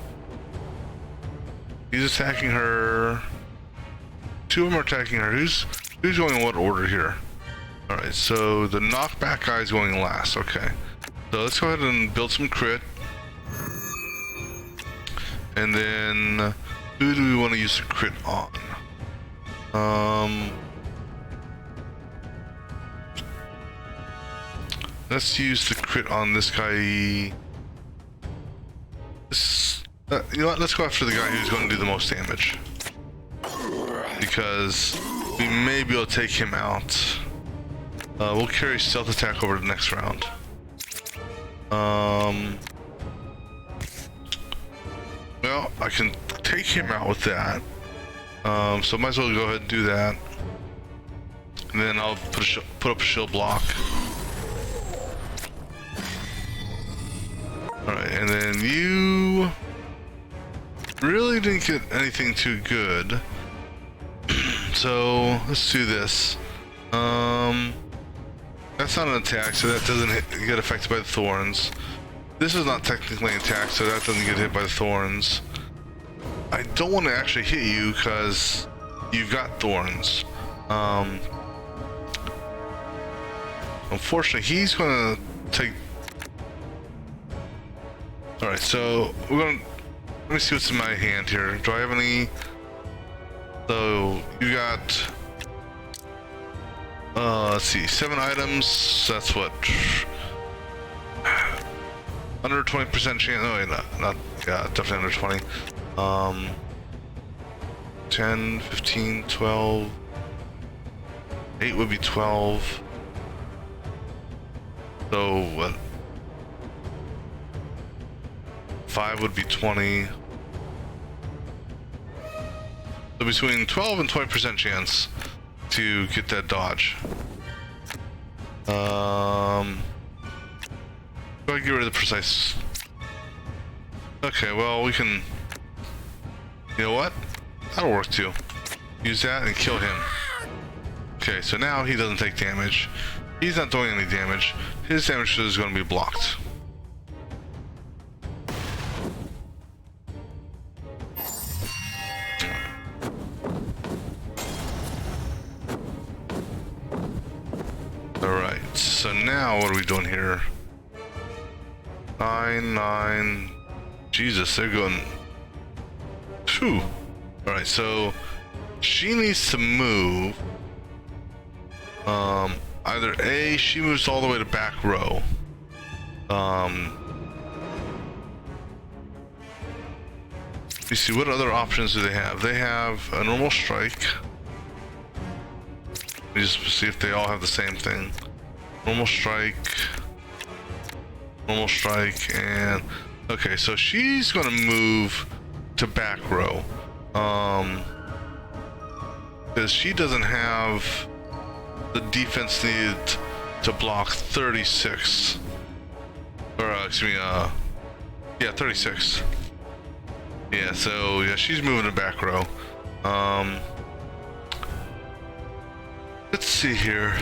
he's attacking her. Two of them are attacking her. Who's going in what order here? Alright, so the knockback guy is going last. Okay. So let's go ahead and build some crit. And then who do we want to use the crit on? Let's use the crit on this guy. You know what? Let's go after the guy who's going to do the most damage, because we may be able to take him out. We'll carry stealth attack over to the next round. Well, I can take him out with that. So might as well go ahead and do that. And then I'll put up a shield block. Alright, and then you really didn't get anything too good. So let's do this. That's not an attack, so that doesn't get affected by the thorns. This is not technically an attack, so that doesn't get hit by the thorns. I don't want to actually hit you because you've got thorns. Unfortunately, he's gonna take. All right, so we're gonna. Let me see what's in my hand here. Do I have any? So you got. Let's see, 7 items. That's what. Under 20% chance. No, wait, not. Yeah, definitely under 20. 10, 15, 12. 8 would be 12. So what? 5 would be 20. So between 12 and 20% chance to get that dodge. Do I get rid of the precise? Okay, well we can. You know what? That'll work too. Use that and kill him. Okay, so now he doesn't take damage. He's not doing any damage. His damage is going to be blocked. Alright, so now what are we doing here? 9, 9. Jesus, they're going. Phew. Alright, so she needs to move. Either A, she moves all the way to back row. Let me see, what other options do they have? They have a normal strike. Let me just see if they all have the same thing. Normal strike, and okay, so she's gonna move to back row. Because she doesn't have the defense needed to block 36. Or, excuse me, yeah, 36. Yeah, so, yeah, she's moving to back row. Let's see here.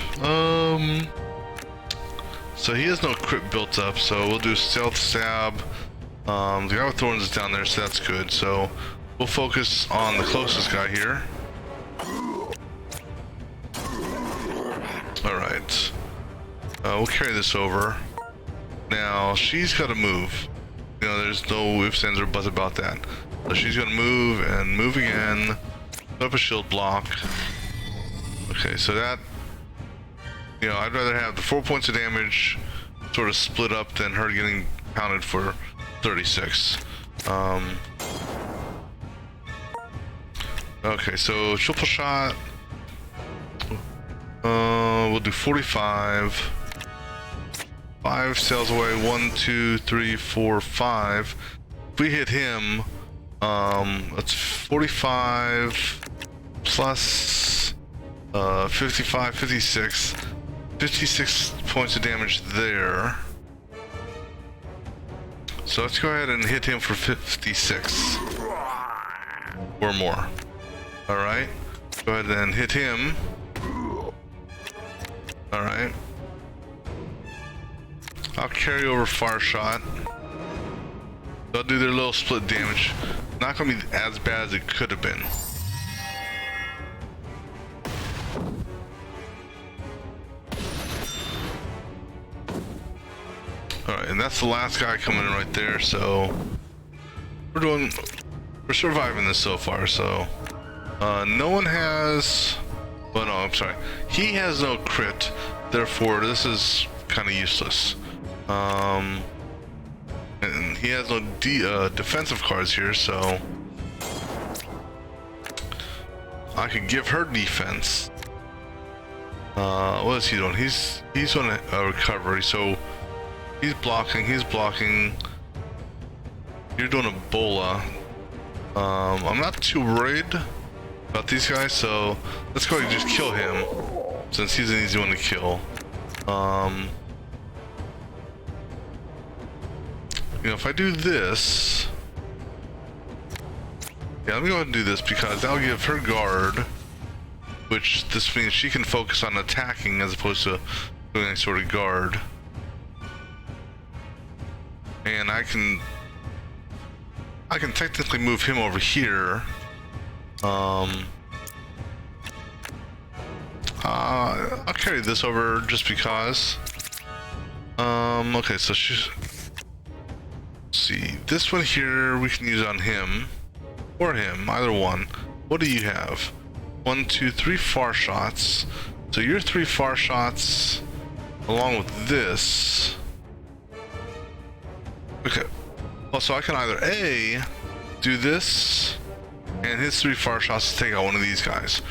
So he has no crit built up, so we'll do stealth stab. The guy with thorns is down there, so that's good. So we'll focus on the closest guy here. Alright. We'll carry this over. Now, she's got to move. You know, there's no ifs, ands, or buts about that. So she's going to move and move again. Put up a shield block. Okay, so that... You know, I'd rather have the 4 points of damage sort of split up than her getting counted for 36. Okay, so triple shot. We'll do 45. 5 sails away. 1, 2, 3, 4, 5. If we hit him, that's 45 plus 55, 56, 56 points of damage there. So let's go ahead and hit him for 56 or more. All right, go ahead and hit him. All right, I'll carry over fire shot. They'll do their little split damage. Not gonna be as bad as it could have been. Alright, and that's the last guy coming in right there, so we're surviving this so far, so no one has, well no, I'm sorry, he has no crit, therefore this is kind of useless. And he has no defensive cards here, so I could give her defense. What is he doing? He's on a recovery, so he's blocking. You're doing a bola. I'm not too worried about these guys, so let's go ahead and just kill him, since he's an easy one to kill. You know, if I do this, yeah, let me go ahead and do this because that'll give her guard, which this means she can focus on attacking as opposed to doing any sort of guard. And I can technically move him over here. I'll carry this over just because. Okay, so she's. See, this one here we can use on him or him, either one. What do you have? 1, 2, 3 far shots. So your 3 far shots along with this. Okay. Well, so I can either A, do this and his 3 far shots to take out one of these guys,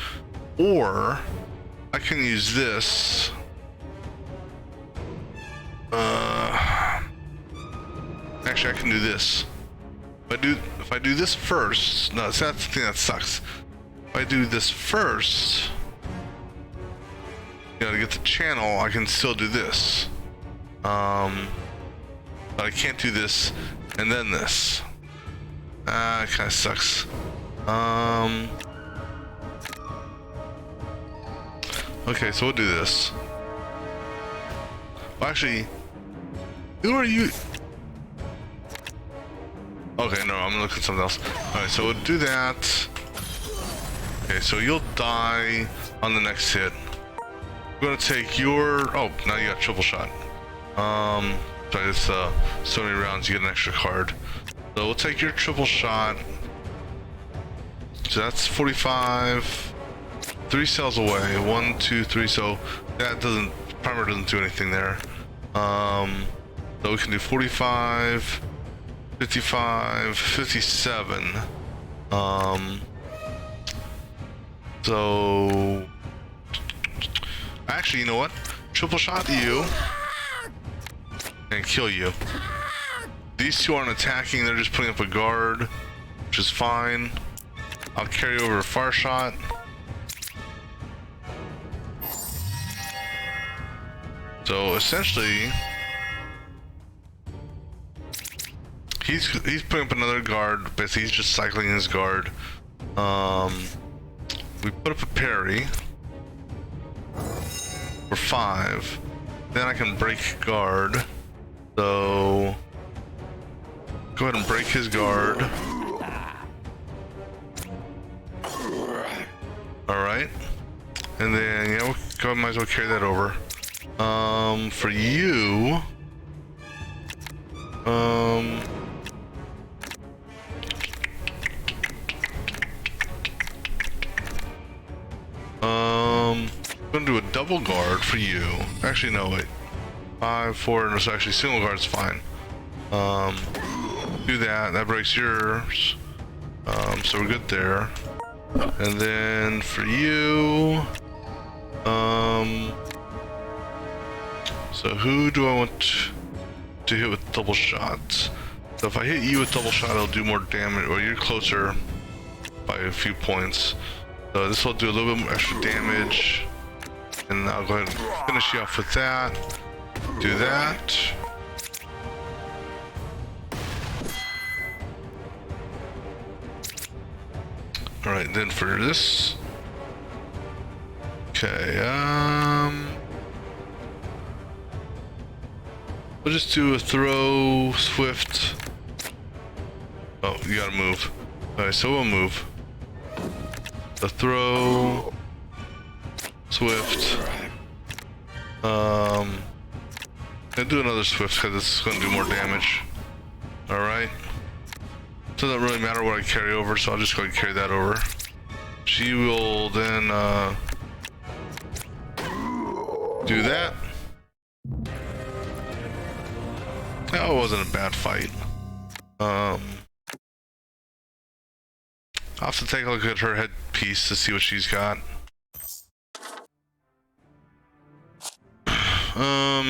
or I can use this. Actually, I can do this. If I do this first, no, that's the thing that sucks. If I do this first, you know, to get the channel, I can still do this. But I can't do this and then this. It kind of sucks. Okay, so we'll do this. Well, actually, who are you? Okay, no, I'm gonna look at something else. Alright, so we'll do that. Okay, so you'll die on the next hit. We're gonna take your... Oh, now you got triple shot. Sorry, it's so many rounds, you get an extra card. So we'll take your triple shot. So that's 45. 3 cells away. 1, 2, 3. So that doesn't... Primer doesn't do anything there. So we can do 45... 55, 57. So actually, you know what? Triple shot you and kill you. These two aren't attacking, they're just putting up a guard, which is fine. I'll carry over a far shot. So essentially, he's putting up another guard. Basically, he's just cycling his guard. We put up a parry for 5. Then I can break guard. So go ahead and break his guard. All right, and then yeah, we might as well carry that over. For you, I'm gonna do a double guard for you. Actually, no, wait. 5, 4, no, so actually single guard's fine. Do that. That breaks yours. So we're good there. And then for you, so who do I want to hit with double shots? So if I hit you with double shot, it'll do more damage, or you're closer by a few points. So this will do a little bit more extra damage. And I'll go ahead and finish you off with that. Do that. Alright, then for this. Okay, we'll just do a throw, swift. Oh, you gotta move. Alright, so we'll move. The throw, swift. Gonna do another swift because it's gonna do more damage. Alright. Doesn't really matter what I carry over, so I'll just go ahead and carry that over. She will then do that. That wasn't a bad fight. I'll have to take a look at her headpiece to see what she's got.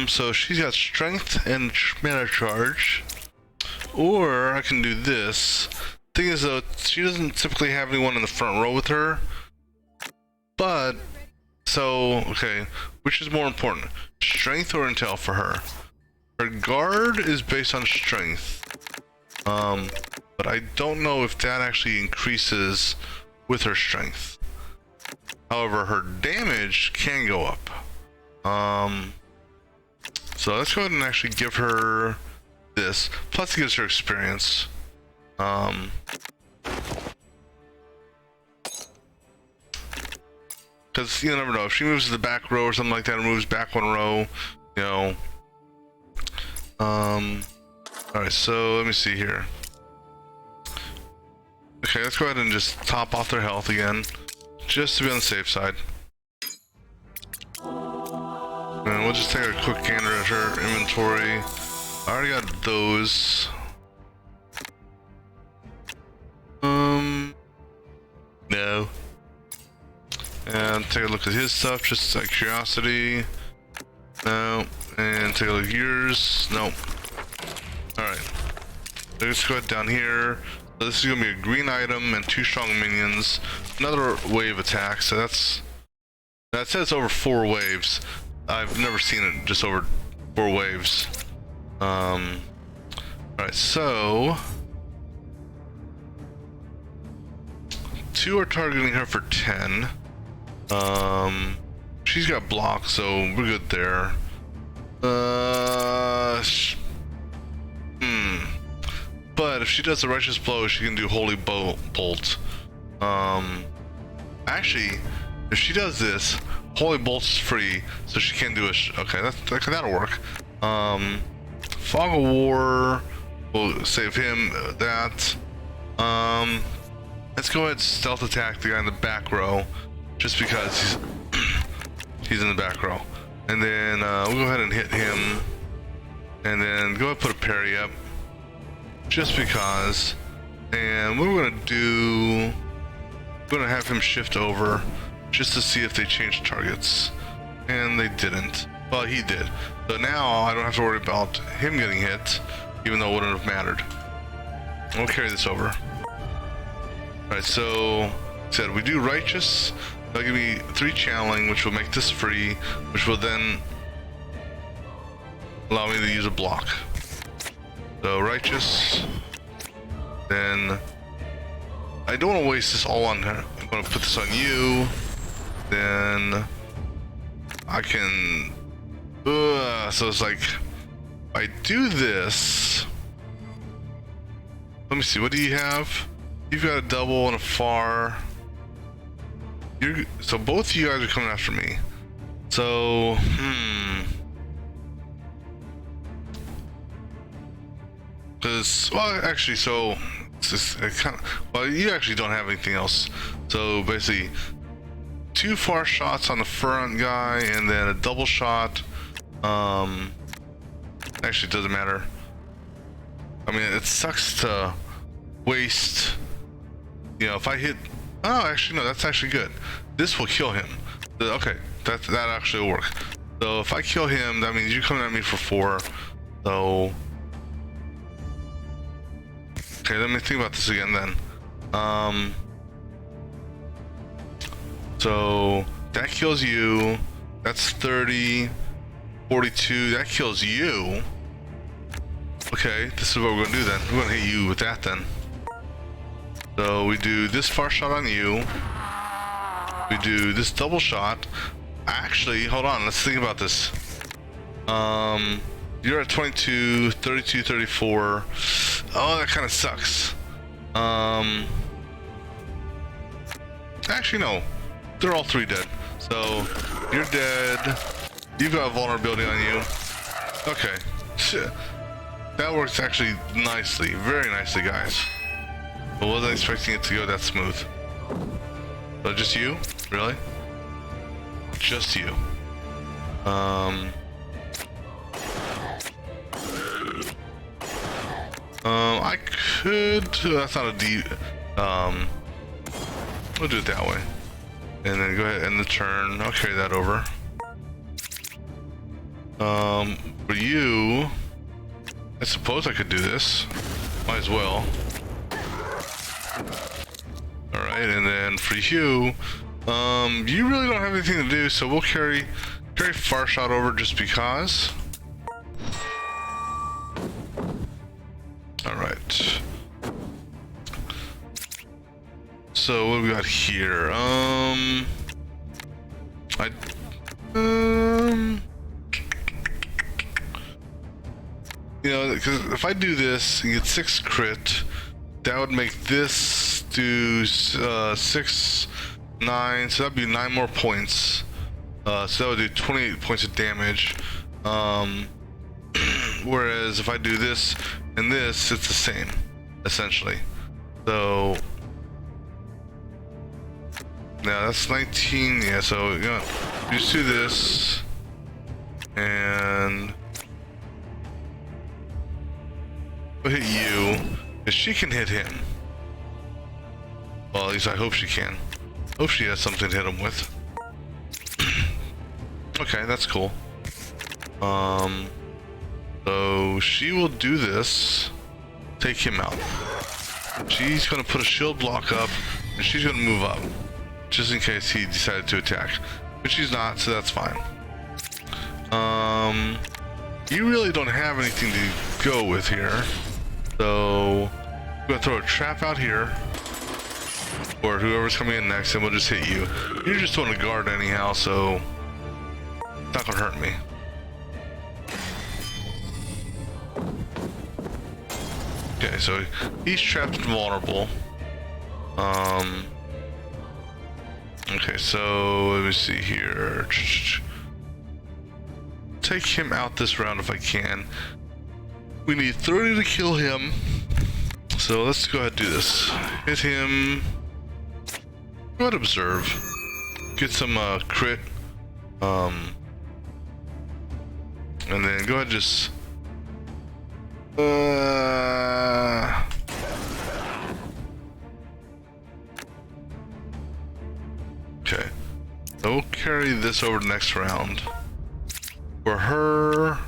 So she's got strength and mana charge. Or I can do this. Thing is though, she doesn't typically have anyone in the front row with her. But, so, okay, which is more important? Strength or intel for her? Her guard is based on strength. But I don't know if that actually increases with her strength. However, her damage can go up. So let's go ahead and actually give her this. Plus it gives her experience. Because you never know, if she moves to the back row or something like that, or moves back one row, you know. Alright, so let me see here. Okay, let's go ahead and just top off their health again, just to be on the safe side. And we'll just take a quick gander at her inventory. I already got those. No. And take a look at his stuff, just out of curiosity. No. And take a look at yours. Nope. Alright. Let's go ahead down here. So this is gonna be a green item and 2 strong minions. Another wave attack, so that says over 4 waves. I've never seen it just over 4 waves. Alright, so 2 are targeting her for 10. She's got blocks, so we're good there. But if she does the righteous blow, she can do holy bolt. Actually, if she does this, holy bolt's free, so she can do a okay, that'll work. Fog of War will save him. That. Let's go ahead and stealth attack the guy in the back row, just because he's in the back row. And then we'll go ahead and hit him, and then go ahead and put a parry up, just because. And what we're gonna do, we're gonna have him shift over, just to see if they change targets. And they didn't. Well, he did. So now I don't have to worry about him getting hit, even though it wouldn't have mattered. We'll carry this over. Alright, so said we do righteous. That'll give me 3 channeling, which will make this free, which will then allow me to use a block. So righteous. Then I don't want to waste this all on her. I'm going to put this on you. Then I can. So it's like, if I do this. Let me see. What do you have? You've got a double and a far. So both of you guys are coming after me. So, Because, well, actually, so it's just kind of, well, you actually don't have anything else. So basically, 2 far shots on the front guy, and then a double shot. Actually, it doesn't matter. I mean, it sucks to waste. You know, if I hit. Oh, actually, no, that's actually good. This will kill him. Okay, that actually will work. So if I kill him, that means you're coming at me for 4. So. Okay, let me think about this again then. So that kills you. That's 30, 42. That kills you. Okay, this is what we're gonna do then. We're gonna hit you with that then. So we do this far shot on you. We do this double shot. Actually, hold on, let's think about this. You're at 22, 32, 34. Oh, that kind of sucks. Actually, no. They're all three dead. So, you're dead. You've got a vulnerability on you. Okay. Shit. That works actually nicely. Very nicely, guys. I wasn't expecting it to go that smooth. So, just you? Really? Just you. I could. That's not a D. We'll do it that way, and then go ahead and end the turn. I'll carry that over. For you, I suppose I could do this. Might as well. All right, and then for you, you really don't have anything to do, so we'll carry far shot over just because. All right. So what do we got here? You know, because if I do this and get 6 crit, that would make this do 6, 9. So that'd be 9 more points. So that would do 28 points of damage. Whereas if I do this and this, it's the same, essentially. So now that's 19. Yeah. So you know, just do this and we'll hit you. If she can hit him, well, at least I hope she can. Hope she has something to hit him with. Okay, that's cool. So she will do this, take him out. She's gonna put a shield block up, and she's gonna move up, just in case he decided to attack. But she's not, so that's fine. You really don't have anything to go with here, so I'm gonna throw a trap out here, or whoever's coming in next, and we'll just hit you. You're just on a guard anyhow, so it's not gonna hurt me. Okay, so he's trapped and vulnerable. Okay, so let me see here. Take him out this round if I can. We need 30 to kill him. So let's go ahead and do this. Hit him. Go ahead and observe. Get some crit. And then go ahead and just okay. So we'll carry this over the next round. For her,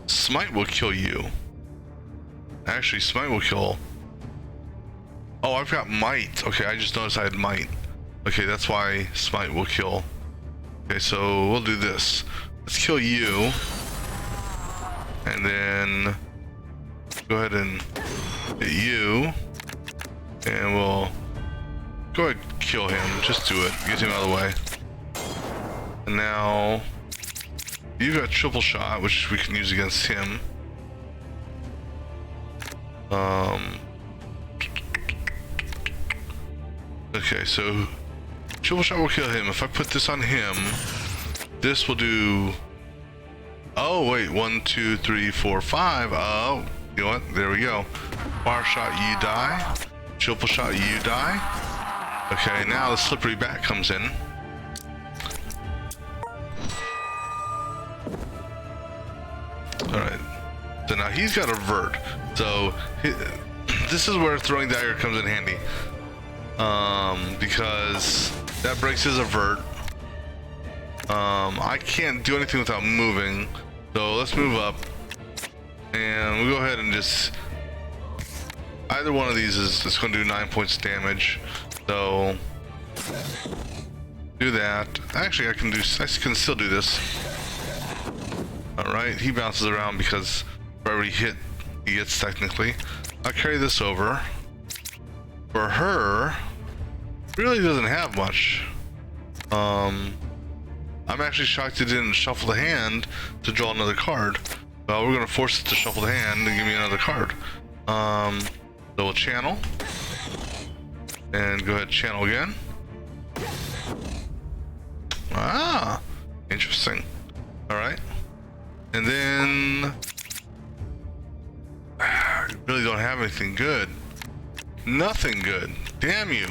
Smite will kill you. Actually, Smite will kill. Oh, I've got Might. Okay, I just noticed I had Might. Okay, that's why Smite will kill. Okay, so we'll do this. Let's kill you. And then go ahead and hit you. And we'll go ahead and kill him. Just do it. Get him out of the way. And now you've got triple shot, which we can use against him. Okay, so triple shot will kill him. If I put this on him, this will do. Oh wait, 1, 2, 3, 4, 5. Oh, you know what? There we go. Fire shot, you die. Triple shot, you die. Okay, now the slippery bat comes in. Alright, so now he's got a vert. So this is where throwing dagger comes in handy. Because that breaks his avert. I can't do anything without moving. So let's move up. And we'll go ahead and just... either one of these is going to do 9 points damage. So do that. Actually, I can still do this. All right, he bounces around because for every hit he gets technically. I'll carry this over. For her, really doesn't have much. I'm actually shocked it didn't shuffle the hand to draw another card. Well, we're gonna force it to shuffle the hand and give me another card. So we'll channel. And go ahead, channel again. Ah, interesting. Alright. And then... really don't have anything good. Nothing good. Damn you.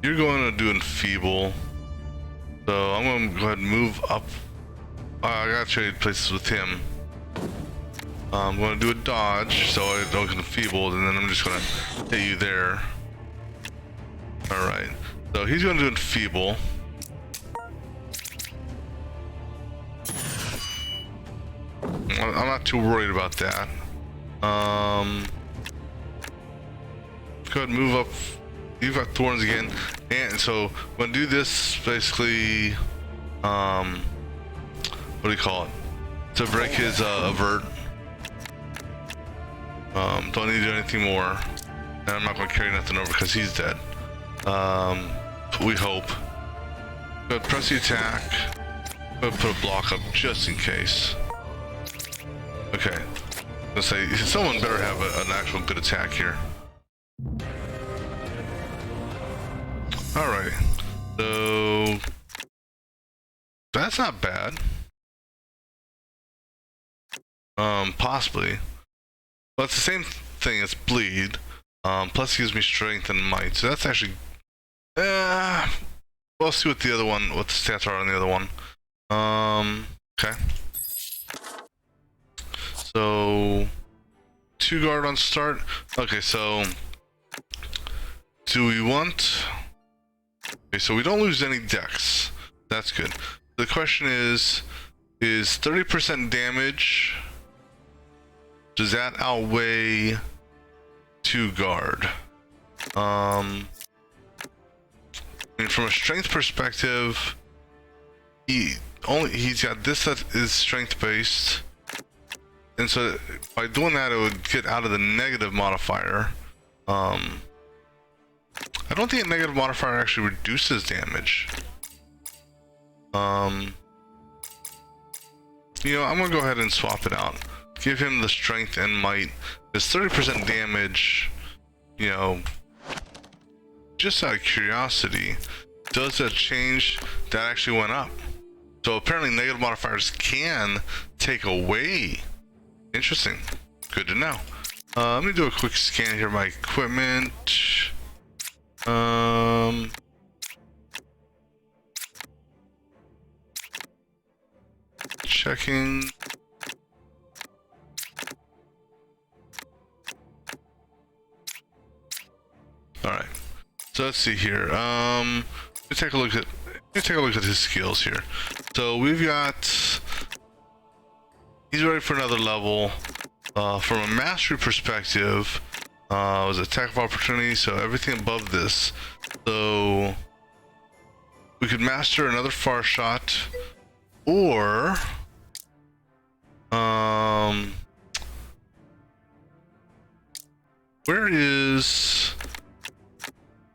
You're going to do enfeeble. So I'm going to go ahead and move up. I got to trade places with him. I'm going to do a dodge so I don't get enfeebled, and then I'm just going to hit you there. Alright. So he's going to do enfeeble. I'm not too worried about that. Go ahead and move up. You've got thorns again, and so I'm gonna do this basically. What do you call it? To break his avert. Don't need to do anything more, and I'm not gonna carry nothing over because he's dead. We hope. Go ahead, press the attack. Go ahead, put a block up just in case. Okay. Let's say someone better have an actual good attack here. Alright. So that's not bad. Possibly. But it's the same thing as bleed. Plus it gives me strength and might. So that's actually we'll see what the other one, what the stats are on the other one. Okay. So 2 guard on start. Okay, so do we want... Okay, so we don't lose any dex. That's good. The question is 30% damage, does that outweigh 2 guard? I mean, from a strength perspective, he's got this that is strength based. And so by doing that, it would get out of the negative modifier. I don't think a negative modifier actually reduces damage. You know, I'm gonna go ahead and swap it out. Give him the strength and might. There's 30% damage, you know, just out of curiosity, does that change? That actually went up. So apparently negative modifiers can take away. Interesting. Good to know. Let me do a quick scan here of my equipment. Checking. All right. So let's see here. Let's take a look at his skills here. So we've got. He's ready for another level. From a mastery perspective, was attack of opportunity, so everything above this. So we could master another far shot, or where is,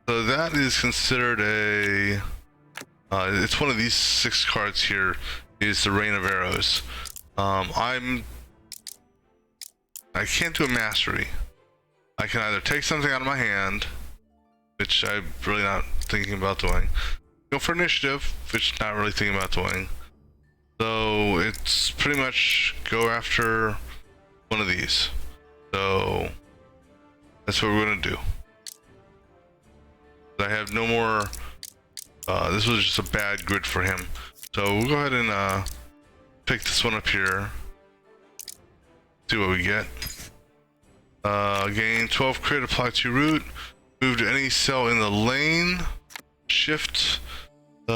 so that is considered a it's one of these 6 cards here, is the Rain of Arrows. I can't do a mastery. I can either take something out of my hand, which I'm really not thinking about doing. Go for initiative, which I'm not really thinking about doing. So it's pretty much go after one of these. So that's what we're gonna do. I have no more. This was just a bad grid for him. So we'll go ahead and pick this one up here. See what we get. Gain 12 crit, apply to root, move to any cell in the lane, shift. You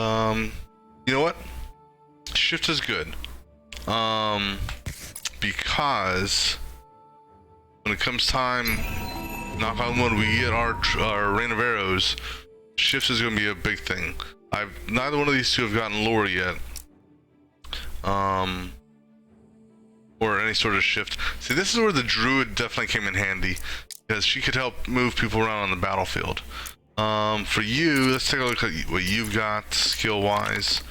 know what? Shift is good. Because when it comes time, knock on wood, we get our rain of arrows. Shifts is gonna be a big thing. Neither one of these two have gotten lore yet. Or any sort of shift. See, this is where the druid definitely came in handy, because she could help move people around on the battlefield. For you, let's take a look at what you've got skill wise.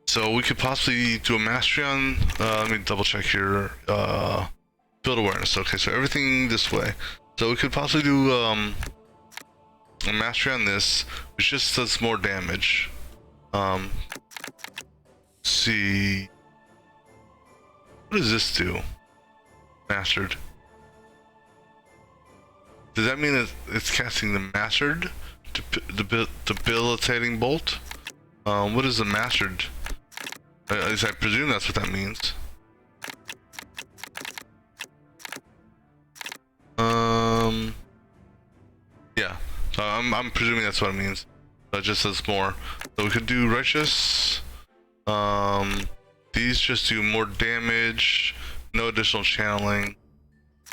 So we could possibly do a mastery on, let me double check here, field awareness. Okay, so everything this way. So we could possibly do a mastery on this, which just does more damage. Let's see, what does this do? Mastered. Does that mean it's casting the mastered debilitating bolt? What is the mastered? At least I presume that's what that means. Yeah. So I'm presuming that's what it means. So it just does more. So we could do righteous. These just do more damage, no additional channeling.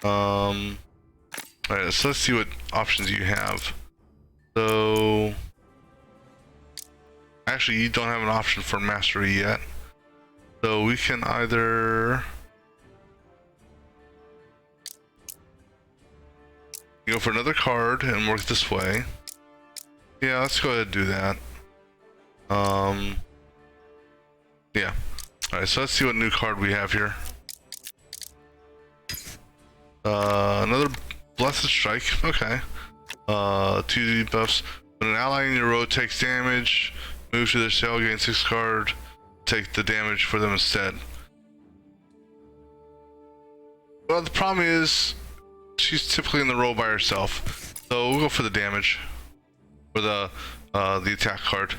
Alright, so let's see what options you have. So actually you don't have an option for mastery yet. So we can either go for another card and work this way. Yeah, let's go ahead and do that. Yeah. Alright, so let's see what new card we have here. Another Blessed Strike. Okay. 2 debuffs. When an ally in your row takes damage, move to their cell, gain 6 card, take the damage for them instead. Well, the problem is she's typically in the row by herself, so we'll go for the damage for the attack card.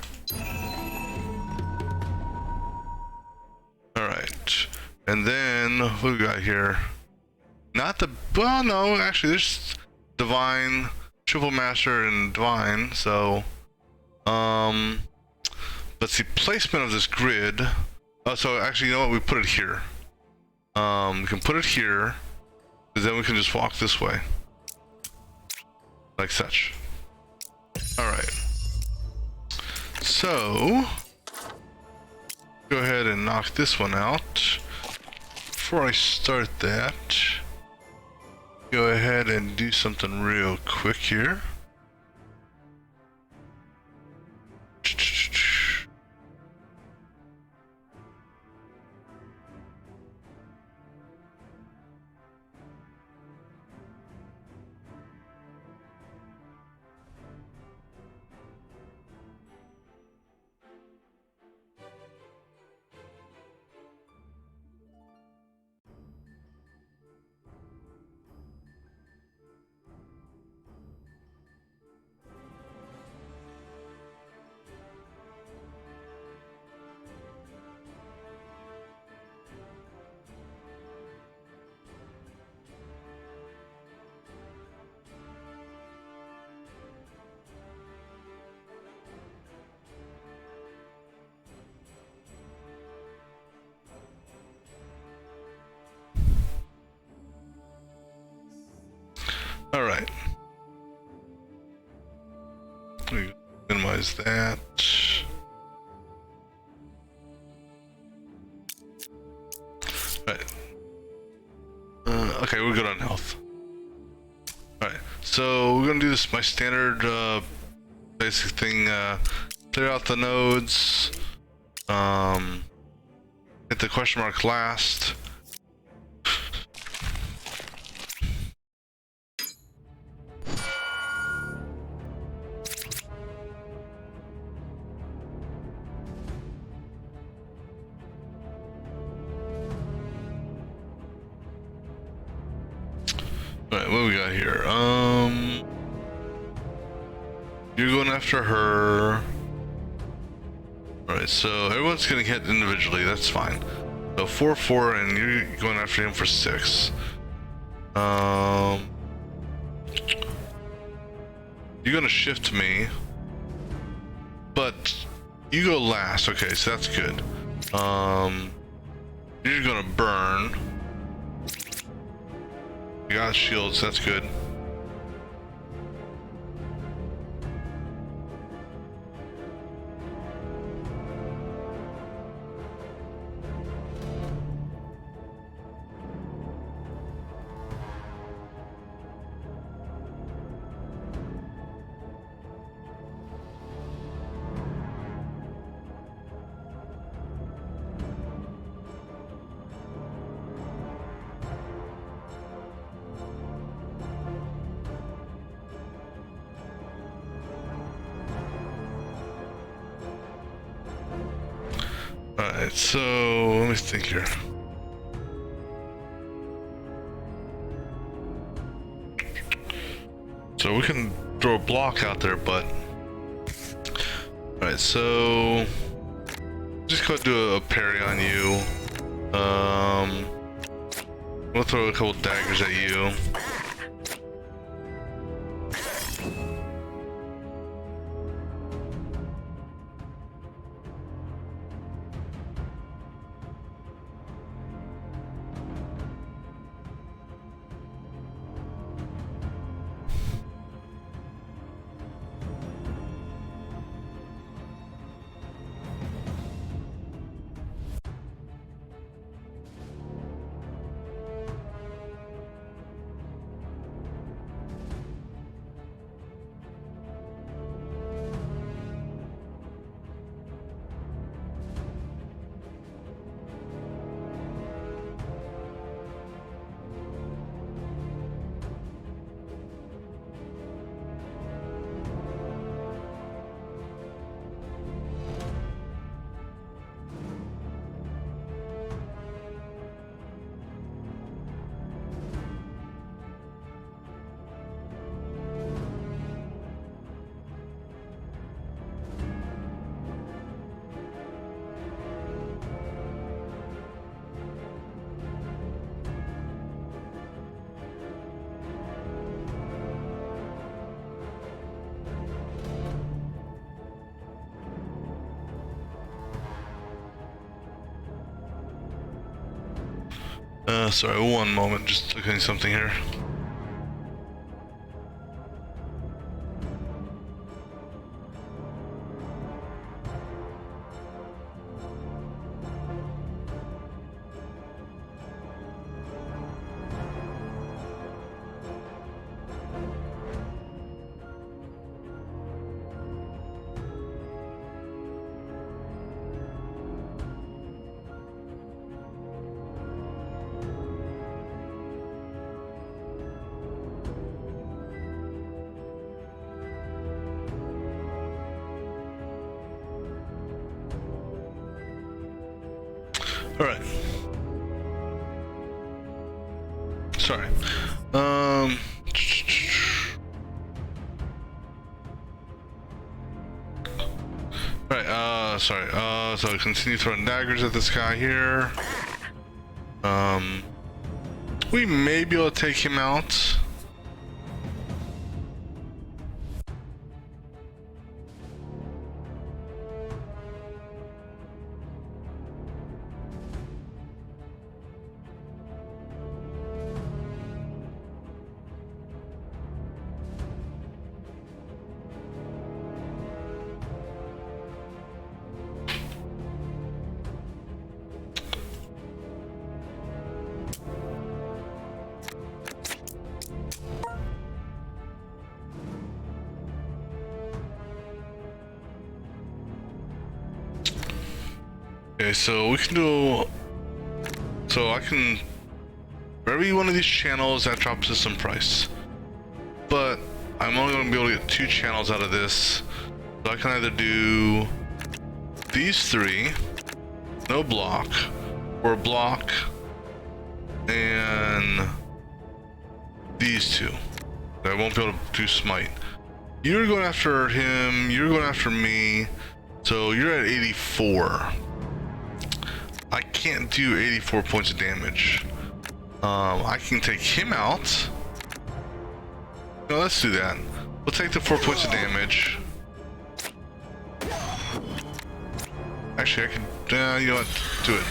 All right, and then what do we got here? Not the, well, no, actually there's divine, triple master, and divine. So but the placement of this grid, so actually, you know what, we put it here. We can put it here, because then we can just walk this way, like such. All right, so go ahead and knock this one out. Before I start that, go ahead and do something real quick here. All right. We minimize that. All right. Okay, we're good on health. All right. So we're gonna do this. My standard basic thing. Clear out the nodes. Hit the question mark last. Alright, what do we got here? You're going after her. Alright, so everyone's gonna hit individually, that's fine. So 4-4, and you're going after him for 6. You're gonna shift me, but You go last. Okay, so that's good. You're gonna burn. You got shields, that's good. Alright, so let me think here. So we can throw a block out there, but alright, so just go do a parry on you. We'll throw a couple daggers at you. Sorry, one moment, just looking at something here. All right. Sorry. Alright, sorry. So continue throwing daggers at this guy here. We may be able to take him out. Okay, so we can do, so I can, for every one of these channels that drops us some price, but I'm only going to be able to get 2 channels out of this, so I can either do these 3, no block, or block, and these 2. I won't be able to do smite. You're going after him, you're going after me, so you're at 84. I can't do 84 points of damage. I can take him out. No, let's do that. We'll take the 4 points of damage. Actually, I could, you know what, do it.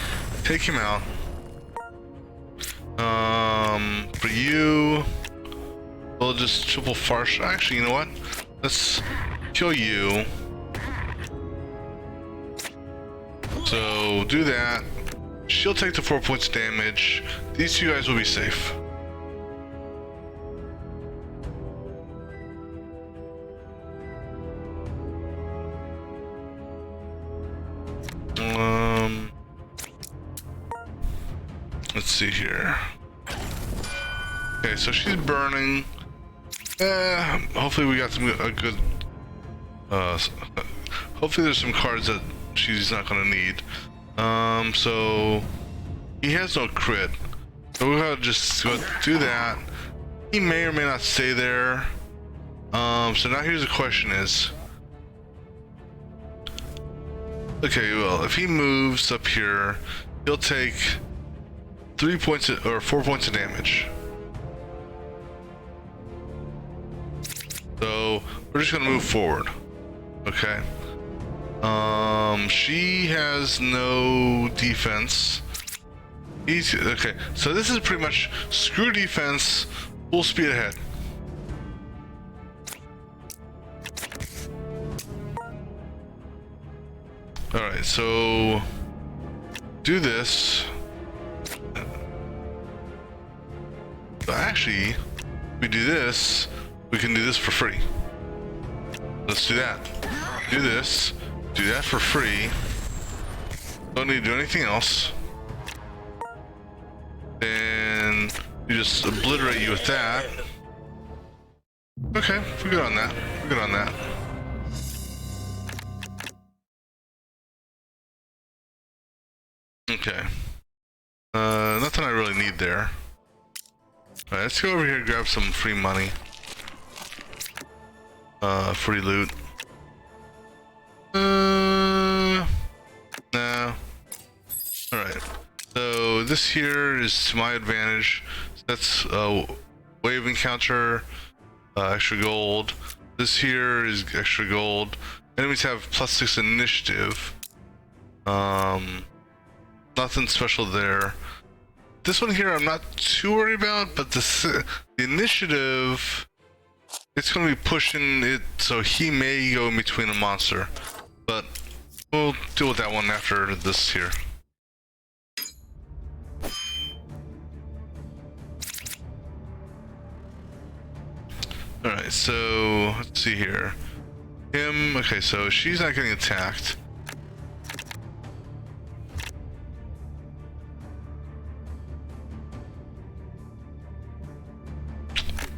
Take him out. For you, we'll just triple farce. Actually, you know what? Let's kill you. So do that. She'll take the 4 points of damage. These two guys will be safe. Let's see here. Okay, so she's burning. Hopefully we got a good. Hopefully there's some cards that she's not gonna need. So he has no crit, so we're gonna just go do that. He may or may not stay there. So now here's the question: is okay. Well, if he moves up here, he'll take 3 points or 4 points of damage. So we're just gonna move forward. Okay. She has no defense. Easy. Okay, so this is pretty much screw defense, full speed ahead. All right, so do this. But actually, if we do this, we can do this for free. Let's do that. Do this. Do that for free. Don't need to do anything else. And you just obliterate you with that. Okay, we're good on that. We're good on that. Okay. Nothing I really need there. Alright, let's go over here and grab some free money. Free loot. No. Alright. So this here is to my advantage. That's wave encounter, extra gold. This here is extra gold. Enemies have +6 initiative. Nothing special there. This one here I'm not too worried about, but the initiative, it's going to be pushing it, so he may go in between a monster. But we'll deal with that one after this here. Alright, so let's see here. Him, okay, so she's not getting attacked.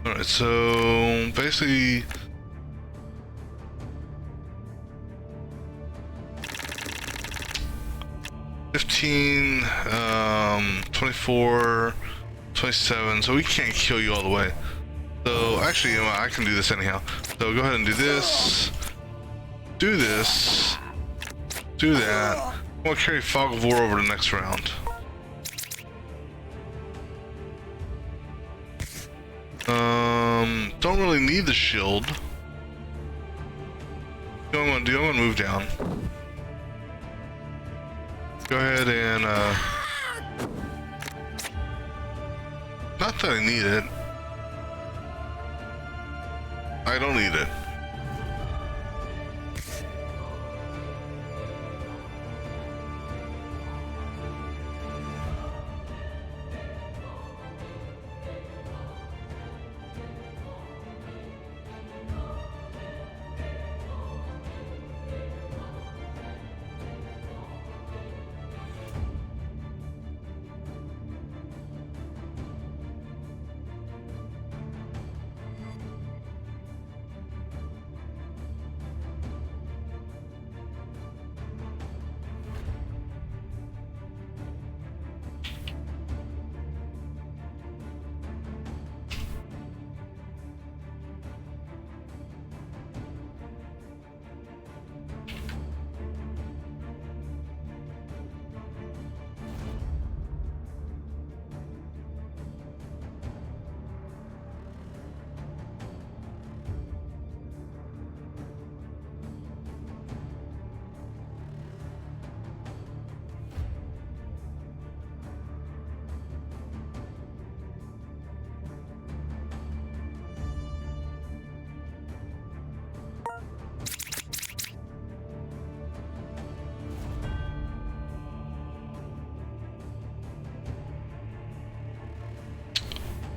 Alright, so basically $15, 24, 27, so we can't kill you all the way. So actually, you know, I can do this anyhow. So go ahead and do this, do this, do that. I'm gonna carry Fog of War over the next round. Don't really need the shield. What I'm gonna do, I'm gonna move down. Go ahead and not that I need it. I don't need it.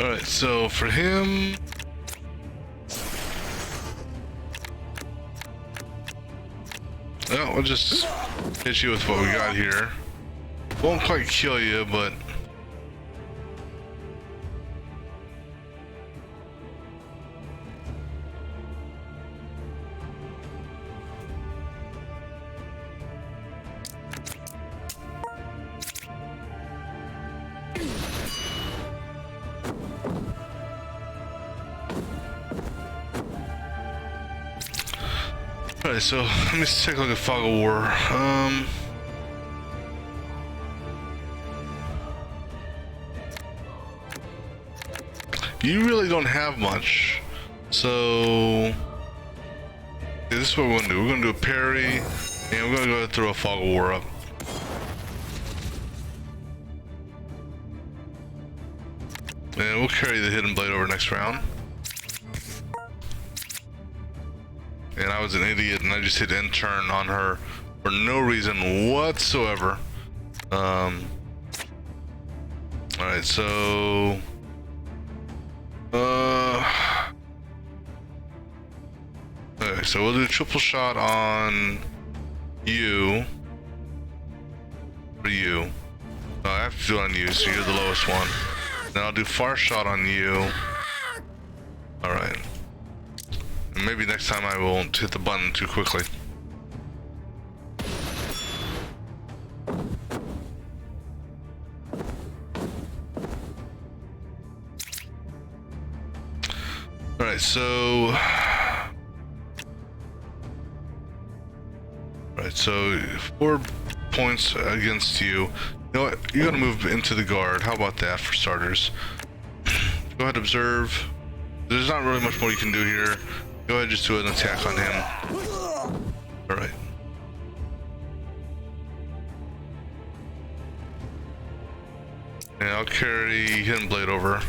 Alright, so for him... Well, we'll just hit you with what we got here. Won't quite kill you, but... Alright, so let me take a look at Fog of War. You really don't have much, so this is what we're gonna do. We're gonna do a parry, and we're gonna go ahead and throw a Fog of War up. And we'll carry the Hidden Blade over next round. And I was an idiot, and I just hit end turn on her for no reason whatsoever. Alright, so... Okay, so we'll do a triple shot on you. For you. No, I have to do it on you, so you're the lowest one. Then I'll do far shot on you. Alright. And maybe next time I won't hit the button too quickly. Alright, so... Alright, so 4 points against you. You know what? You gotta move into the guard. How about that for starters? Go ahead, observe. There's not really much more you can do here. Go ahead and just do an attack on him. Alright. And I'll carry Hidden Blade over.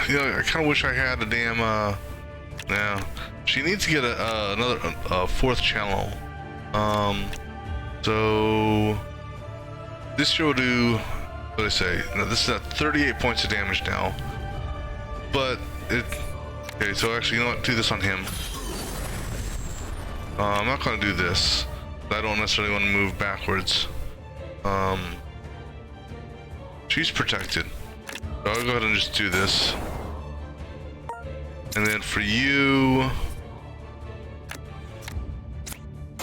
You know, I kind of wish I had a damn, yeah. She needs to get another 4th channel. So this year we'll do, what did I say? No, this is at 38 points of damage now. But it, okay, so actually, you know what? Do this on him. I'm not gonna do this. I don't necessarily want to move backwards. She's protected. So I'll go ahead and just do this. And then for you,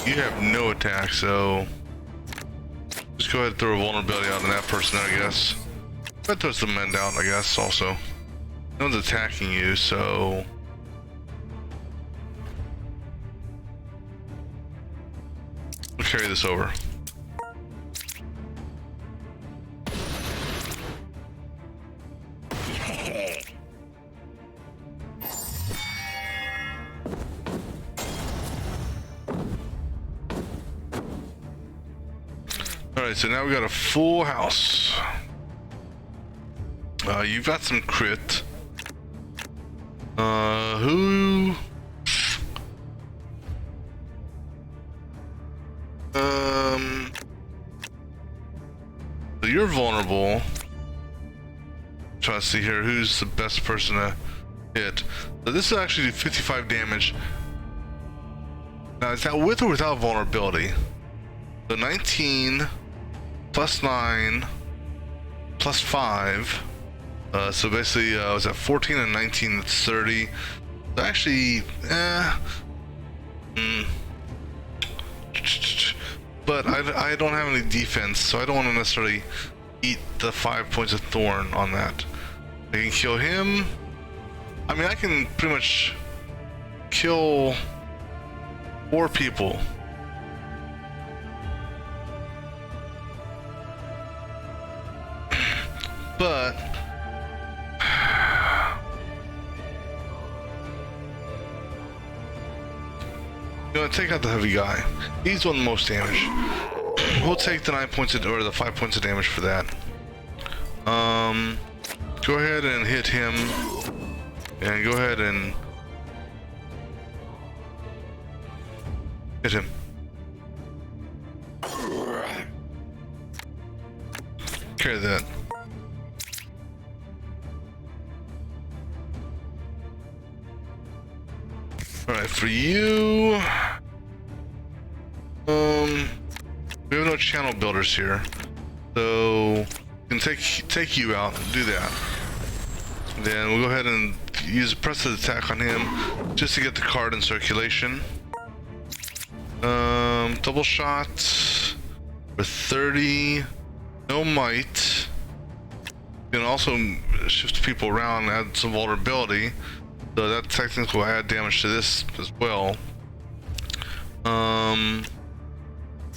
you have no attack, so just go ahead and throw a vulnerability out on that person, I guess. But throw some men down, I guess, also. No one's attacking you, so... we'll carry this over. Alright, so now we got a full house. You've got some crit. Who? So you're vulnerable. I'm trying to see here who's the best person to hit. So this is actually 55 damage. Now, is that with or without vulnerability? So 19 plus 9 plus 5. So basically, was that 14 and 19? That's 30. So actually, but I don't have any defense, so I don't want to necessarily eat the 5 points of thorn on that. I can kill him. I mean, I can pretty much kill 4 people. But you know, take out the heavy guy. He's doing the most damage. We'll take the 9 points of, or the 5 points of damage for that. Go ahead and hit him, and go ahead and hit him. care of that. Alright, for you... we have no channel builders here. So... we can take you out and do that. Then we'll go ahead and use a pressed attack on him just to get the card in circulation. Double shot with 30, no might. You can also shift people around and add some vulnerability, so that technically will add damage to this as well.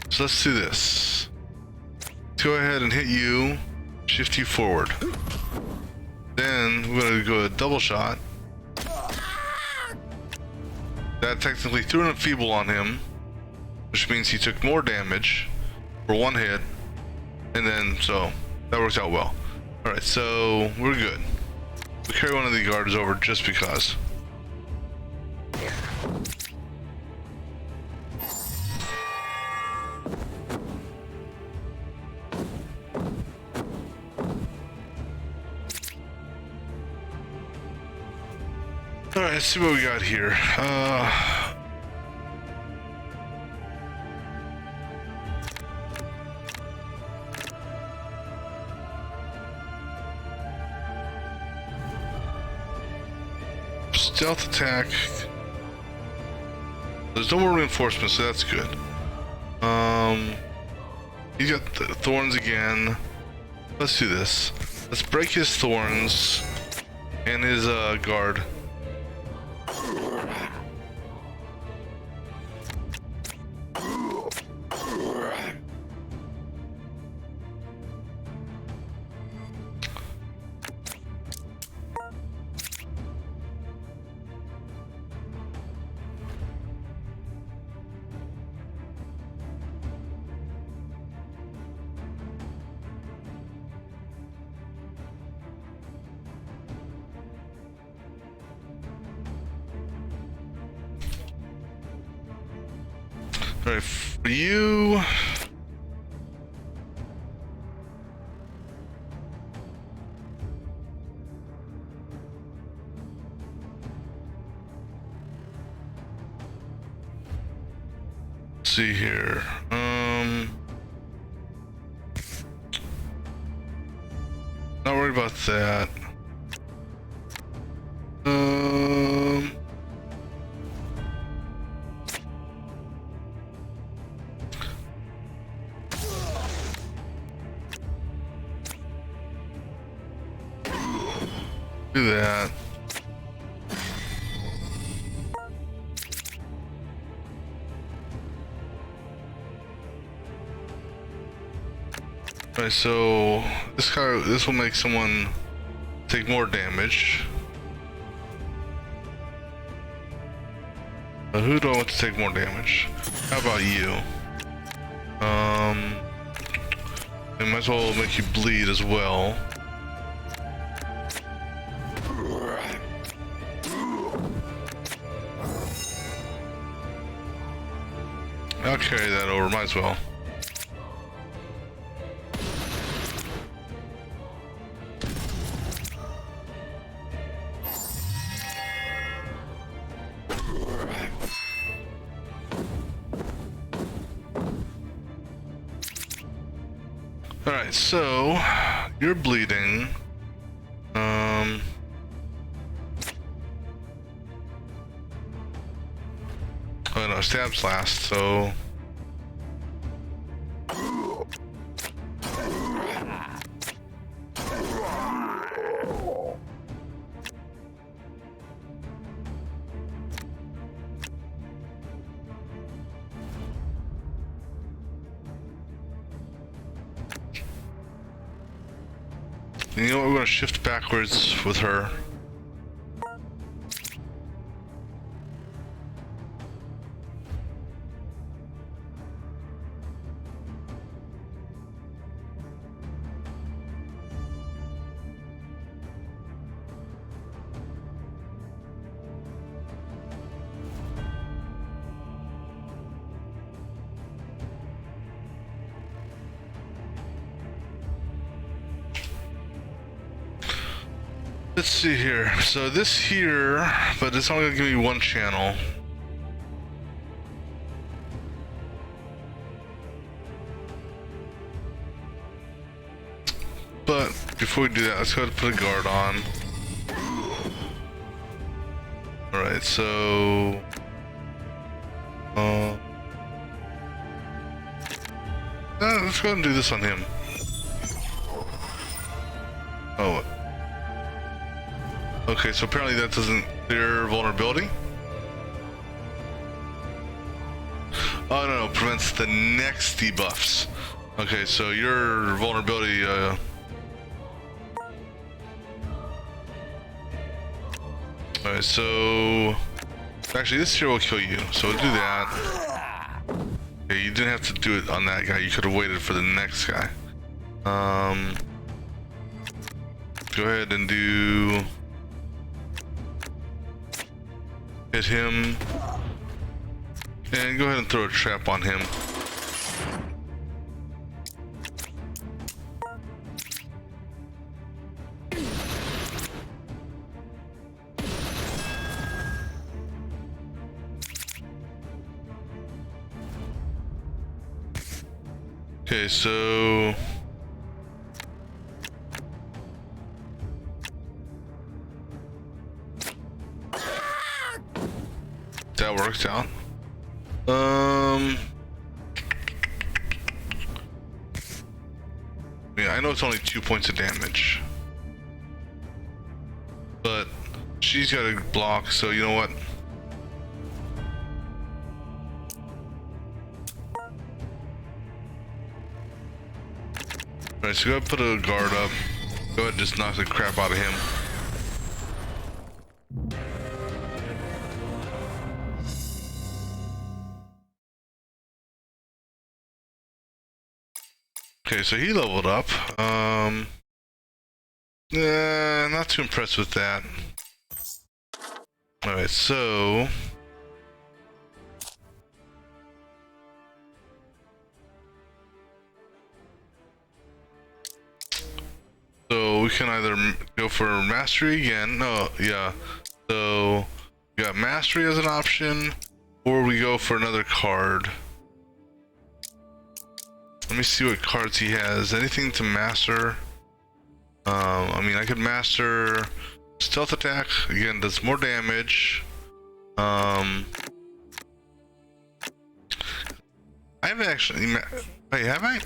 So let's do this. Let's go ahead and hit you, shift you forward. Then we're gonna go a double shot. That technically threw an enfeeble on him, which means he took more damage for one hit, and then so that works out well. All right, so we're good. We'll carry one of the guards over just because. All right, let's see what we got here. Stealth attack. There's no more reinforcements, so that's good. He's got the thorns again. Let's do this. Let's break his thorns and his guard. Alright, for you... let's see here. Not worried about that. Do that. Alright, so this will make someone take more damage. Who do I want to take more damage? How about you? It might as well make you bleed as well. I'll carry that over, might as well. Alright, so you're bleeding. Oh no, stabs last, so you know what, we're gonna shift backwards with her. Let's see here. So this here, but it's only gonna give me one channel. But before we do that, let's go ahead and put a guard on. Alright, so... let's go ahead and do this on him. Oh. Okay, so apparently that doesn't clear vulnerability. Oh, no, prevents the next debuffs. Okay, so your vulnerability, Alright, so... Actually, this here will kill you, so we'll do that. Okay, you didn't have to do it on that guy, you could have waited for the next guy. Go ahead and do... Hit him. And go ahead and throw a trap on him. Okay, so... That worked out. Yeah, I know it's only 2 points of damage. But she's got a block, so you know what? Alright, so go ahead and put a guard up. Go ahead and just knock the crap out of him. Okay, so he leveled up. Not too impressed with that. Alright, so... So we can either go for mastery again. No, yeah. So we got mastery as an option, or we go for another card. Let me see what cards he has. Anything to master? I mean, I could master stealth attack. Again, does more damage. I haven't actually. Wait, have I?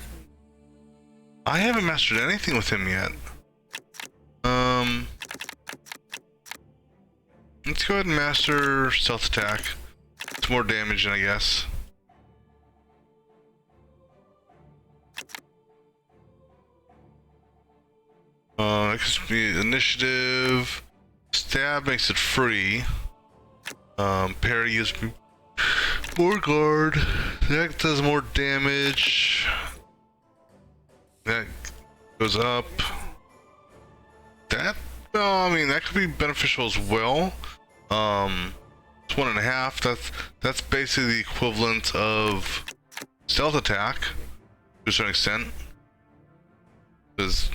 I haven't mastered anything with him yet. Let's go ahead and master stealth attack. It's more damage, I guess. That could be initiative. Stab makes it free. Parry gives me more guard. That does more damage. That goes up. That, well, I mean, that could be beneficial as well. It's 1.5. That's basically the equivalent of stealth attack to a certain extent. Because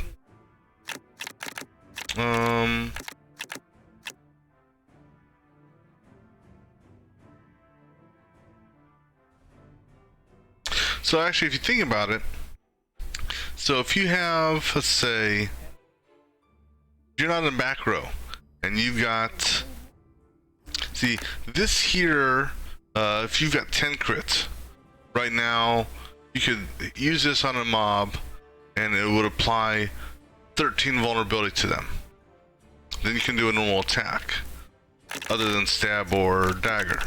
so actually, if you think about it, so if you have, let's say, you're not in the back row, and you've got, see, this here, if you've got 10 crits, right now, you could use this on a mob, and it would apply 13 vulnerability to them. Then you can do a normal attack, other than stab or dagger.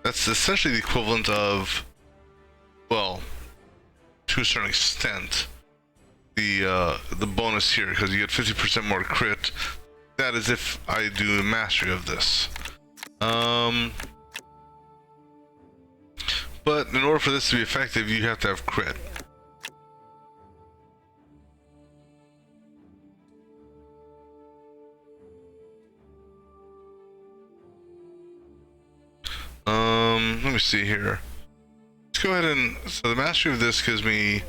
That's essentially the equivalent of, well, to a certain extent, the bonus here, because you get 50% more crit. That is if I do a mastery of this. But in order for this to be effective, you have to have crit. Let me see here. Let's go ahead and, so the mastery of this gives me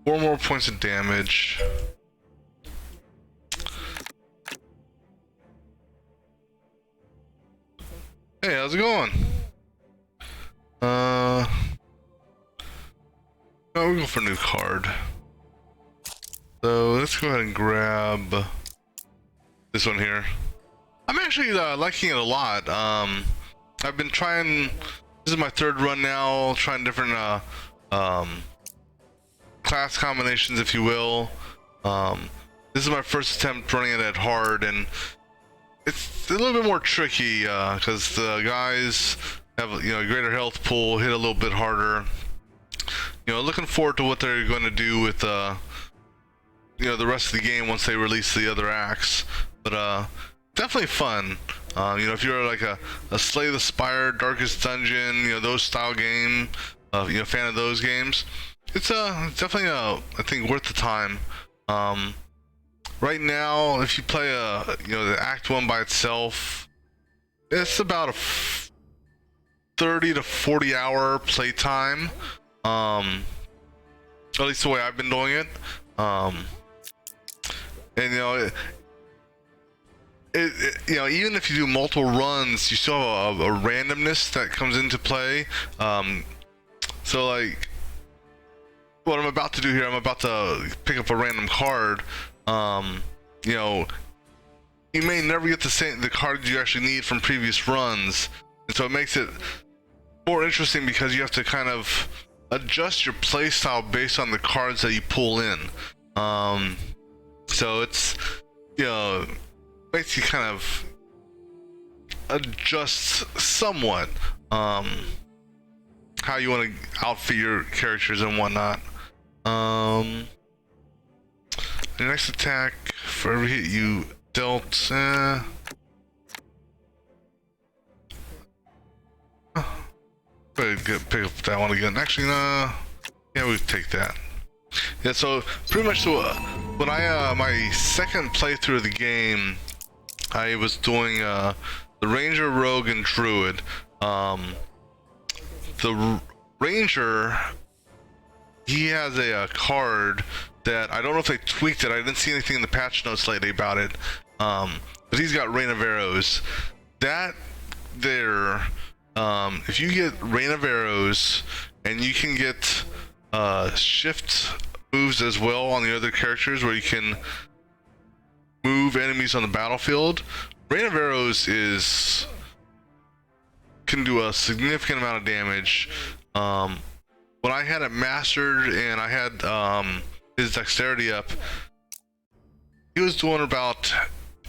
4 more points of damage. Hey, how's it going? Oh, we'll go for a new card. So let's go ahead and grab this one here. I'm actually liking it a lot. I've been trying. This is my third run now, trying different class combinations, if you will. This is my first attempt running it at hard, and it's a little bit more tricky because the guys have, you know, a greater health pool, hit a little bit harder. You know, looking forward to what they're going to do with you know, the rest of the game once they release the other acts. But definitely fun. You know, if you're like a Slay the Spire, Darkest Dungeon, you know, those style game, you know, fan of those games, it's definitely I think worth the time. Right now, if you play you know, the Act 1 by itself, it's about a 30 to 40 hour play time. At least the way I've been doing it. And you know, you know, even if you do multiple runs, you still have a randomness that comes into play. So like, what I'm about to do here, I'm about to pick up a random card. You know, you may never get the cards you actually need from previous runs, and so it makes it more interesting because you have to kind of adjust your play style based on the cards that you pull in. So it's, you know, makes you kind of adjust somewhat how you want to outfit your characters and whatnot. The next attack for every hit you dealt, go ahead, pick up that one again. Actually, yeah, we take that. Yeah, so pretty much when I my second playthrough of the game, I was doing the Ranger, Rogue, and Druid. The Ranger, he has a card that I don't know if they tweaked it. I didn't see anything in the patch notes lately about it. But he's got Rain of Arrows. That there, if you get Rain of Arrows, and you can get shift moves as well on the other characters where you can move enemies on the battlefield. Rain of Arrows can do a significant amount of damage. When I had it mastered and I had his dexterity up, he was doing about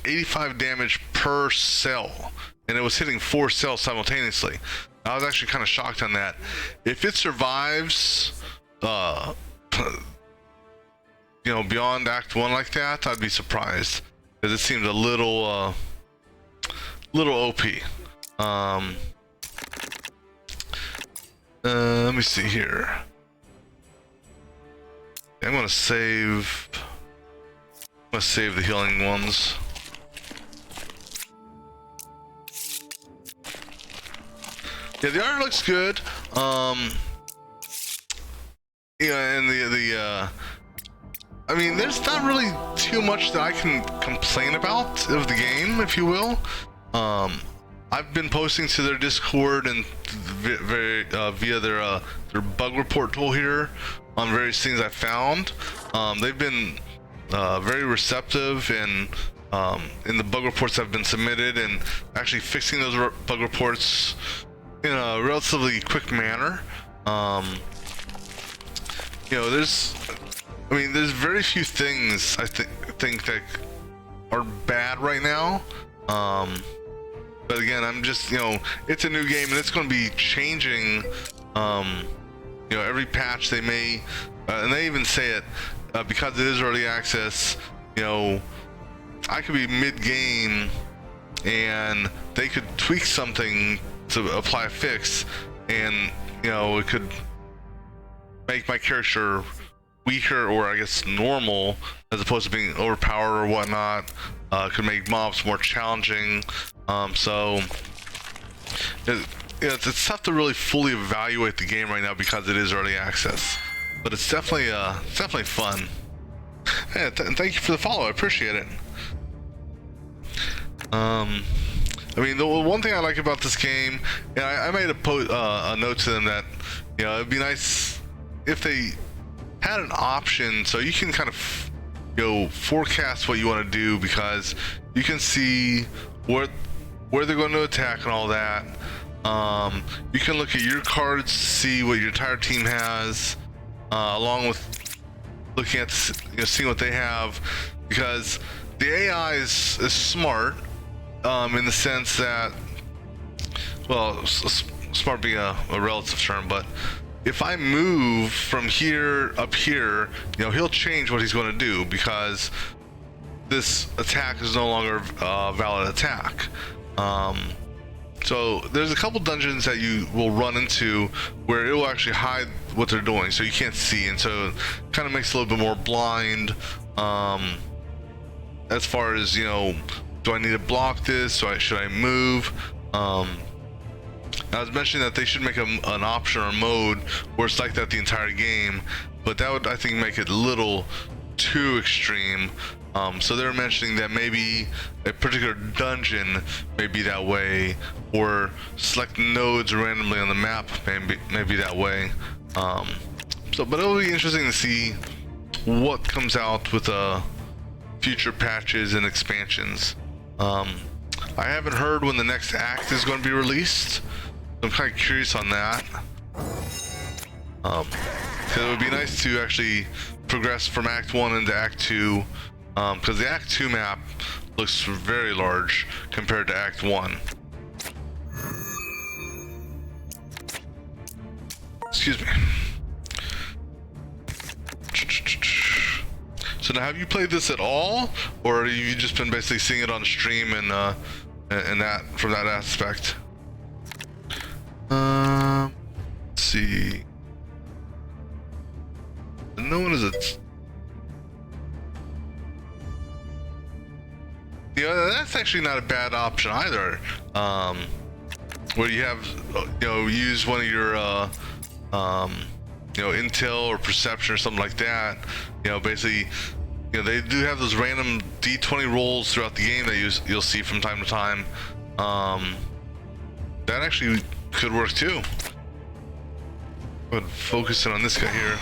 85 damage per cell, and it was hitting 4 cells simultaneously. I was actually kind of shocked on that. If it survives you know, beyond Act 1 like that, I'd be surprised, because it seems a little OP. Let me see here. I'm gonna save the healing ones. Yeah, the art looks good. Yeah, and I mean, there's not really too much that I can complain about of the game, if you will. I've been posting to their Discord and via their bug report tool here on various things I found. They've been very receptive and in the bug reports that have been submitted, and actually fixing those bug reports in a relatively quick manner. You know, there's very few things I think that are bad right now. But again, I'm just, you know, it's a new game and it's going to be changing. You know, every patch they may, and they even say it, because it is early access. You know, I could be mid-game and they could tweak something to apply a fix, and you know, it could make my character weaker, or I guess normal, as opposed to being overpowered or whatnot. Could make mobs more challenging. So it's tough to really fully evaluate the game right now because it is early access, but it's definitely fun. Hey, thank you for the follow. I appreciate it. I mean, the one thing I like about this game, and I made a note to them that, you know, it'd be nice if they had an option so you can kind of, you know, forecast what you want to do, because you can see where they're going to attack and all that. You can look at your cards, see what your entire team has, along with looking at, you know, seeing what they have, because the AI is smart, in the sense that, well, smart being a relative term, but if I move from here up here, you know, he'll change what he's going to do, because this attack is no longer a valid attack. So there's a couple dungeons that you will run into where it will actually hide what they're doing, so you can't see, and so it kind of makes it a little bit more blind, as far as, you know, do I need to block this? Should I move? I was mentioning that they should make an option or mode where it's like that the entire game, but that would, I think, make it a little too extreme. So they're mentioning that maybe a particular dungeon may be that way, or select nodes randomly on the map may be that way. But it'll be interesting to see what comes out with future patches and expansions. I haven't heard when the next act is going to be released. I'm kind of curious on that. Because it would be nice to actually progress from Act 1 into Act 2. Because the Act 2 map looks very large compared to Act 1. Excuse me. So now, have you played this at all, or have you just been basically seeing it on stream and that from that aspect? Let's see. No one is it. Yeah, that's actually not a bad option either. Where you have, you know, use one of your, you know, intel or perception or something like that. You know, basically, you know, they do have those random D20 rolls throughout the game that you'll see from time to time. That actually could work too. But focusing on this guy here.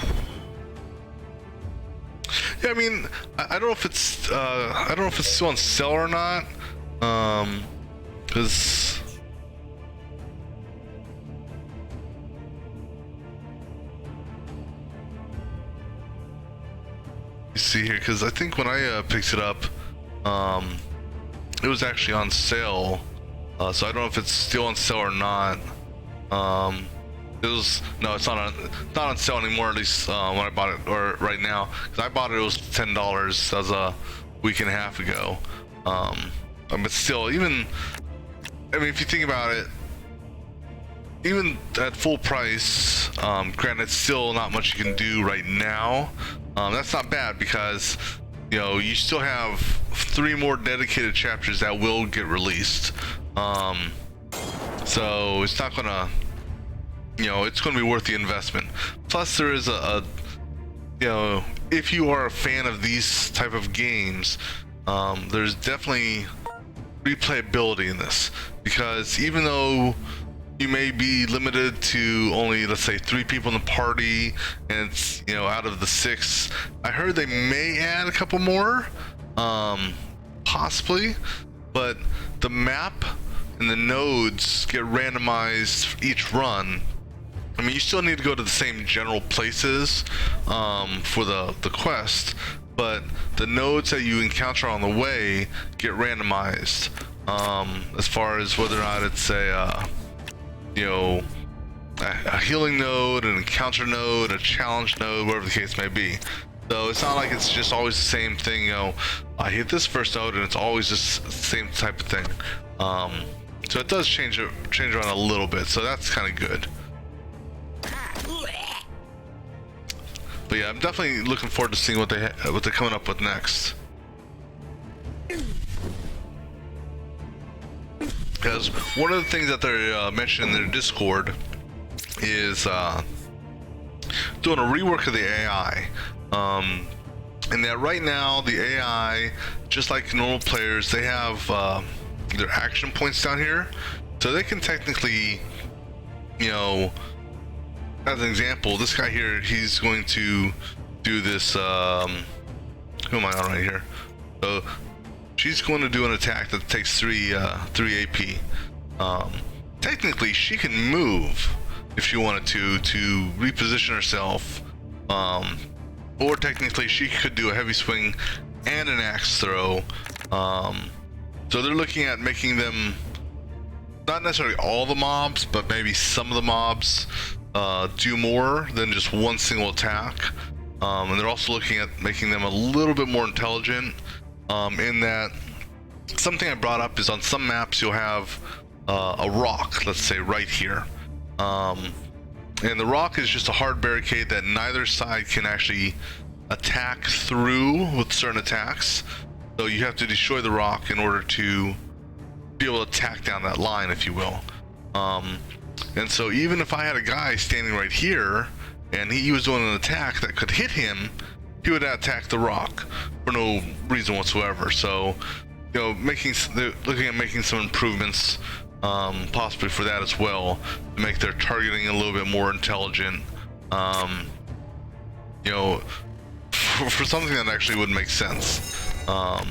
Yeah, I mean, I don't know if it's I don't know if it's still on sale or not, because you see here, because I think when I picked it up, it was actually on sale, so I don't know if it's still on sale or not. No, it's not on sale anymore, at least when I bought it, or right now, because I bought it was $10. That was a week and a half ago. But still, even, I mean, if you think about it, even at full price, granted, still not much you can do right now. That's not bad, because, you know, you still have 3 more dedicated chapters that will get released. So it's not gonna, you know, it's going to be worth the investment. Plus, there is a you know, if you are a fan of these type of games, there's definitely replayability in this, because even though you may be limited to only, let's say, 3 people in the party, and it's, you know, out of the 6, I heard they may add a couple more, possibly, but the map and the nodes get randomized each run. I mean, you still need to go to the same general places for the quest, but the nodes that you encounter on the way get randomized, as far as whether or not it's a you know, a healing node, an encounter node, a challenge node, whatever the case may be. So it's not like it's just always the same thing. You know, I hit this first node and it's always just the same type of thing. So it does change around a little bit, so that's kind of good. But yeah, I'm definitely looking forward to seeing what they're coming up with next. Because one of the things that they're mentioning in their Discord is doing a rework of the AI. And that right now the AI, just like normal players, they have their action points down here, so they can technically, you know, as an example, this guy here, he's going to do this. Who am I on right here? So she's going to do an attack that takes 3 AP. Technically, she can move if she wanted to reposition herself, or technically she could do a heavy swing and an axe throw. So they're looking at making them not necessarily all the mobs, but maybe some of the mobs do more than just one single attack. And they're also looking at making them a little bit more intelligent, in that something I brought up is on some maps you'll have a rock, let's say right here, and the rock is just a hard barricade that neither side can actually attack through with certain attacks. So you have to destroy the rock in order to be able to attack down that line, if you will. And so even if I had a guy standing right here and he was doing an attack that could hit him, he would attack the rock for no reason whatsoever. So, you know, looking at making some improvements, possibly for that as well, to make their targeting a little bit more intelligent. You know, for something that actually would make sense. Go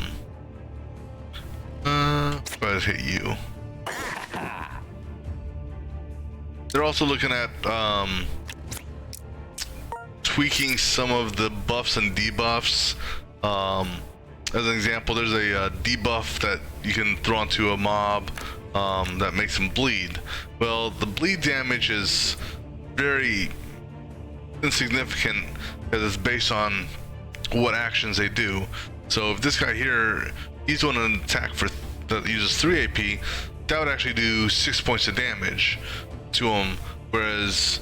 ahead, hit you. They're also looking at tweaking some of the buffs and debuffs. As an example, there's a debuff that you can throw onto a mob that makes them bleed. Well, the bleed damage is very insignificant because it's based on what actions they do. So if this guy here, he's doing an attack that uses 3 AP, that would actually do 6 points of damage to him. Whereas,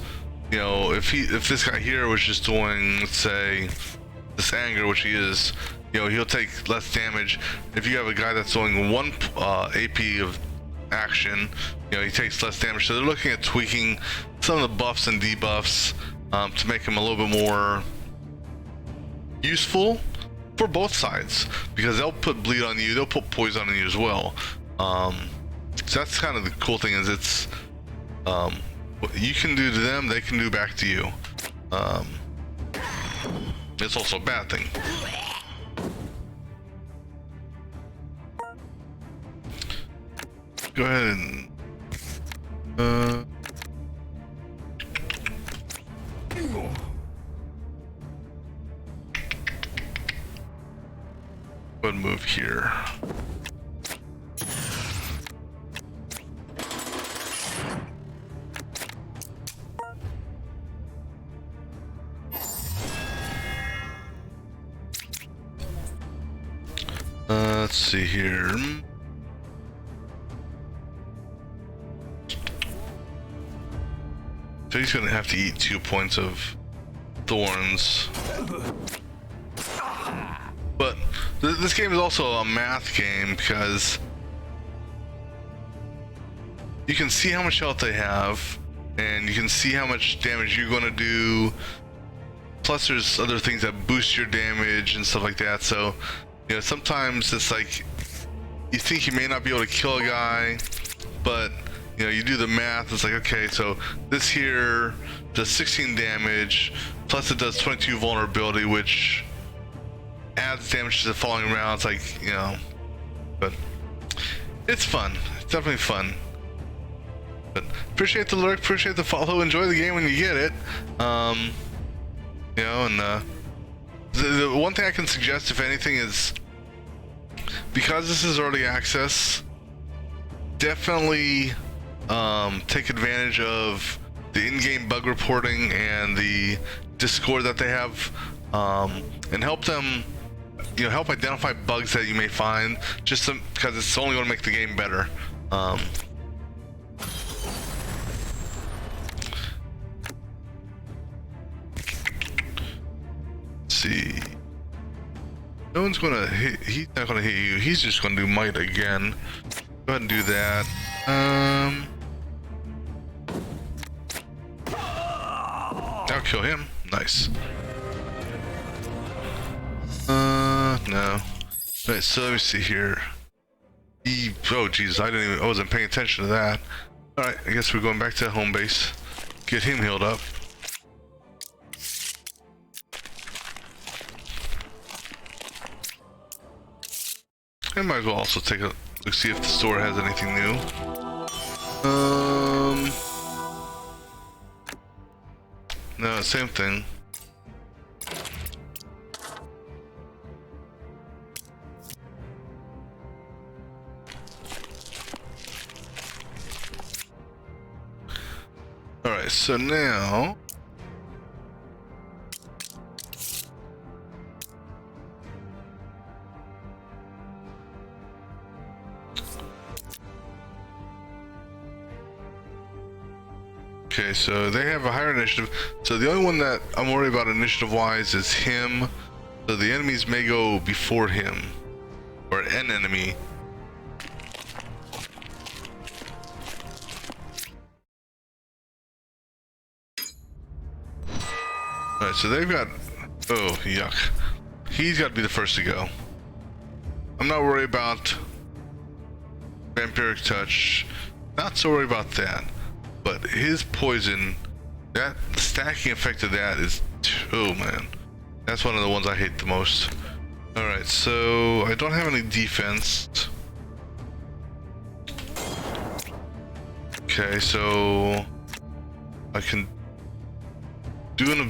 you know, if this guy here was just doing, let's say, this anger, which he is, you know, he'll take less damage. If you have a guy that's doing 1 AP of action, you know, he takes less damage. So they're looking at tweaking some of the buffs and debuffs to make him a little bit more useful for both sides, because they'll put bleed on you, they'll put poison on you as well. So that's kind of the cool thing, is it's what you can do to them, they can do back to you. It's also a bad thing. Go ahead and go ahead and move here. Let's see here. So he's gonna have to eat 2 points of thorns. But this game is also a math game, because you can see how much health they have, and you can see how much damage you're gonna do. Plus there's other things that boost your damage and stuff like that. So, you know, sometimes it's like you think you may not be able to kill a guy, but you know, you do the math, it's like, okay, so this here does 16 damage, plus it does 22 vulnerability, which adds damage to the following round. It's like, you know, but it's fun. It's definitely fun. But appreciate the lurk, appreciate the follow, enjoy the game when you get it. You know, and the one thing I can suggest, if anything, is because this is early access, definitely take advantage of the in-game bug reporting and the Discord that they have, and help them, you know, help identify bugs that you may find, just because it's only going to make the game better. Let's see. No one's gonna hit. He's not gonna hit you. He's just gonna do might again. Go ahead and do that. I'll kill him. Nice. No. Right, so let me see here. Oh jeez, I wasn't paying attention to that. All right, I guess we're going back to home base. Get him healed up. I might as well also take a look, see if the store has anything new. No, same thing. Alright, so now... Okay, so they have a higher initiative. So the only one that I'm worried about initiative-wise is him. So the enemies may go before him. Or an enemy. Alright, so they've got... Oh, yuck. He's got to be the first to go. I'm not worried about Vampiric Touch. Not so worried about that. But his poison, that stacking effect of that is... Oh, man. That's one of the ones I hate the most. Alright, so I don't have any defense. Okay, so... I can... do an okay,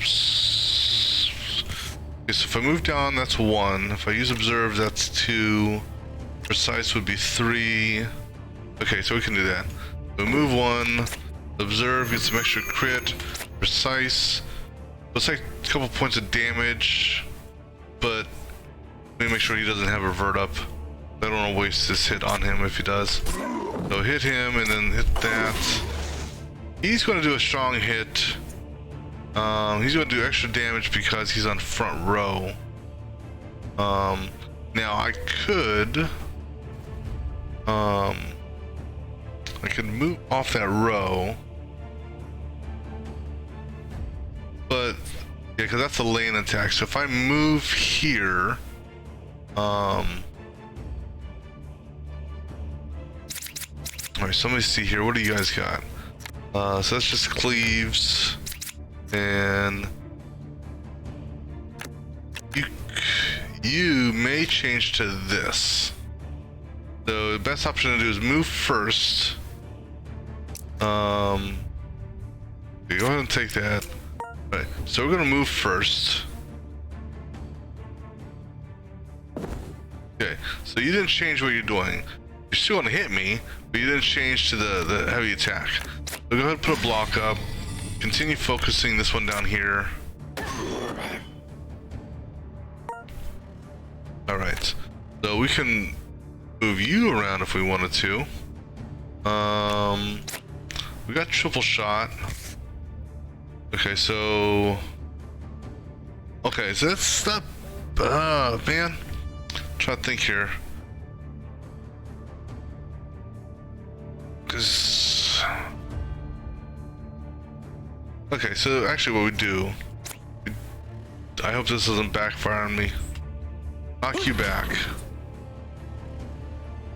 so if I move down, that's 1. If I use observe, that's 2. Precise would be 3. Okay, so we can do that. So move 1, observe, get some extra crit, precise. Looks like a couple points of damage, but let me make sure he doesn't have a vert up. I don't want to waste this hit on him if he does. So hit him and then hit that. He's going to do a strong hit. He's going to do extra damage because he's on front row. Now I could move off that row, but yeah, because that's a lane attack. So if I move here, all right, so let me see here. What do you guys got? So that's just cleaves. And you may change to this. So the best option to do is move first. Okay, go ahead and take that. All right, so we're gonna move first. Okay, so you didn't change what you're doing. You're still gonna hit me, but you didn't change to the heavy attack. So go ahead and put a block up. Continue focusing this one down here. Alright, so we can move you around if we wanted to. We got triple shot. Okay, so that's not... man. I'm trying to think here. Okay, so actually what we do... I hope this doesn't backfire on me. Knock you back.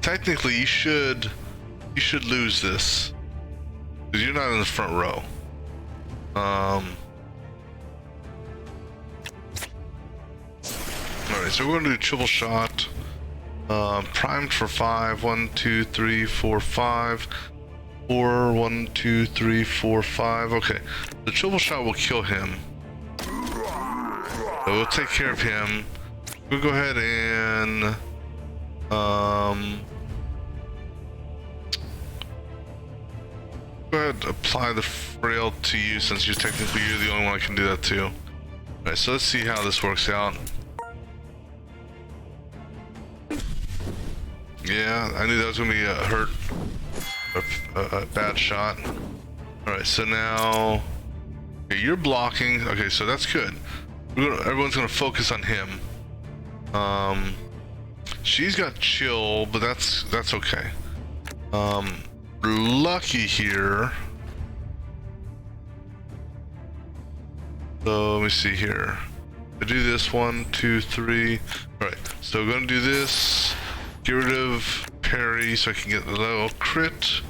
Technically, you should lose this. Because you're not in the front row. Alright, so we're going to do triple shot. Primed for 5. 1, 2, 3, 4, 5. 4, 1, 2, 3, 4, 5. Okay, the triple shot will kill him. So we'll take care of him. We'll go ahead and go ahead and apply the frail to you, since you're the only one I can do that to. Alright, so let's see how this works out. Yeah, I knew that was gonna be a hurt, a bad shot. Alright, so now okay, you're blocking. Okay, so that's good. Everyone's gonna focus on him. She's got chill, but that's okay. Lucky here. So let me see here. I do this 1, 2, 3. All right, so we're gonna do this. Get rid of parry so I can get the little crit.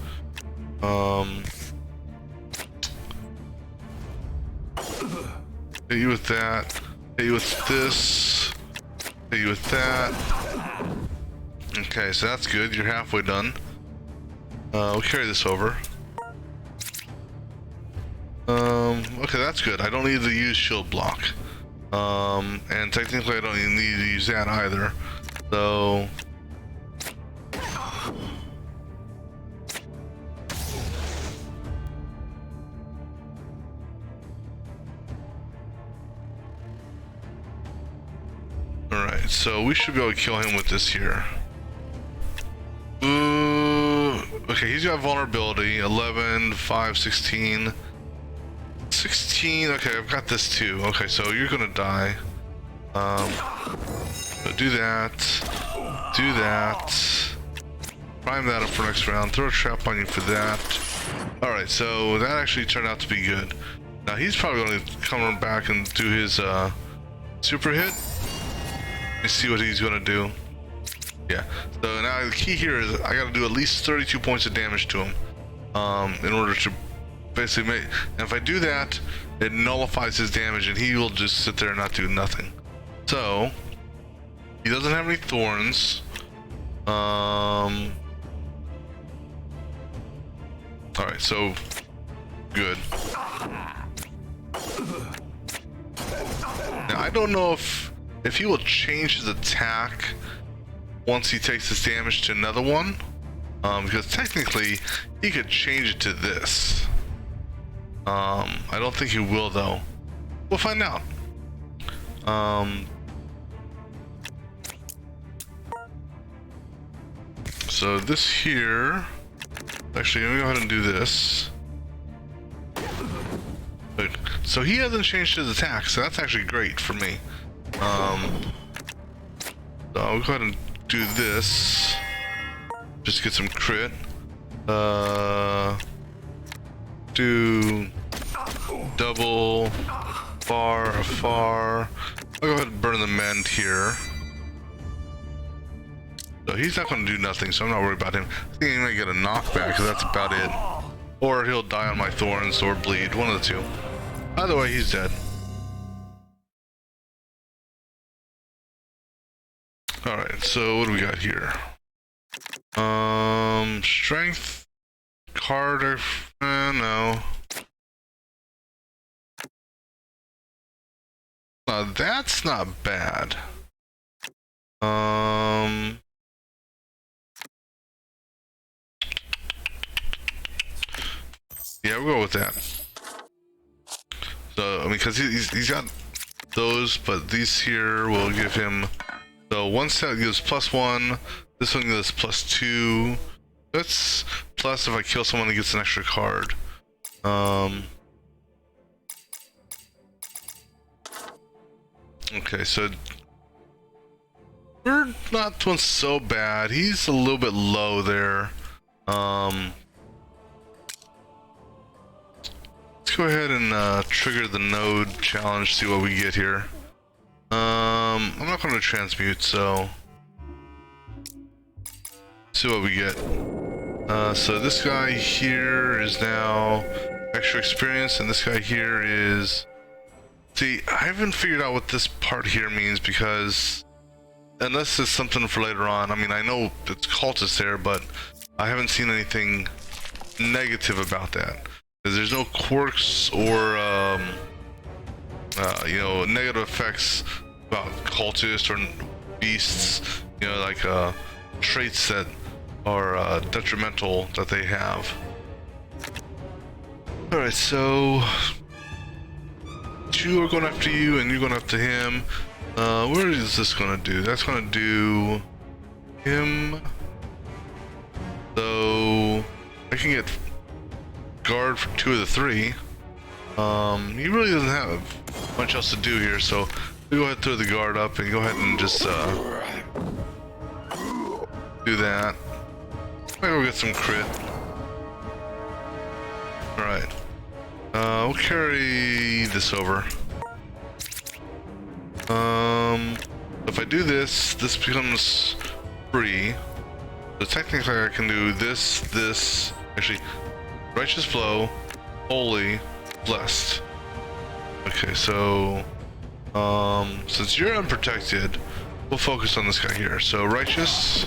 Hit you with that. Hit you with this. Hit you with that. Okay, so that's good. You're halfway done. We'll carry this over. Okay, that's good. I don't need to use shield block. And technically I don't even need to use that either. So... Alright, so we should be able to kill him with this here. Okay, he's got vulnerability. 11, 5, 16. 16, okay, I've got this too. Okay, so you're gonna die. So do that. Do that. Prime that up for next round. Throw a trap on you for that. Alright, so that actually turned out to be good. Now he's probably gonna come back and do his super hit. Let me see what he's gonna do. Yeah, so now the key here is I gotta do at least 32 points of damage to him in order to basically make, and if I do that, it nullifies his damage and he will just sit there and not do nothing. So he doesn't have any thorns. Alright, so good. Now I don't know if he will change his attack once he takes his damage to another one, because technically he could change it to this. I don't think he will though. We'll find out. So this here, actually let me go ahead and do this. So he hasn't changed his attack, so that's actually great for me. So I'll go ahead and do this just to get some crit. Do double far. I'll go ahead and burn the mend here. So he's not going to do nothing, so I'm not worried about him. I think he might get a knockback, because that's about it. Or he'll die on my thorns or bleed, one of the two. Either way, he's dead. Alright, so what do we got here? Strength card, no. That's not bad. Yeah, we'll go with that. So, I mean, because he's got those, but these here will give him. So one set gives +1. This one gives +2. That's plus if I kill someone, he gets an extra card. Okay, so we're not doing so bad. He's a little bit low there. Let's go ahead and trigger the node challenge, see what we get here. I'm not going to transmute, so see what we get. So this guy here is now extra experience, and this guy here is... See, I haven't figured out what this part here means, because unless it's something for later on. I mean, I know it's cultist there, but I haven't seen anything negative about that. Because there's no quirks or you know, negative effects about cultists or beasts, you know, like traits that are detrimental that they have. Alright, so two are going after you and you're going after him. What is this going to do? That's going to do him. So I can get guard for 2 of the 3. He really doesn't have much else to do here, so we go ahead and throw the guard up and go ahead and just do that. Maybe we'll get some crit. Alright. We'll carry this over. If I do this, this becomes free. So technically I can do this, actually, righteous flow, holy, blessed. Okay, so, since you're unprotected, we'll focus on this guy here. So righteous,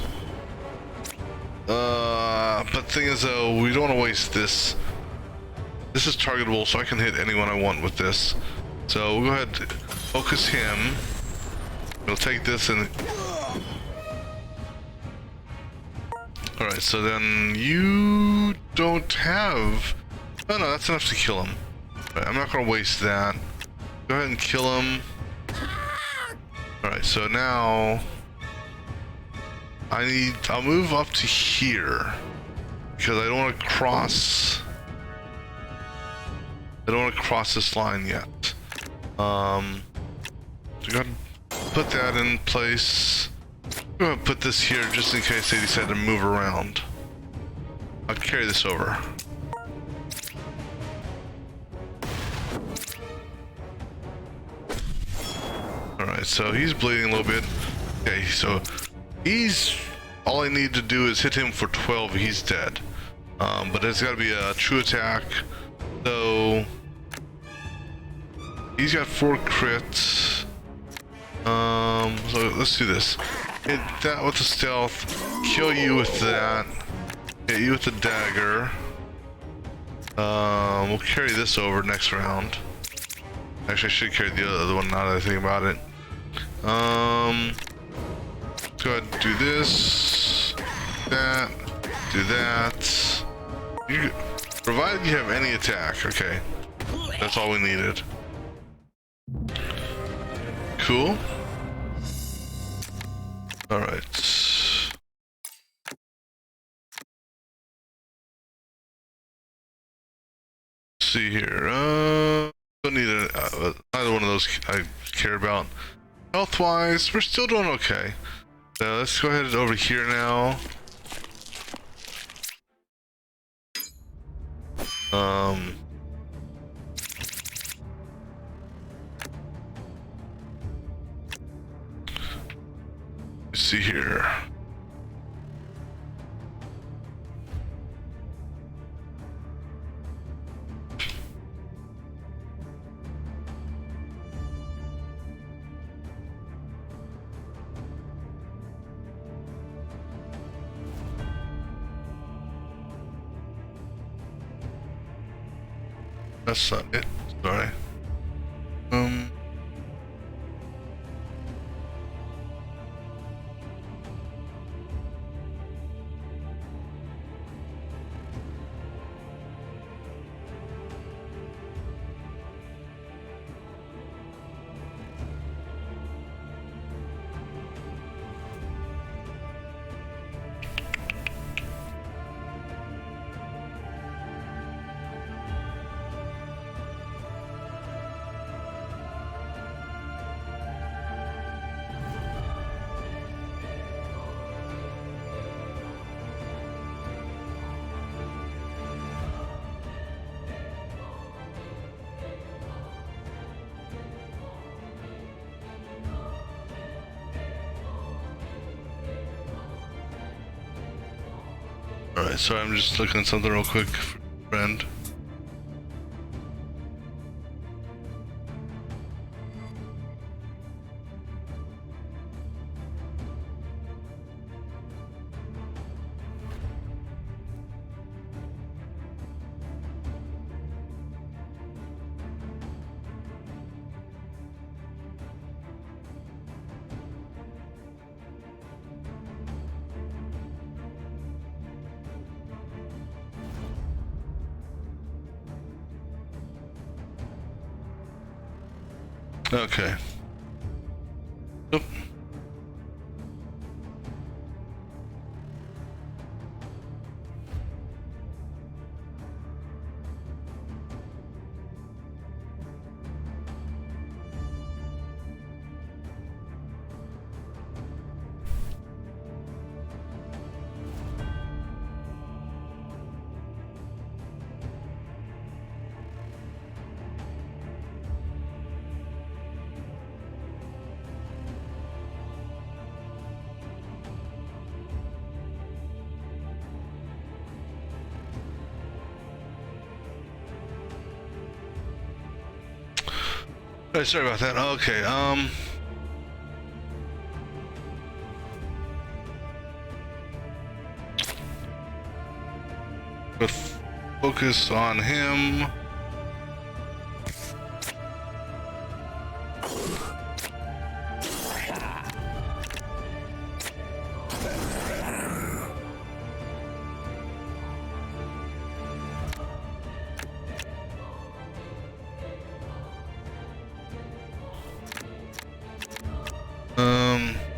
but thing is though, we don't want to waste this. This is targetable, so I can hit anyone I want with this. So we'll go ahead and focus him. We'll take this and... Alright, so then you don't have... Oh no, that's enough to kill him. Right, I'm not going to waste that. Go ahead and kill him. Alright, so now... I'll move up to here. Because I don't want to cross... I don't want to cross this line yet. So go ahead and put that in place. I'm going to put this here just in case they decide to move around. I'll carry this over. Alright, so he's bleeding a little bit. Okay, so he's... All I need to do is hit him for 12, he's dead. But it's got to be a true attack. So... He's got 4 crits. So let's do this. Hit that with the stealth. Kill you with that. Hit you with the dagger. We'll carry this over next round. Actually, I should carry the other one now that I think about it. Let's go ahead and do this. That. Do that. Provided you have any attack. Okay. That's all we needed. Cool. Alright. See here. Don't need either one of those I care about. Health wise, we're still doing okay. So let's go ahead and over here now. Let's see here. That's not it. Sorry. Alright, sorry, I'm just looking at something real quick, friend. Okay. Nope. Right, sorry about that. Okay, but focus on him.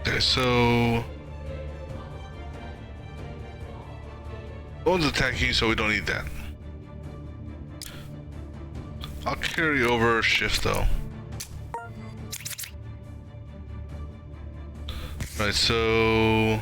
Okay, so one's attacking you, so we don't need that. I'll carry over shift though. Right, so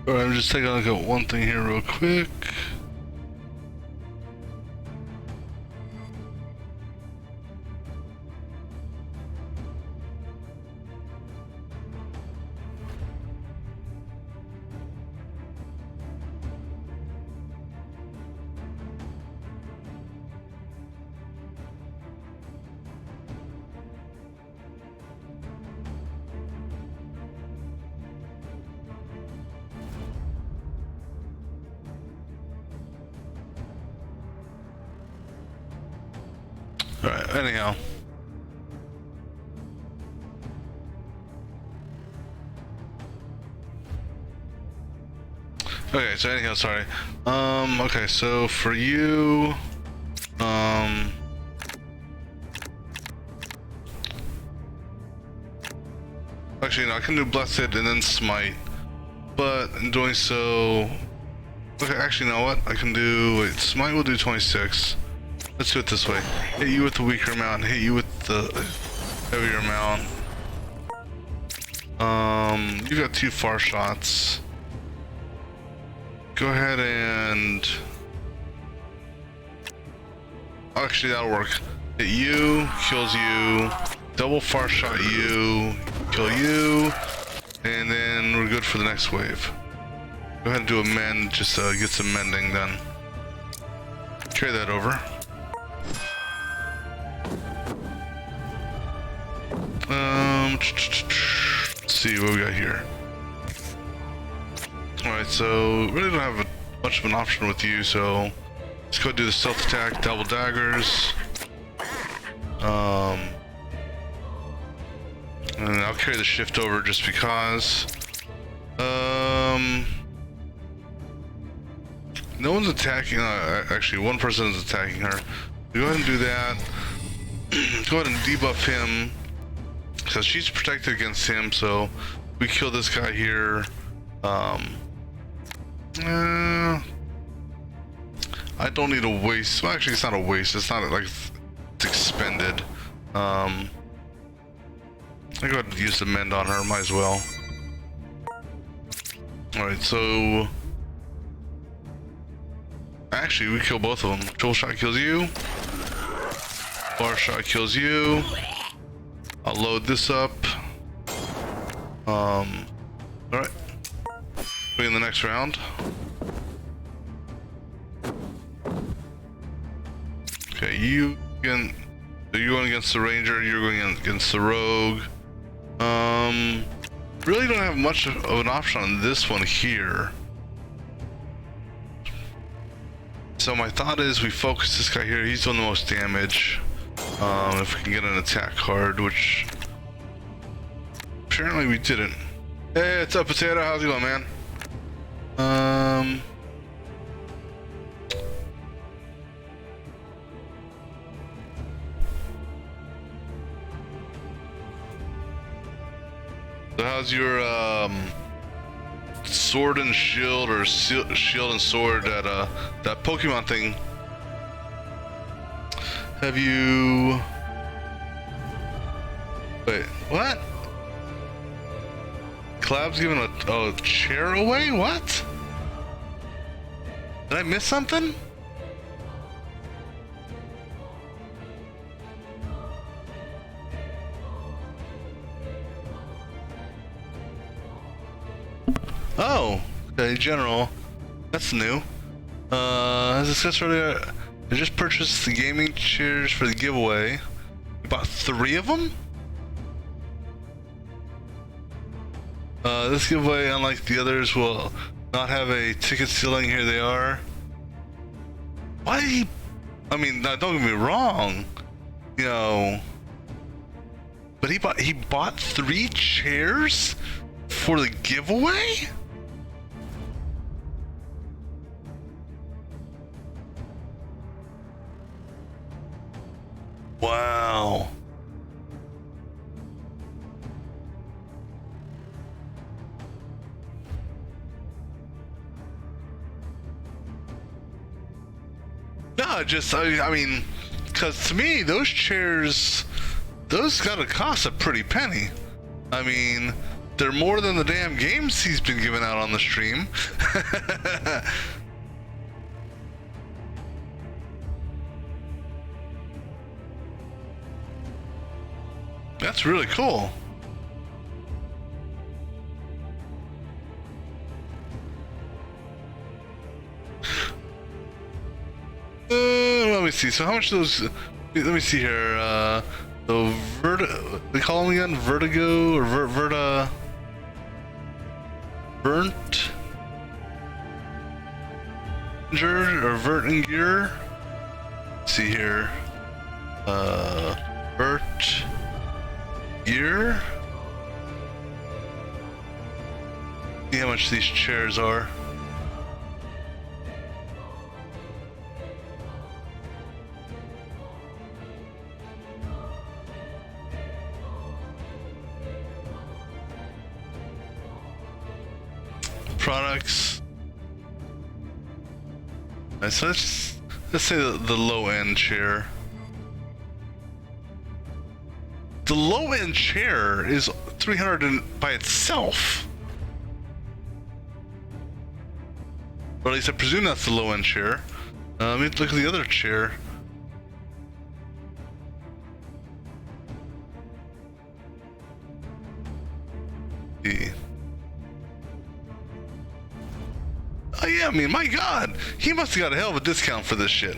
alright, I'm just taking a look at one thing here real quick. Alright, anyhow. Okay, so anyhow, sorry. Okay, so for you, actually, no, I can do Blessed and then Smite, but in doing so, okay, actually, you know what? I can do, wait, Smite will do 26. Let's do it this way. Hit you with the weaker amount, hit you with the heavier amount. You got 2 far shots. Go ahead and... Actually, that'll work. Hit you, kills you, double far shot you, kill you, and then we're good for the next wave. Go ahead and do a mend, just get some mending done. Carry that over. Let's see what we got here. Alright, so really don't have much of an option with you, so let's go do the stealth attack, double daggers. And I'll carry the shift over just because. No one's attacking, actually one person is attacking her. Go ahead and do that. Go ahead and debuff him. So she's protected against him, so we kill this guy here. I don't need to waste. Well, actually, it's not a waste. It's not like it's expended. I go ahead and use the mend on her. Might as well. All right, so actually, we kill both of them. Triple shot kills you. Bar shot kills you. I'll load this up. All right. Be in the next round. Okay, you can. So you're going against the ranger. You're going against the rogue. Really don't have much of an option on this one here. So my thought is we focus this guy here. He's doing the most damage. If we can get an attack card, which apparently we didn't. Hey, what's up, Potato? How's it going, man? So how's your sword and shield, or shield and sword, that Pokemon thing? Have you... Wait, what? Collab's giving a chair away? What? Did I miss something? Oh, okay, general. That's new. As discussed earlier, I just purchased the gaming chairs for the giveaway. You bought 3 of them? This giveaway, unlike the others, will not have a ticket ceiling. Here they are. Why did he... I mean, don't get me wrong, you know, but he bought 3 chairs for the giveaway? Wow. No, just, I mean, because to me, those chairs, those gotta cost a pretty penny. I mean, they're more than the damn games he's been giving out on the stream. That's really cool. Let me see. So how much those? Let me see here. The they call them again, Vertigo or Burnt or Vertinger. Let's see here. Bert Gear. See how much these chairs are. Products. Alright, so let's say the low end chair. The low end chair is 300 by itself. Or at least I presume that's the low end chair. Let me look at the other chair. Oh yeah, I mean, my God, he must have got a hell of a discount for this shit.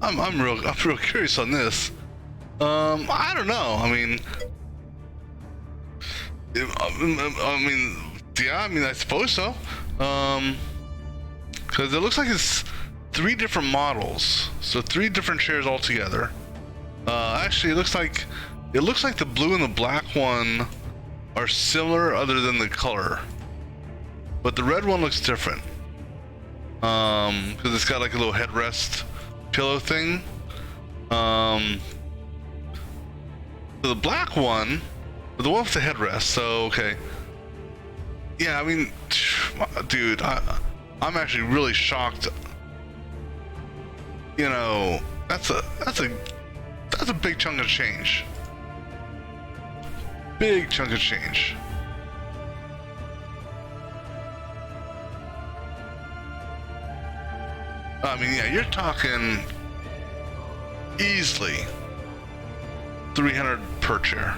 I'm real curious on this. I don't know. I mean, yeah, I mean, I suppose so. Because it looks like it's 3 different models, so 3 different chairs altogether. Actually, it looks like the blue and the black one are similar, other than the color. But the red one looks different. Because it's got like a little headrest pillow thing. So the black one, the one with the headrest. So okay, Yeah, I mean, dude, I'm actually really shocked. You know, that's a big chunk of change. Big chunk of change. I mean, yeah, you're talking easily 300 per chair.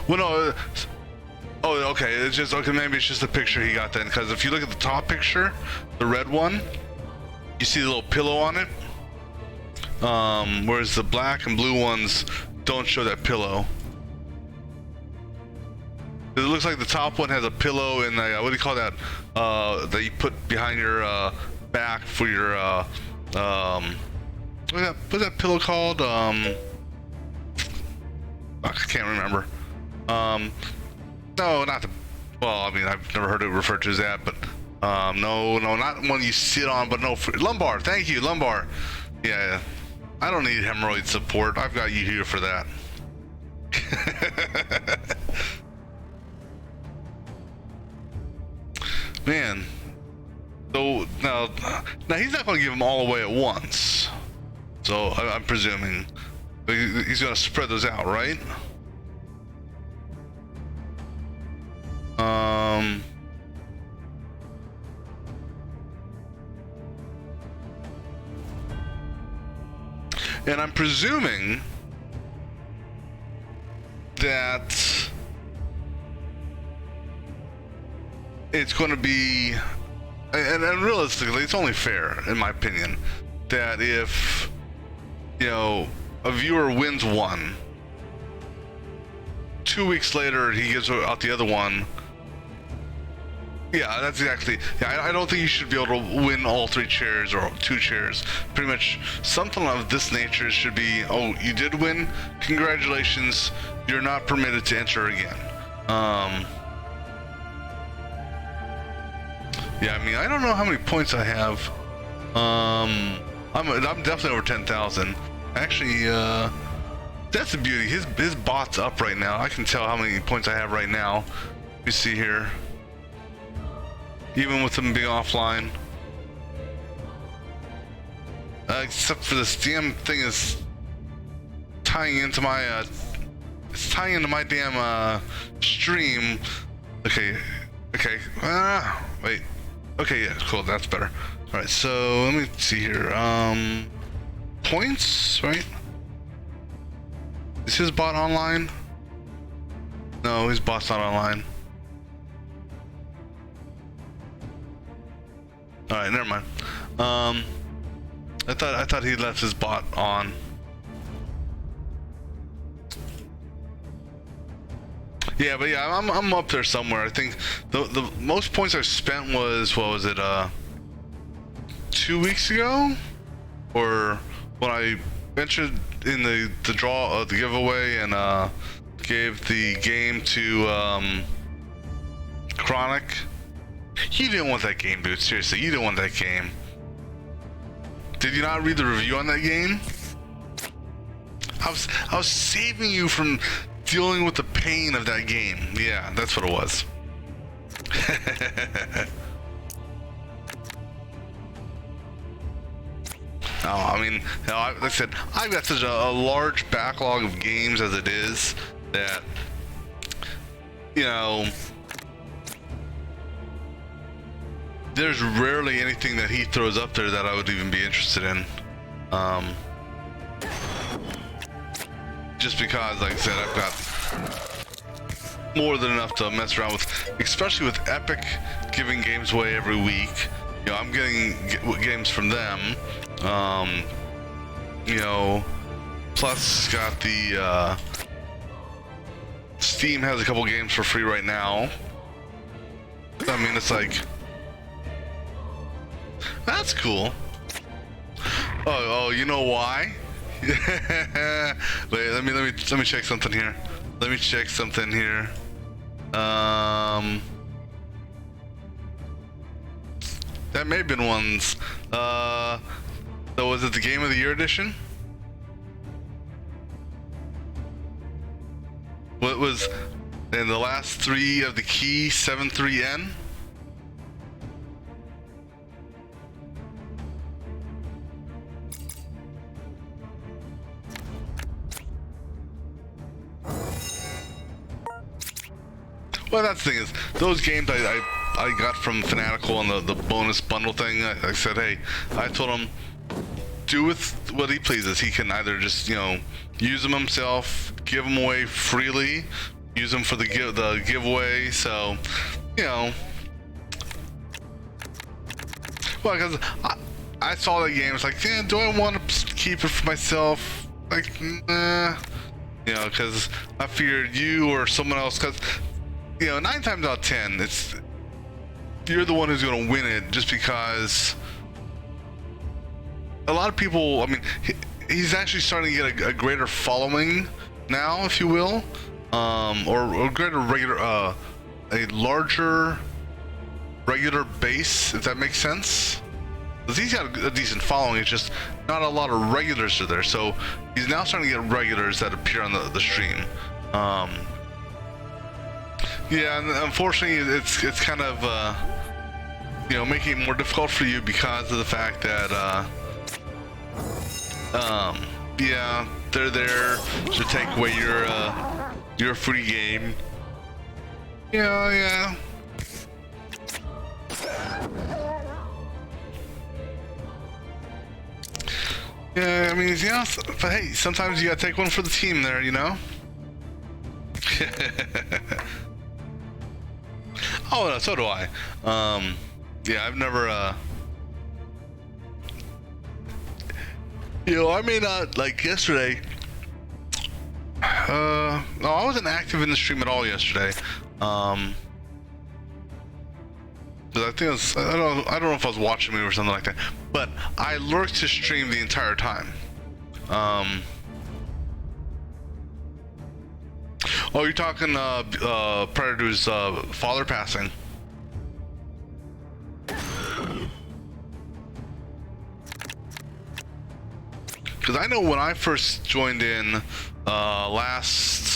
Well, no. Oh, okay. It's just okay. Maybe it's just the picture he got then, because if you look at the top picture, the red one, you see the little pillow on it. Whereas the black and blue ones don't show that pillow. It looks like the top one has a pillow and what do you call that? That you put behind your back for your what's that pillow called? I can't remember. No, not the. Well, I mean, I've never heard it referred to as that, but no, not one you sit on, but no, lumbar. Thank you, lumbar. Yeah, I don't need hemorrhoid support. I've got you here for that. Man, so now he's not going to give them all away at once. So I'm presuming he's going to spread those out, right? And I'm presuming that it's going to be, and realistically, it's only fair, in my opinion, that if, you know, a viewer wins one, 2 weeks later he gives out the other one. Yeah, that's exactly. Yeah, I don't think you should be able to win all 3 chairs or 2 chairs. Pretty much something of this nature should be, oh, you did win, congratulations, you're not permitted to enter again. Yeah, I mean, I don't know how many points I have. I'm definitely over 10,000. Actually, that's the beauty. His bot's up right now. I can tell how many points I have right now. Let me see here. Even with him being offline. Except for this damn thing is tying into my damn stream. Okay. Wait. Okay, yeah, cool, that's better. Alright, so let me see here. Points, right? Is his bot online? No, his bot's not online. Alright, never mind. I thought he left his bot on. Yeah, but yeah, I'm up there somewhere. I think the most points I spent was, what was it, 2 weeks ago? Or when I ventured in the draw, the giveaway, and gave the game to Chronic. You didn't want that game, dude. Seriously, you didn't want that game. Did you not read the review on that game? I was saving you from dealing with the pain of that game. Yeah, that's what it was. No, I mean, like I said, I've got such a large backlog of games as it is that, you know, there's rarely anything that he throws up there that I would even be interested in. Just because, like I said, I've got more than enough to mess around with, especially with Epic giving games away every week. You know, I'm getting games from them. You know, plus got the Steam has a couple games for free right now. I mean, it's like, that's cool. Oh, you know why? Wait, let me check something here. Let me check something here. That may have been ones. So was it the Game of the Year edition? was in the last 3 of the key 73N. Well, that's the thing is, those games I got from Fanatical and the bonus bundle thing, I said, hey, I told him, do with what he pleases. He can either just, you know, use them himself, give them away freely, use them for the giveaway. So, you know, well, because I saw that game, it's like, yeah, do I want to keep it for myself? Like, nah, you know, because I figured you or someone else, because, you know, 9 times out of 10, you're the one who's going to win it, just because a lot of people, I mean, he's actually starting to get a greater following now, if you will, or greater regular, a larger regular base, if that makes sense. Because he's got a decent following, it's just not a lot of regulars are there. So he's now starting to get regulars that appear on the stream. Yeah, and unfortunately, it's kind of, you know, making it more difficult for you because of the fact that, yeah, they're there to take away your free game. Yeah. Yeah, I mean, yeah, but hey, sometimes you gotta take one for the team there, you know? Oh, no, so do I. Yeah, I've never, you know, I may not, like yesterday, no, I wasn't active in the stream at all yesterday. But I think it was, I don't know if I was watching me or something like that, but I lurked to stream the entire time. Oh, you're talking prior to his father passing. Because I know when I first joined in last,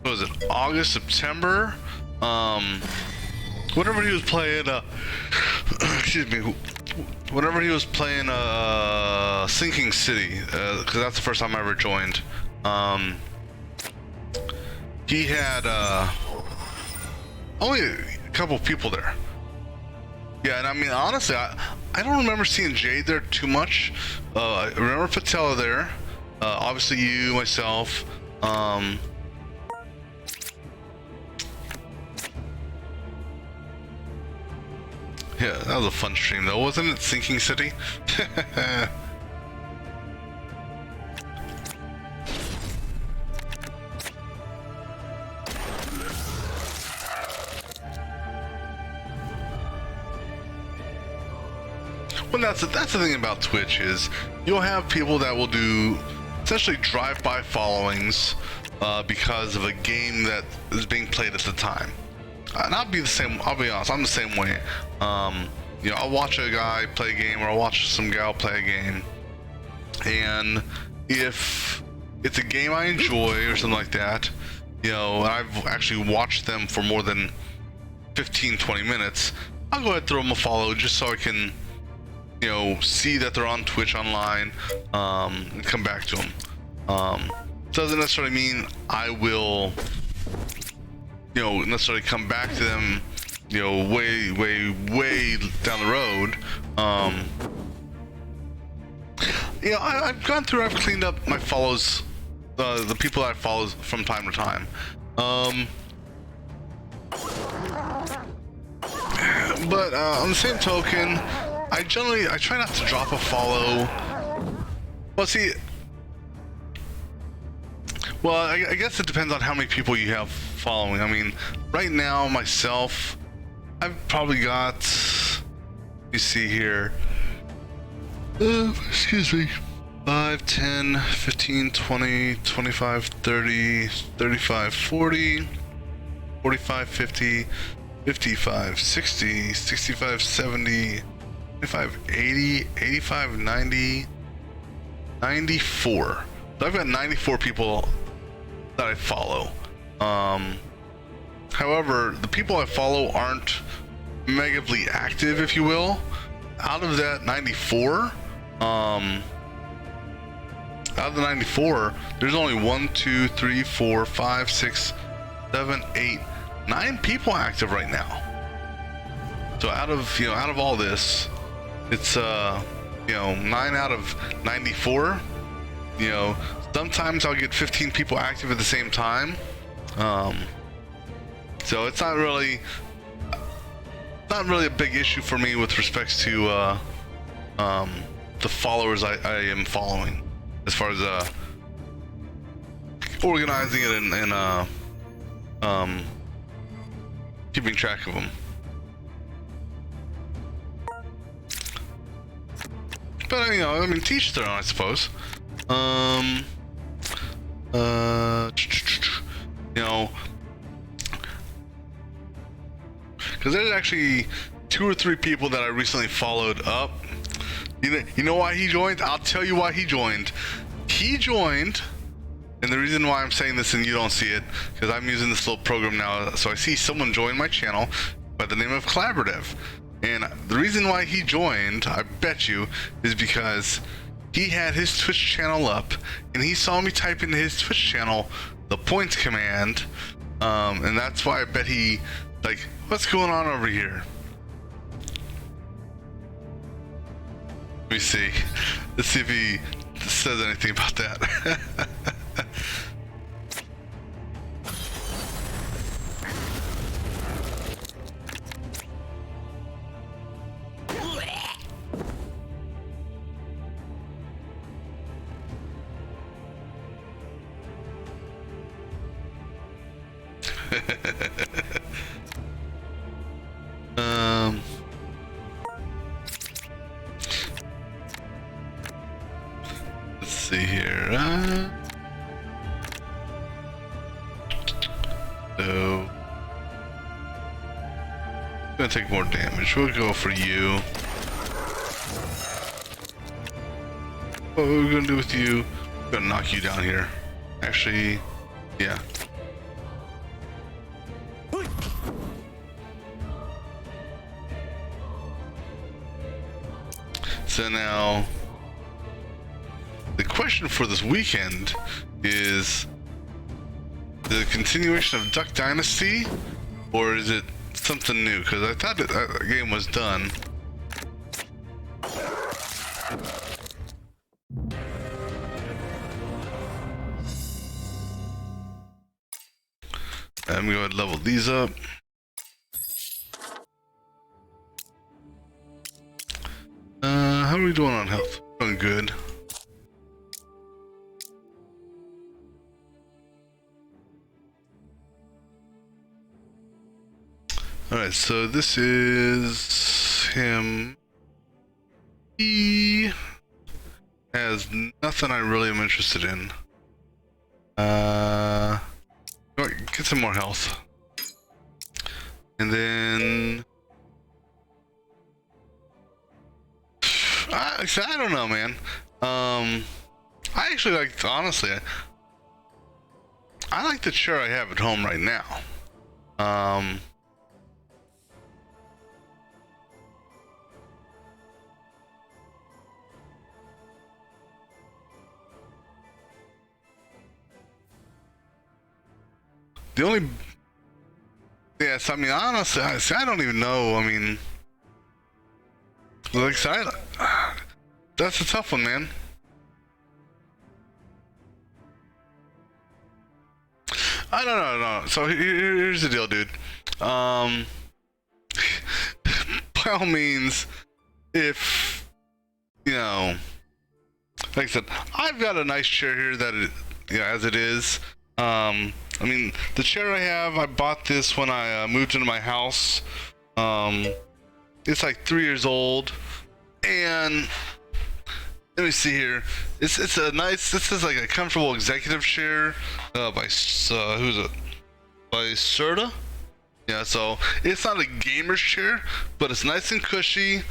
what was it, August, September? Whenever he was playing, excuse me, whenever he was playing Sinking City, because that's the first time I ever joined. He had only a couple people there. Yeah, and I mean, honestly, I don't remember seeing Jade there too much. I remember Patella there. Obviously you, myself. Yeah, that was a fun stream though, wasn't it? Sinking City? Well, that's the thing about Twitch is you'll have people that will do essentially drive-by followings because of a game that is being played at the time. And I'll be the same. I'll be honest. I'm the same way. You know, I'll watch a guy play a game, or I'll watch some gal play a game, and if it's a game I enjoy or something like that, you know, and I've actually watched them for more than 15-20 minutes, I'll go ahead and throw them a follow just so I can, you know, see that they're on Twitch online, and come back to them. Doesn't necessarily mean I will, you know, necessarily come back to them, you know, way down the road. You know, I've gone through, I've cleaned up my follows, the people that I follow from time to time. But on the same token, I try not to drop a follow. Well, see, well, I guess it depends on how many people you have following. I mean, right now, myself, I've probably got, let me see here, excuse me, 5, 10, 15, 20, 25, 30, 35, 40, 45, 50, 55, 60, 65, 70, 75, 80, 85, 90, 94. So I've got 94 people that I follow. However, the people I follow aren't megavly active, if you will. Out of that 94, out of the 94, there's only 1, 2, 3, 4, 5, 6, 7, 8, 9 people active right now. So out of all this, it's 9 out of 94. Sometimes I'll get 15 people active at the same time. So it's not really a big issue for me with respects to the followers I am following, as far as organizing it and keeping track of them. But teach their own, I suppose. Because there's actually 2 or 3 people that I recently followed up. You know why he joined? I'll tell you why he joined. He joined, and the reason why I'm saying this and you don't see it, because I'm using this little program now, so I see someone join my channel by the name of Collaborative. And the reason why he joined, I bet you, is because he had his Twitch channel up, and he saw me type into his Twitch channel the points command, and that's why I bet he, like, what's going on over here? Let me see. Let's see if he says anything about that. Let's see here. So gonna take more damage. We'll go for you. What are we gonna do with you? We're gonna knock you down here. Actually, yeah. So now, the question for this weekend is the continuation of Duck Dynasty, or is it something new? Because I thought that game was done. I'm going to level these up. How are we doing on health? Doing good. Alright, so this is him. He has nothing I really am interested in. Get some more health. And then I don't know, man. I actually like, honestly, I like the chair I have at home right now. The only, yes, I mean, honestly, I don't even know. I mean, like, that's a tough one, man. I don't know. So here's the deal, dude. By all means, if like I said, I've got a nice chair here that as it is. I mean, the chair I have, I bought this when I moved into my house. It's like 3 years old, and let me see here. It's a nice. This is like a comfortable executive chair by who's it? By Serta. Yeah, so it's not a gamer's chair, but it's nice and cushy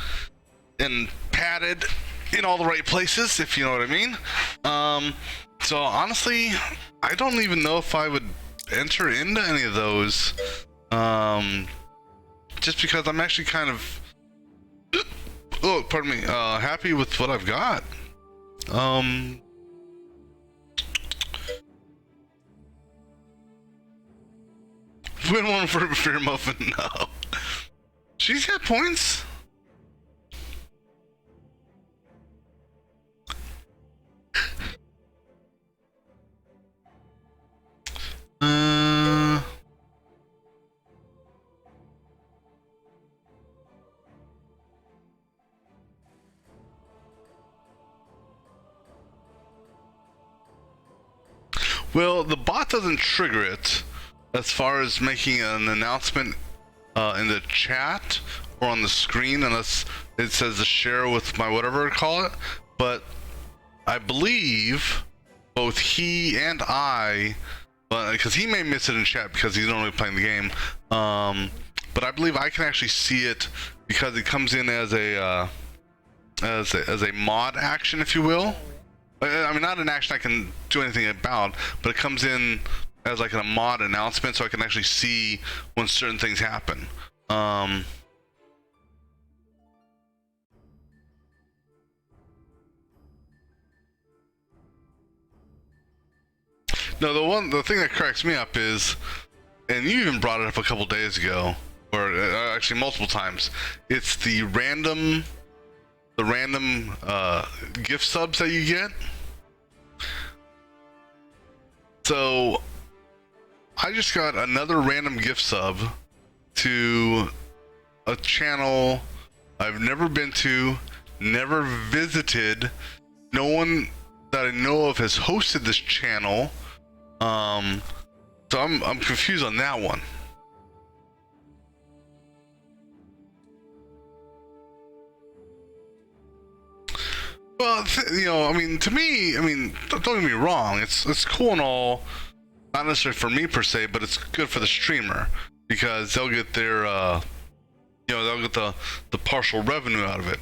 and padded, in all the right places, if you know what I mean. So honestly, I don't even know if I would enter into any of those. Just because I'm actually kind of, oh, pardon me, happy with what I've got. Win one for Fear Muffin, no. She's got points. Well, the bot doesn't trigger it as far as making an announcement in the chat or on the screen, unless it says to share with my whatever I call it. But I believe both he and I, because he may miss it in chat because he's not really playing the game, but I believe I can actually see it because it comes in as a mod action, if you will. I mean, not an action I can do anything about, but it comes in as like a mod announcement, so I can actually see when certain things happen. No, the thing that cracks me up is, and you even brought it up a couple days ago, or actually multiple times. It's the random gift subs that you get. So I just got another random gift sub to a channel I've never been to, never visited. No one that I know of has hosted this channel. So I'm confused on that one. Well, you know, I mean, to me, I mean, don't get me wrong, it's cool and all, not necessarily for me per se, but it's good for the streamer because they'll get their, you know, they'll get the partial revenue out of it.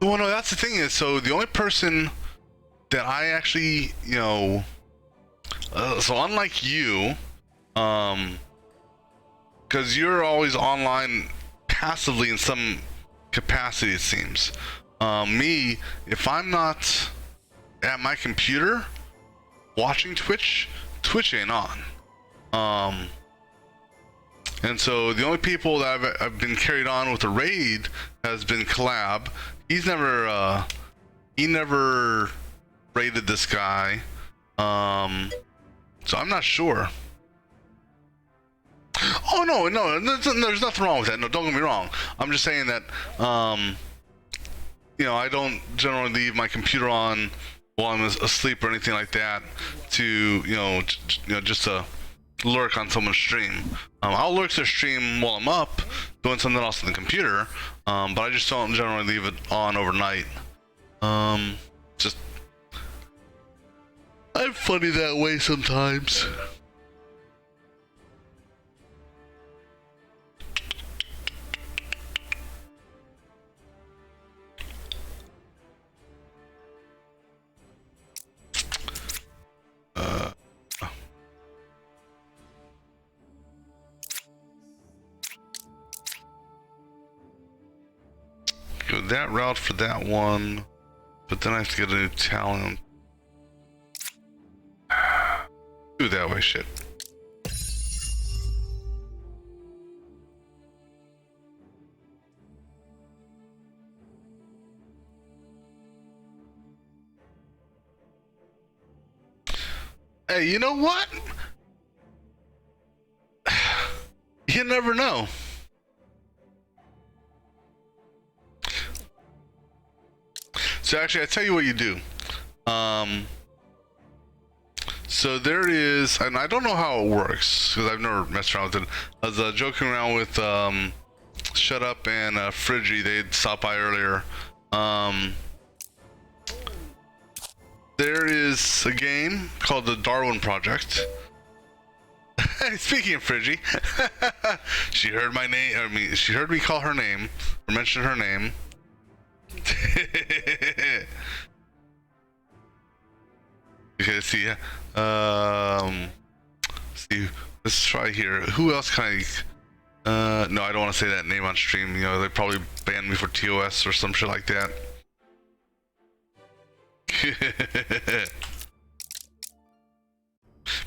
Well, no, that's the thing is, so the only person that I actually, you know, so unlike you, because you're always online passively in some capacity, it seems. Me, if I'm not at my computer watching Twitch, Twitch ain't on. And so the only people that I've been carried on with a raid has been Collab. He never raided this guy. So I'm not sure. Oh no, there's nothing wrong with that. No, don't get me wrong. I'm just saying that, you know, I don't generally leave my computer on while I'm asleep or anything like that to, you know, just to lurk on someone's stream. I'll lurk their stream while I'm up doing something else on the computer, but I just don't generally leave it on overnight. Just, I'm funny that way sometimes. Go that route for that one, but then I have to get a new talent. Do that way, shit. Hey, you know what? You never know. So actually, I tell you what you do. So there is, and I don't know how it works because I've never messed around with it. I was joking around with Shut Up and Friggy. They'd stopped by earlier. There is a game called the Darwin Project, Speaking of Friggy, she heard my name. I mean, she heard me call her name or mention her name. Okay, see. See. Let's try here. Who else can I? No, I don't want to say that name on stream. You know, they probably banned me for TOS or some shit like that.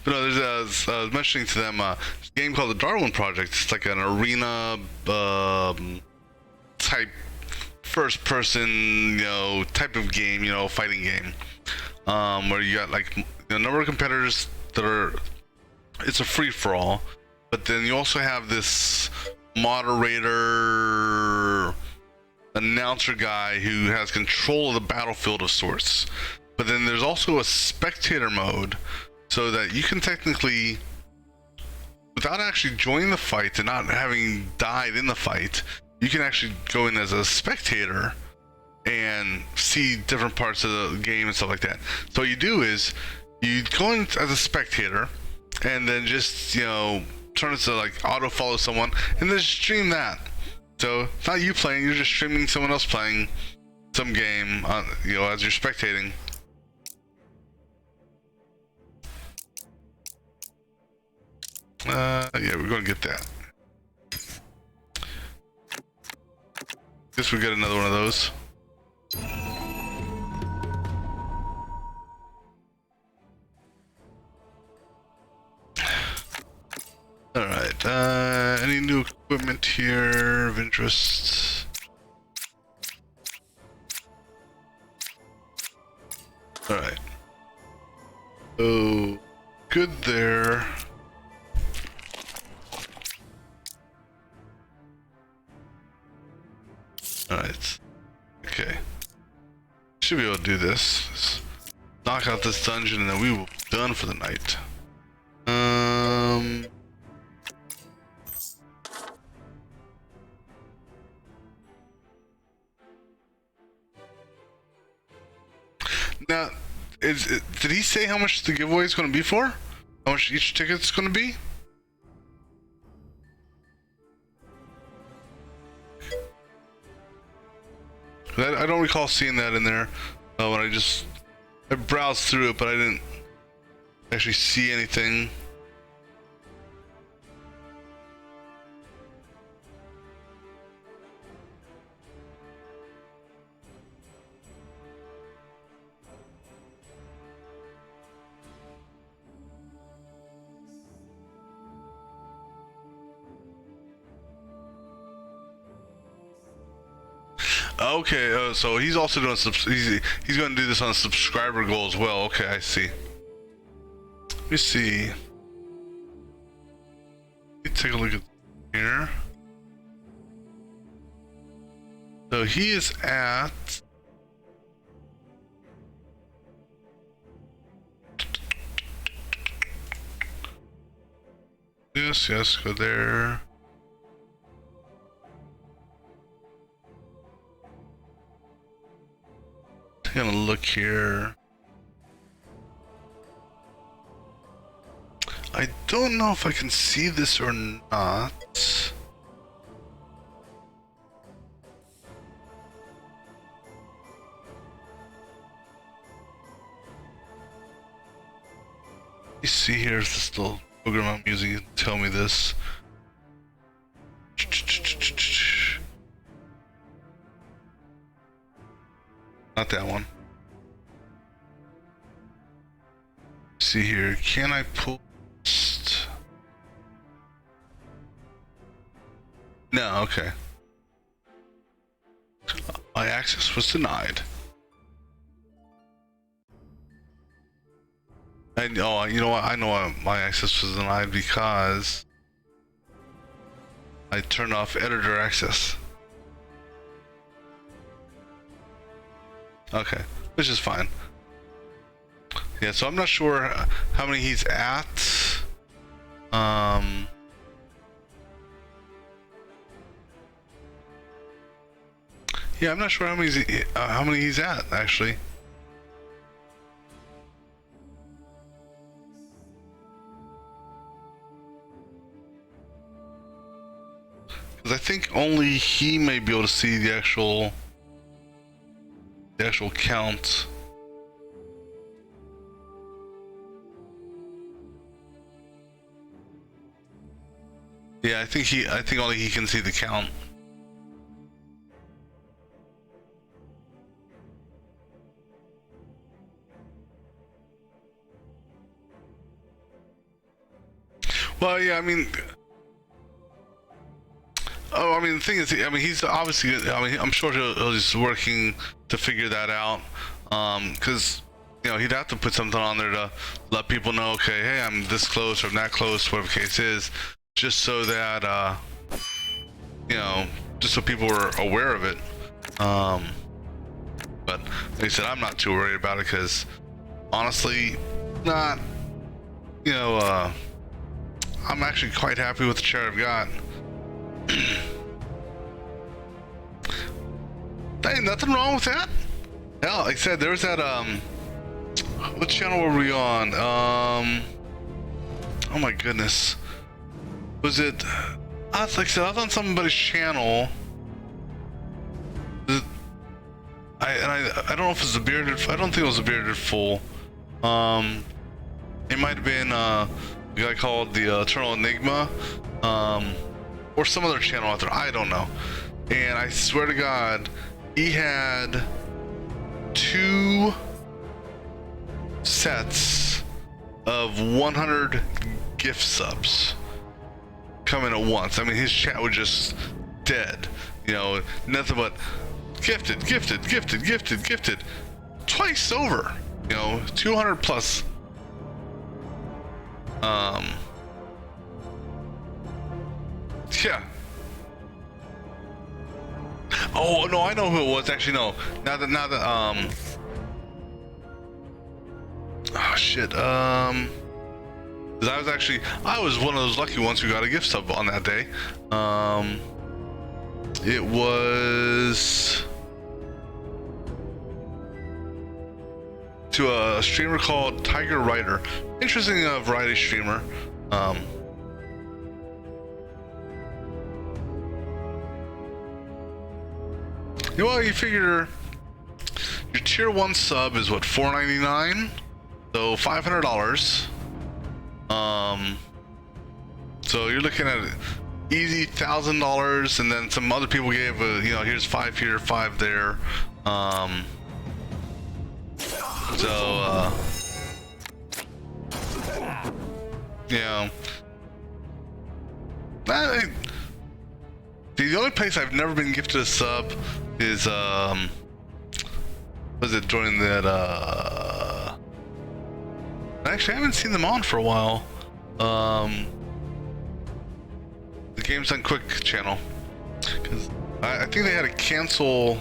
But no, there's I was mentioning to them a game called the Darwin Project. It's like an arena type first person, you know, type of game, you know, fighting game. Where you got like a number of competitors that are, it's a free for all, but then you also have this moderator announcer guy who has control of the battlefield of sorts. But then there's also a spectator mode, so that you can technically, without actually joining the fight and not having died in the fight, you can actually go in as a spectator and see different parts of the game and stuff like that. So what you do is you go in as a spectator and then just, you know, turn it to like auto follow someone and then stream that. So it's not you playing, you're just streaming someone else playing some game, you know, as you're spectating. Yeah, we're gonna get that. Guess we get another one of those. Alright, any new equipment here of interest? Alright. Oh, good there. Alright. Okay. Should be able to do this. Let's knock out this dungeon and then we will be done for the night. Now, did he say how much the giveaway is going to be for? How much each ticket's going to be? I don't recall seeing that in there when I browsed through it, but I didn't actually see anything. Okay, so he's also doing he's going to do this on a subscriber goal as well. Okay, I see. Let me see. Let me take a look at here. So he is at yes, go there. Gonna look here. I don't know if I can see this or not. You see here's this little program I'm using to tell me this. Not that one. See here, can I post? No, okay. My access was denied. And oh, you know what? I know why my access was denied, because I turned off editor access. Okay, which is fine. Yeah, so I'm not sure how many he's at. Yeah, I'm not sure how many he's at actually. I think only he may be able to see the actual count. Yeah, I think only he can see the count. Well, yeah, I mean, the thing is, I mean, he's obviously, I mean, I'm sure he's working to figure that out, because, you know, he'd have to put something on there to let people know, okay, hey, I'm this close or I'm that close, whatever the case is, just so that, you know, just so people are aware of it. But like I said, I'm not too worried about it, because honestly, not, you know, I'm actually quite happy with the chair I've got. There ain't nothing wrong with that. Hell, like I said, there was that, what channel were we on? Oh my goodness. Was it, like I said, I was on somebody's channel. I don't know if it was a bearded, I don't think it was a bearded fool. It might have been, a guy called the Eternal Enigma, or some other channel out there, I don't know. And I swear to God, he had 2 sets of 100 gift subs coming at once. I mean, his chat was just dead, you know, nothing but gifted, gifted, gifted, gifted, gifted, twice over, you know, 200 plus. Yeah. Oh no, I know who it was. Actually, no. Now that oh shit. 'Cause I was one of those lucky ones who got a gift sub on that day. It was to a streamer called Tiger Rider. Interesting variety streamer. Well, you figure your tier 1 sub is what, $4.99, so $500. So you're looking at easy $1,000, and then some other people gave you know, here's 5 here, 5 there. So you know, the only place I've never been gifted a sub is was it during that actually I haven't seen them on for a while. The Games Done Quick channel, because I think they had to cancel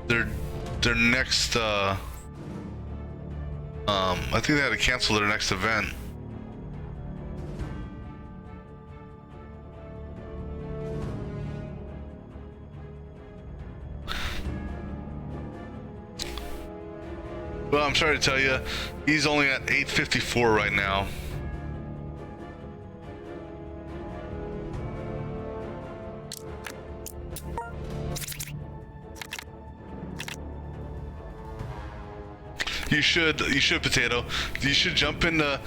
their next I think they had to cancel their next event. Well, I'm sorry to tell you, he's only at 854 right now. You should, Potato. You should jump into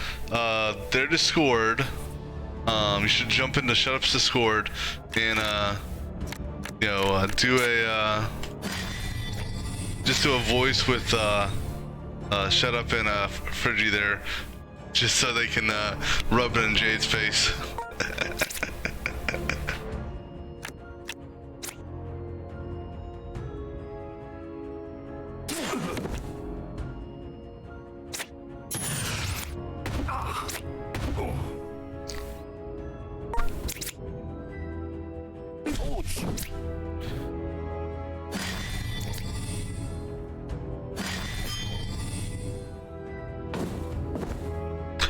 their Discord. You should jump into Shut Up's Discord and you know, do a just do a voice with Shut Up and Friggy there, just so they can rub it in Jade's face.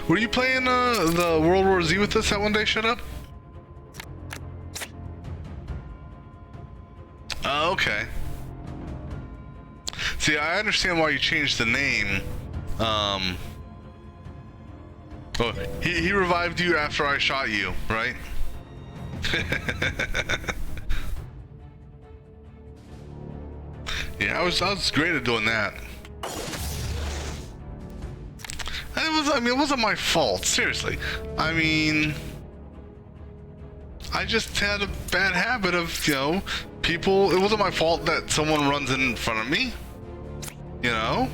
Were you playing the World War Z with us that one day, Shut Up? Oh, okay. See, I understand why you changed the name. Oh, he revived you after I shot you, right? Yeah, I was great at doing that. I mean, it wasn't my fault, seriously. I mean, I just had a bad habit of, you know, people, it wasn't my fault that someone runs in front of me, you know?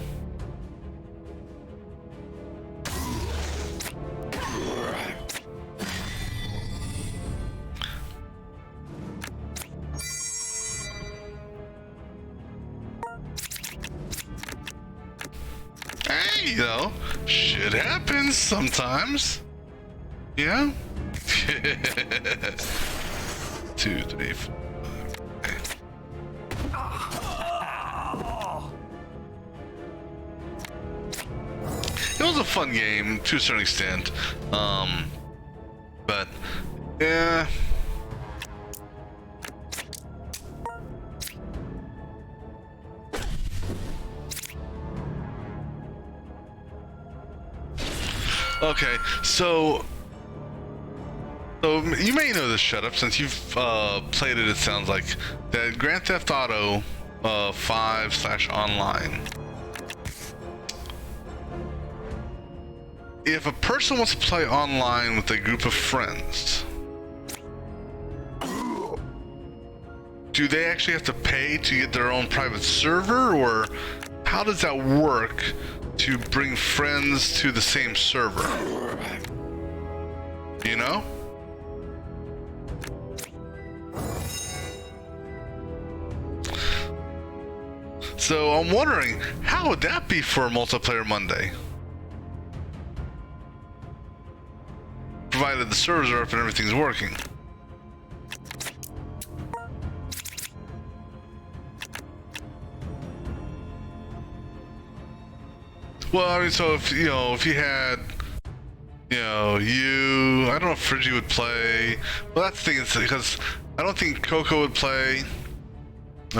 Hey, you know, shit happens sometimes. Yeah? 2, 3, 4. Okay. It was a fun game to a certain extent. But yeah. Okay, so you may know this setup since you've played it. It sounds like that Grand Theft Auto 5/online. If a person wants to play online with a group of friends, do they actually have to pay to get their own private server, or how does that work to bring friends to the same server? You know? So I'm wondering, how would that be for a multiplayer Monday? Provided the servers are up and everything's working. Well, I mean, so if, you know, if you had, you know, I don't know if Friggy would play. Well, that's the thing, is because I don't think Coco would play. You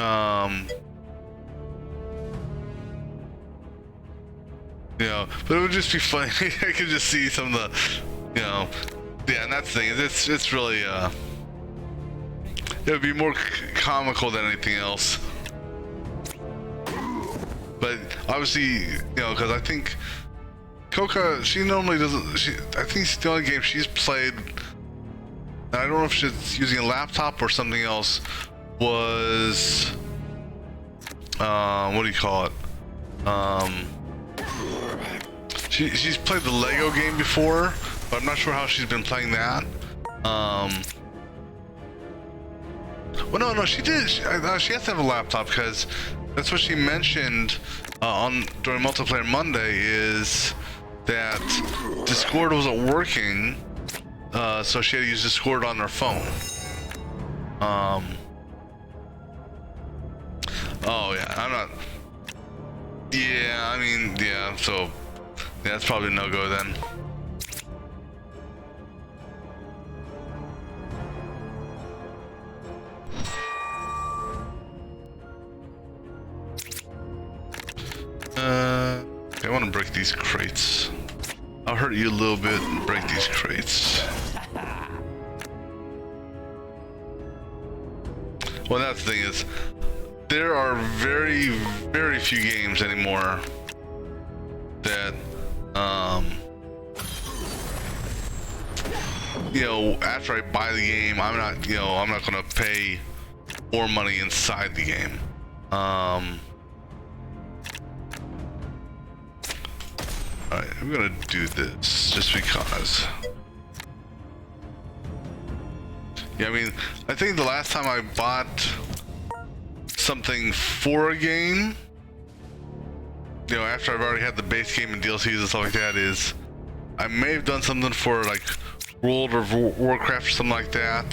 know, but it would just be funny. I could just see some of the, you know, yeah, and that's the thing. It's really, it would be more comical than anything else. But obviously, you know, because I think Coca, she normally doesn't. I think it's the only game she's played. And I don't know if she's using a laptop or something else. Was what do you call it? She's played the Lego game before, but I'm not sure how she's been playing that. Well, no, she did. She has to have a laptop because that's what she mentioned during Multiplayer Monday, is that Discord wasn't working, so she had to use Discord on her phone. Oh yeah, I'm not. Yeah, I mean, yeah. So yeah, that's probably no go then. I want to break these crates. I'll hurt you a little bit and break these crates. Well, that's the thing is, there are very, very few games anymore that, you know, after I buy the game, I'm not gonna pay more money inside the game. Alright, I'm gonna do this just because. Yeah, I mean, I think the last time I bought something for a game, you know, after I've already had the base game and DLCs and stuff like that, is I may have done something for like World of Warcraft or something like that,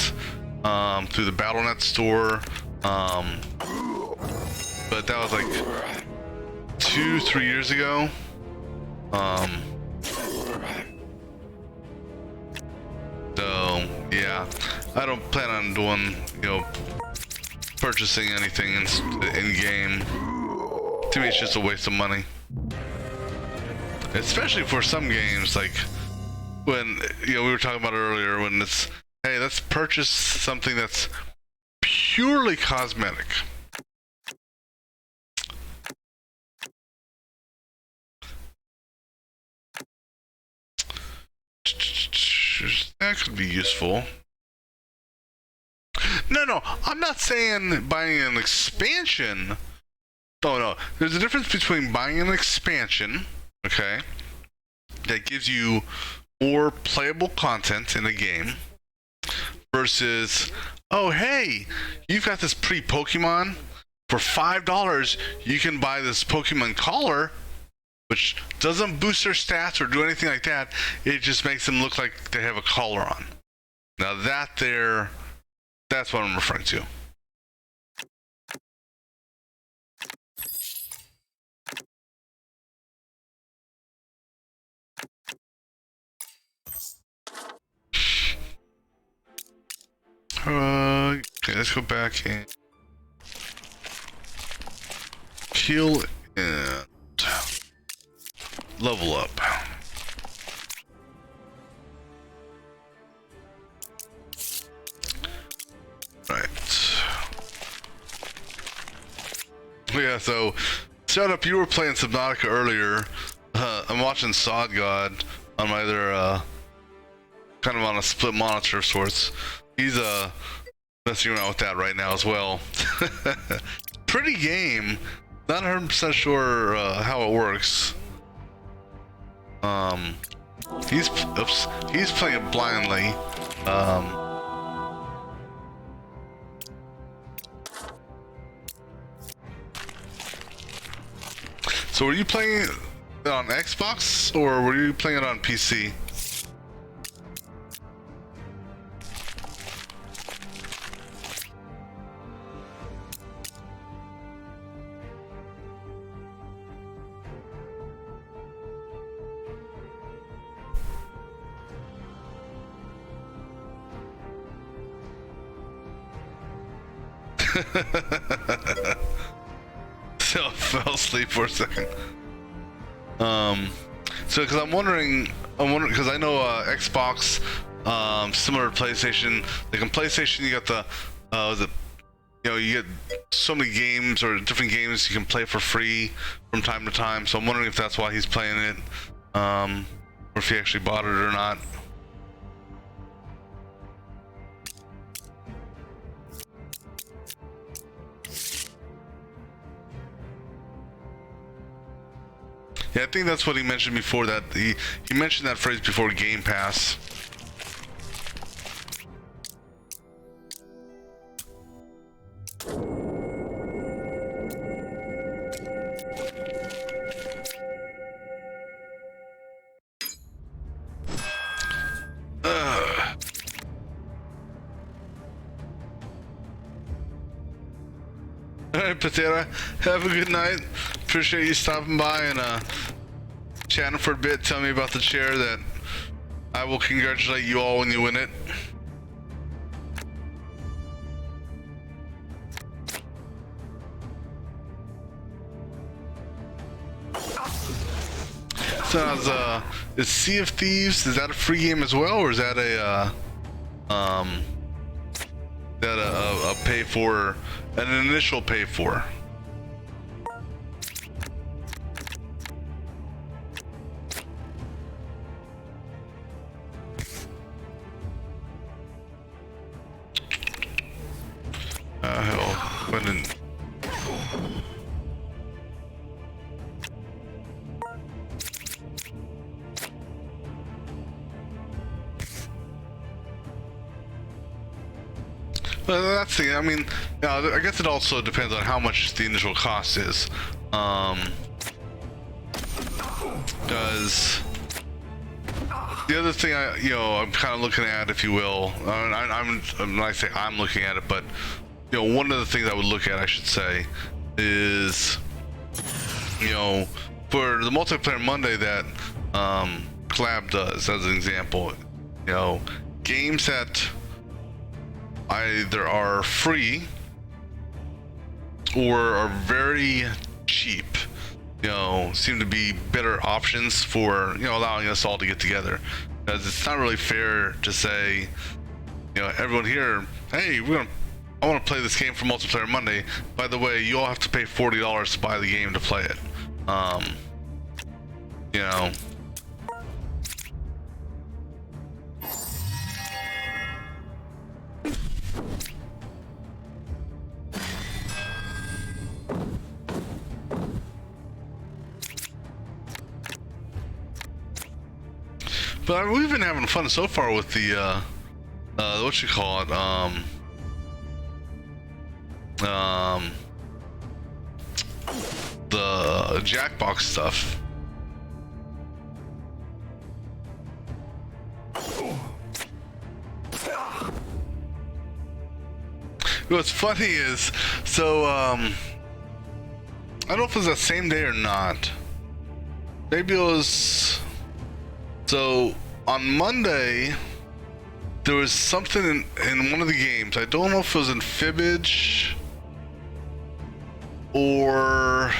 through the Battle.net store, but that was like 2-3 years ago. So yeah, I don't plan on doing, you know, purchasing anything in game. To me, it's just a waste of money. Especially for some games, like when, you know, we were talking about earlier, when it's hey, let's purchase something that's purely cosmetic. That could be useful. No, I'm not saying buying an expansion. Oh no, there's a difference between buying an expansion, okay, that gives you more playable content in a game, versus, oh hey, you've got this pre-Pokemon, for $5 you can buy this Pokemon collar, which doesn't boost their stats or do anything like that. It just makes them look like they have a collar on. Now that's what I'm referring to. Okay, let's go back and heal and level up. Right. Yeah, so shut up, you were playing Subnautica earlier. I'm watching Sod God on my other kind of on a split monitor of sorts. He's messing around with that right now as well. Pretty game. Not 100% sure how it works. He's playing it blindly. So were you playing it on Xbox or were you playing it on PC? So I fell asleep for a second. So because I'm wondering because I know Xbox, similar to PlayStation, like in PlayStation you got the you get so many games or different games you can play for free from time to time. So I'm wondering if that's why he's playing it, or if he actually bought it or not. Yeah, I think that's what he mentioned before, that he mentioned that phrase before Game Pass. Alright, Patera, have a good night. Appreciate you stopping by and chatting for a bit. Tell me about the chair that I will congratulate you all when you win it. So is Sea of Thieves, is that a free game as well, or is that a pay for, an initial pay for? Hell, when in... Well, that's the, I mean, I guess it also depends on how much the initial cost is. Because the other thing I'm kind of looking at, if you will, when I say I'm looking at it, but one of the things I would look at, I should say, is for the multiplayer Monday that Collab does, as an example, games that either are free or are very cheap, seem to be better options for allowing us all to get together, because it's not really fair to say you know, everyone here, hey, I want to play this game for multiplayer Monday. By the way, you all have to pay $40 to buy the game to play it. You know. But I mean, we've been having fun so far with the what you call it, the Jackbox stuff. What's funny is, so I don't know if it was that same day or not. Maybe it was. So on Monday, there was something in one of the games. I don't know if it was in Fibbage or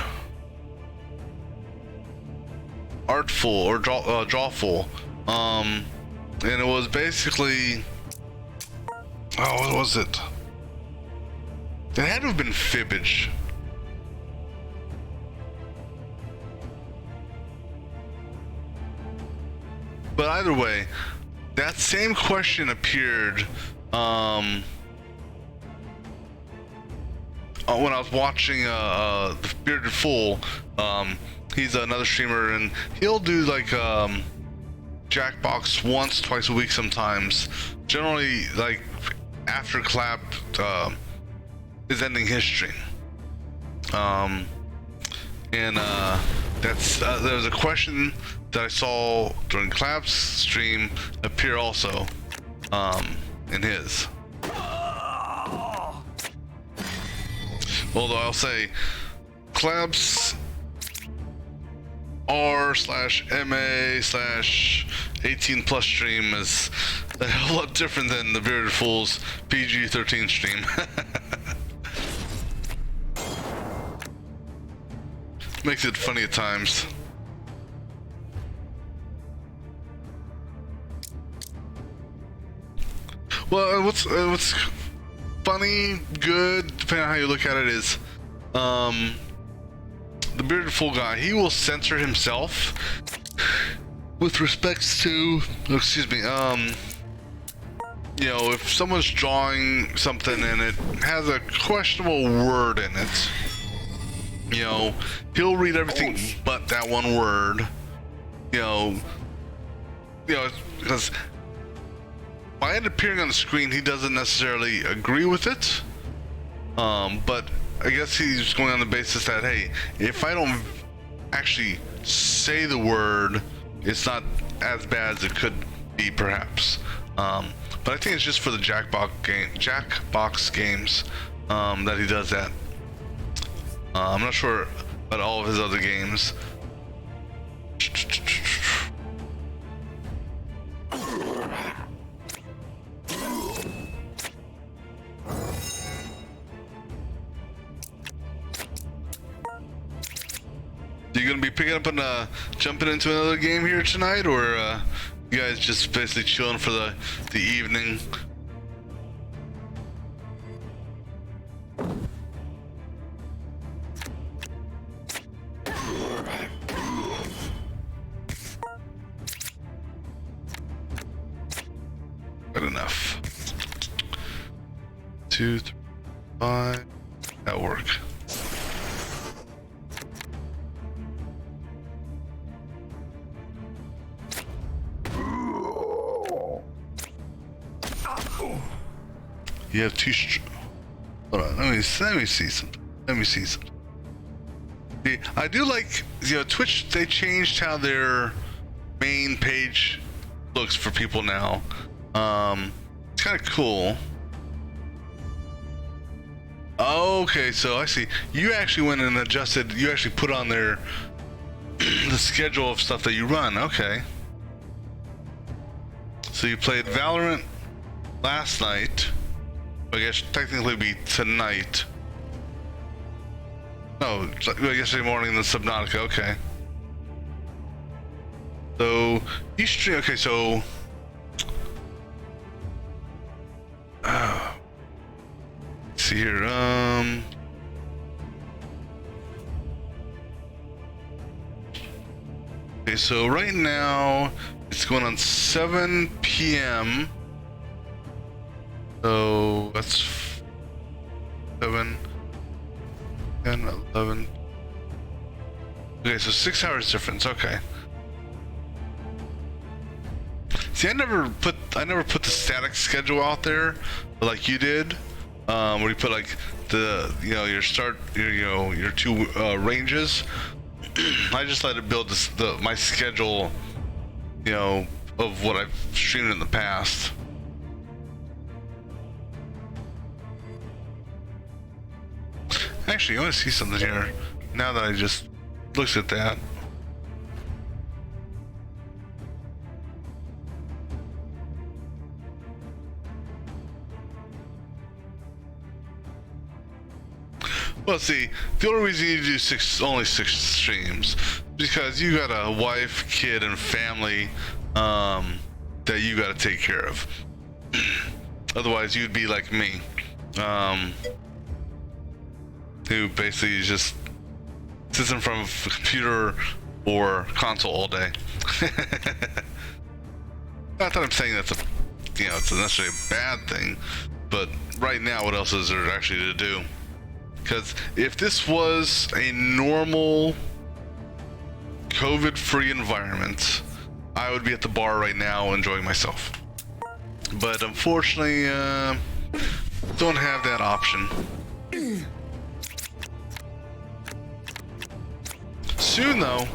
Artful or Drawful. And it was basically, oh, what was it? It had to have been Fibbage. But either way, that same question appeared when I was watching the Bearded Fool. He's another streamer, and he'll do like Jackbox once, twice a week sometimes. Generally, like after Clap is ending his stream. That's there's a question that I saw during Clap's stream appear also in his. Although I'll say Clap's R/MA/18+ stream is a hell lot different than the Bearded Fool's PG-13 stream. Makes it funny at times. Well, what's funny, good, depending on how you look at it, is the Bearded Fool guy, he will censor himself with respects to, excuse me, you know, if someone's drawing something and it has a questionable word in it, you know, he'll read everything but that one word, you know, because by it appearing on the screen, he doesn't necessarily agree with it, but I guess he's going on the basis that, hey, if I don't actually say the word, it's not as bad as it could be, perhaps. But I think it's just for the Jackbox games that he does that. I'm not sure about all of his other games. You gonna be picking up and jumping into another game here tonight, or you guys just basically chilling for the evening? Good enough. 2, 3, 5. That'll work. You have two. Hold on. Let me see something. See, I do like, you know, Twitch. They changed how their main page looks for people now. It's kind of cool. Okay, so I see. You actually went and adjusted. You actually put on there the schedule of stuff that you run. Okay. So you played Valorant last night. I guess technically be tonight. No, yesterday morning, the Subnautica. Okay. So you stream. Okay, so see here. Okay, so right now it's going on 7 p.m. So that's 7, 10, 11. Okay, so 6 hours difference. Okay. See, I never put the static schedule out there like you did, where you put like the your start your two ranges. I just let it build my schedule, of what I've streamed in the past. Actually, I want to see something here. Now that I just looked at that. Well, see, the only reason you do only six streams is because you got a wife, kid, and family that you got to take care of. Otherwise, you'd be like me, who basically just sits in front of a computer or console all day. Not that I'm saying that's it's necessarily a bad thing, but right now, what else is there actually to do? Because if this was a normal COVID-free environment, I would be at the bar right now enjoying myself. But unfortunately, don't have that option. Soon, though.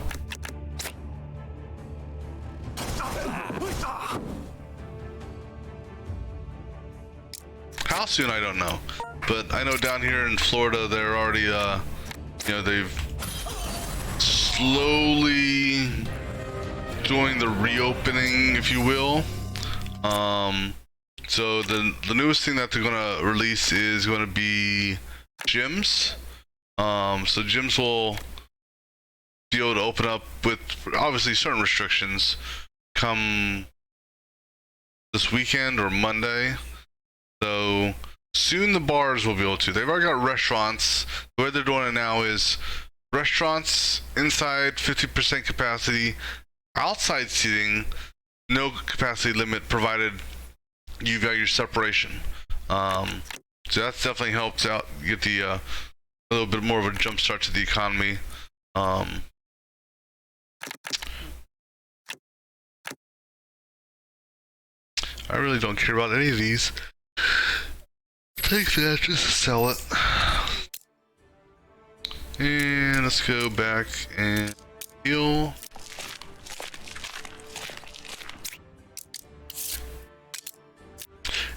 How soon, I don't know. But I know down here in Florida, they're already, they've slowly doing the reopening, if you will. So the newest thing that they're gonna release is gonna be gyms. So gyms will be able to open up with obviously certain restrictions come this weekend or Monday. So soon the bars will be able to. They've already got restaurants. The way they're doing it now is restaurants inside 50% capacity, outside seating, no capacity limit provided you've got your separation. So that's definitely helped out get the a little bit more of a jump start to the economy. I really don't care about any of these. Take that just to sell it. And let's go back and heal.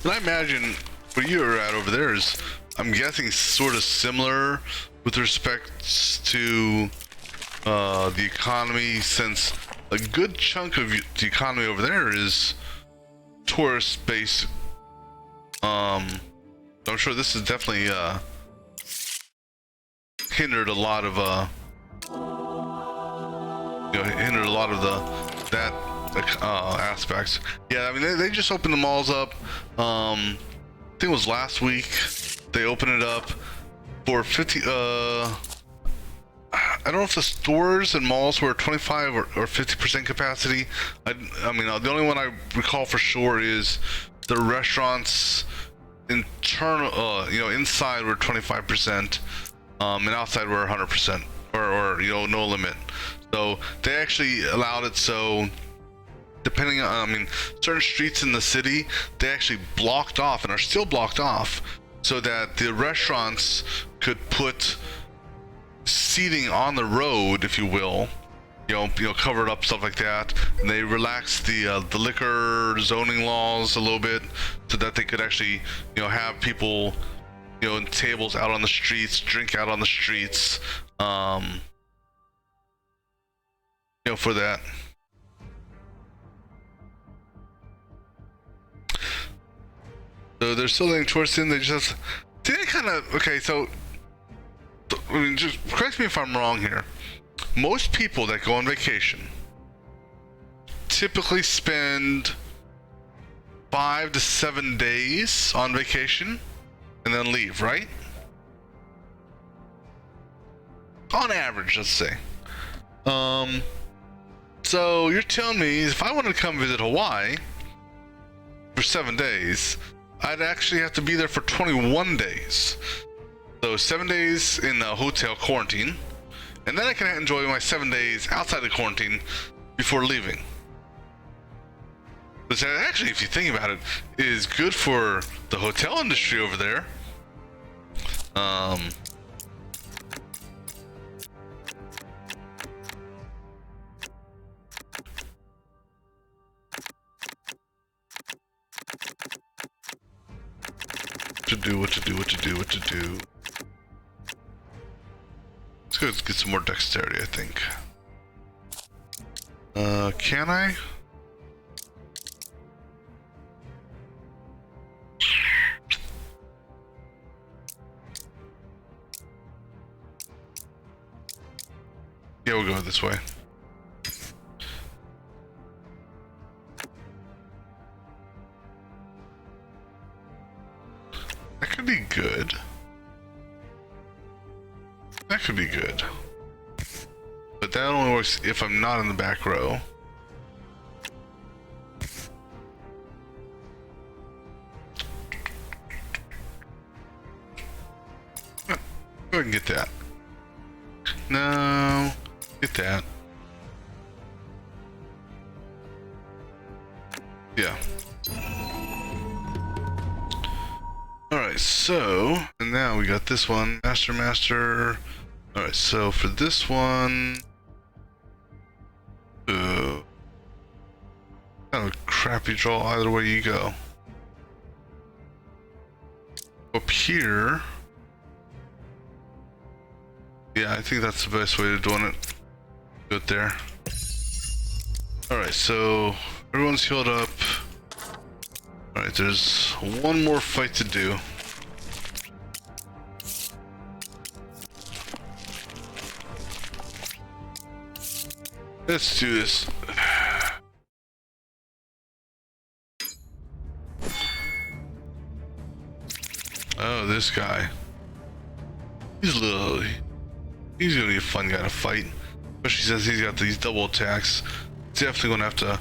And I imagine where you're at over there is, I'm guessing, sort of similar with respect to the economy, since a good chunk of the economy over there is tourist based. I'm sure this has definitely hindered a lot of that aspects. Yeah, I mean they just opened the malls up. I think it was last week. They opened it up for 50. I don't know if the stores and malls were 25 or 50% capacity. I mean, the only one I recall for sure is the restaurants internal, inside were 25%, and outside were 100%, or no limit. So they actually allowed it so, depending on, certain streets in the city, they actually blocked off and are still blocked off, so that the restaurants could put seating on the road, if you will, covered up, stuff like that. And they relaxed the liquor zoning laws a little bit, so that they could actually, have people, in tables out on the streets, drink out on the streets, for that. So they're still letting tourists in. They just okay. So just correct me if I'm wrong here. Most people that go on vacation typically spend 5 to 7 days on vacation, and and then leave, right? On average, let's say. So you're telling me if I wanted to come visit Hawaii for 7 days, I'd actually have to be there for 21 days. So 7 days in the hotel quarantine, and then I can enjoy my 7 days outside the quarantine before leaving. Which actually, if you think about it, is good for the hotel industry over there. What to do. Let's go get some more dexterity, I think. Can I? Yeah, we'll go this way. That could be good. That could be good. But that only works if I'm not in the back row. Go ahead and get that. No, get that. Yeah. Alright, so, and now we got this one, Master. Alright, so for this one, kind of a crappy draw either way you go. Up here, yeah, I think that's the best way of doing it. Do it there. Alright, so everyone's healed up. Alright, there's one more fight to do. Let's do this. Oh, this guy. He's gonna be a fun guy to fight. Especially since he's got these double attacks. He's definitely gonna have to...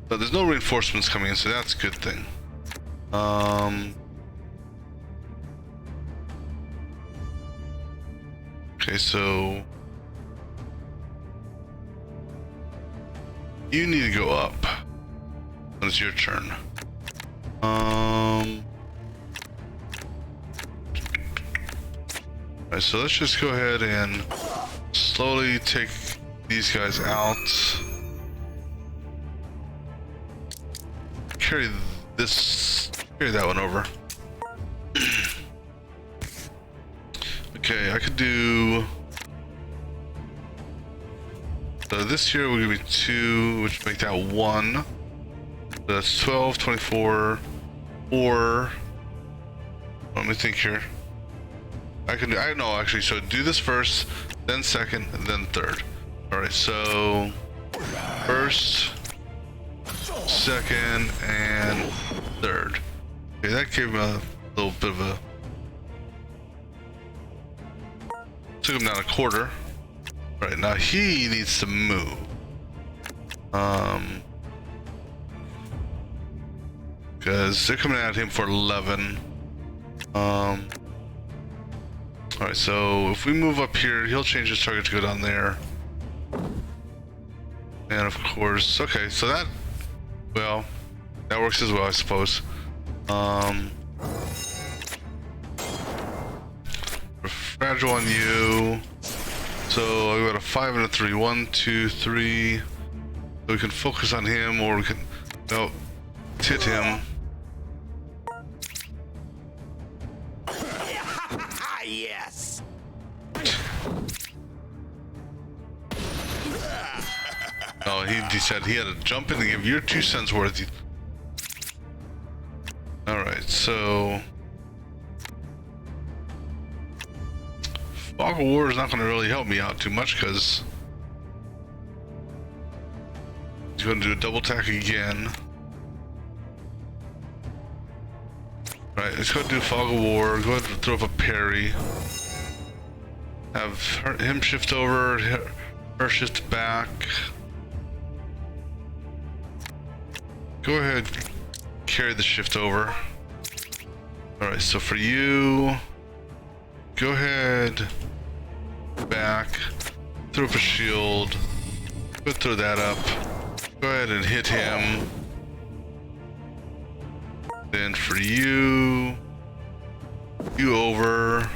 But there's no reinforcements coming in, so that's a good thing. Okay, so you need to go up. It's your turn. Alright, so let's just go ahead and slowly take these guys out. Carry that one over. Okay, I could do... So this here will give me 2, which make that 1. That's 12, 24, or... Let me think here. I don't know actually, so do this first, then second, and then third. Alright, so... First... Second and third. Okay, that gave him a little bit of a... Took him down a quarter. Right, now he needs to move. Because they're coming at him for 11. Alright, so if we move up here, he'll change his target to go down there. And of course, okay, so that... Well, that works as well, I suppose. Fragile on you. So I got a 5 and a 3. 1, 2, 3. So we can focus on him, or we can hit him. Yes. Oh, he said he had to jump in and give your 2 cents worth. Alright, so... Fog of War is not going to really help me out too much, because... He's going to do a double attack again. Right, let's go do Fog of War. Go ahead and throw up a parry. Have him shift over, her shift back. Go ahead, carry the shift over. Alright, so for you, go ahead, back, throw up a shield, go throw that up, go ahead and hit him. Then for you, over.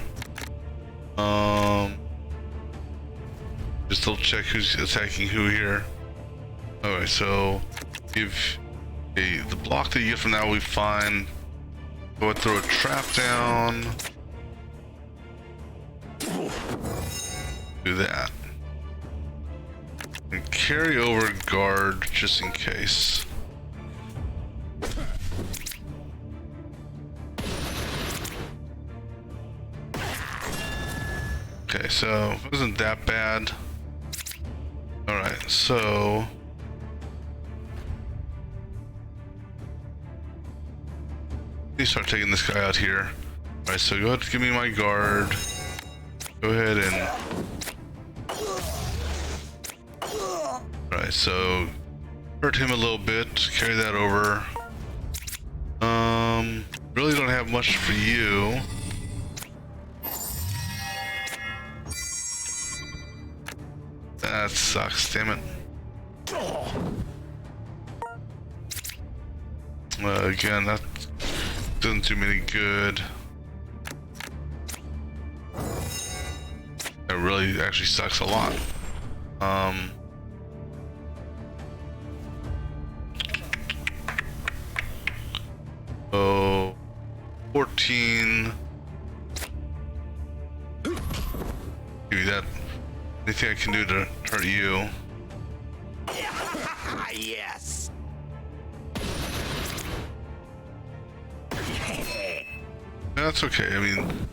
Just double check who's attacking who here. Alright, so give the block that you get from that will be fine. Go ahead, throw a trap down. Do that. And carry over guard just in case. Okay, so it wasn't that bad. Alright, so let me start taking this guy out here. Alright, so go ahead and give me my guard. Go ahead and alright, so hurt him a little bit, carry that over. Really don't have much for you. That sucks, damn it. Again, that doesn't do me any good. That really actually sucks a lot. Oh, 14. Give you that. Anything I can do to hurt you? Yes. That's okay. I mean,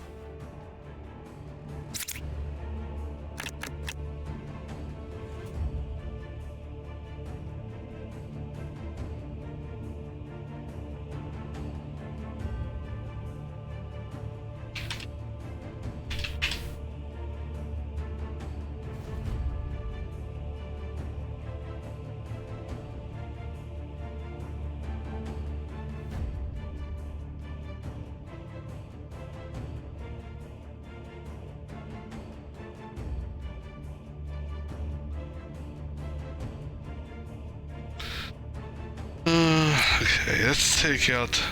okay, let's take out.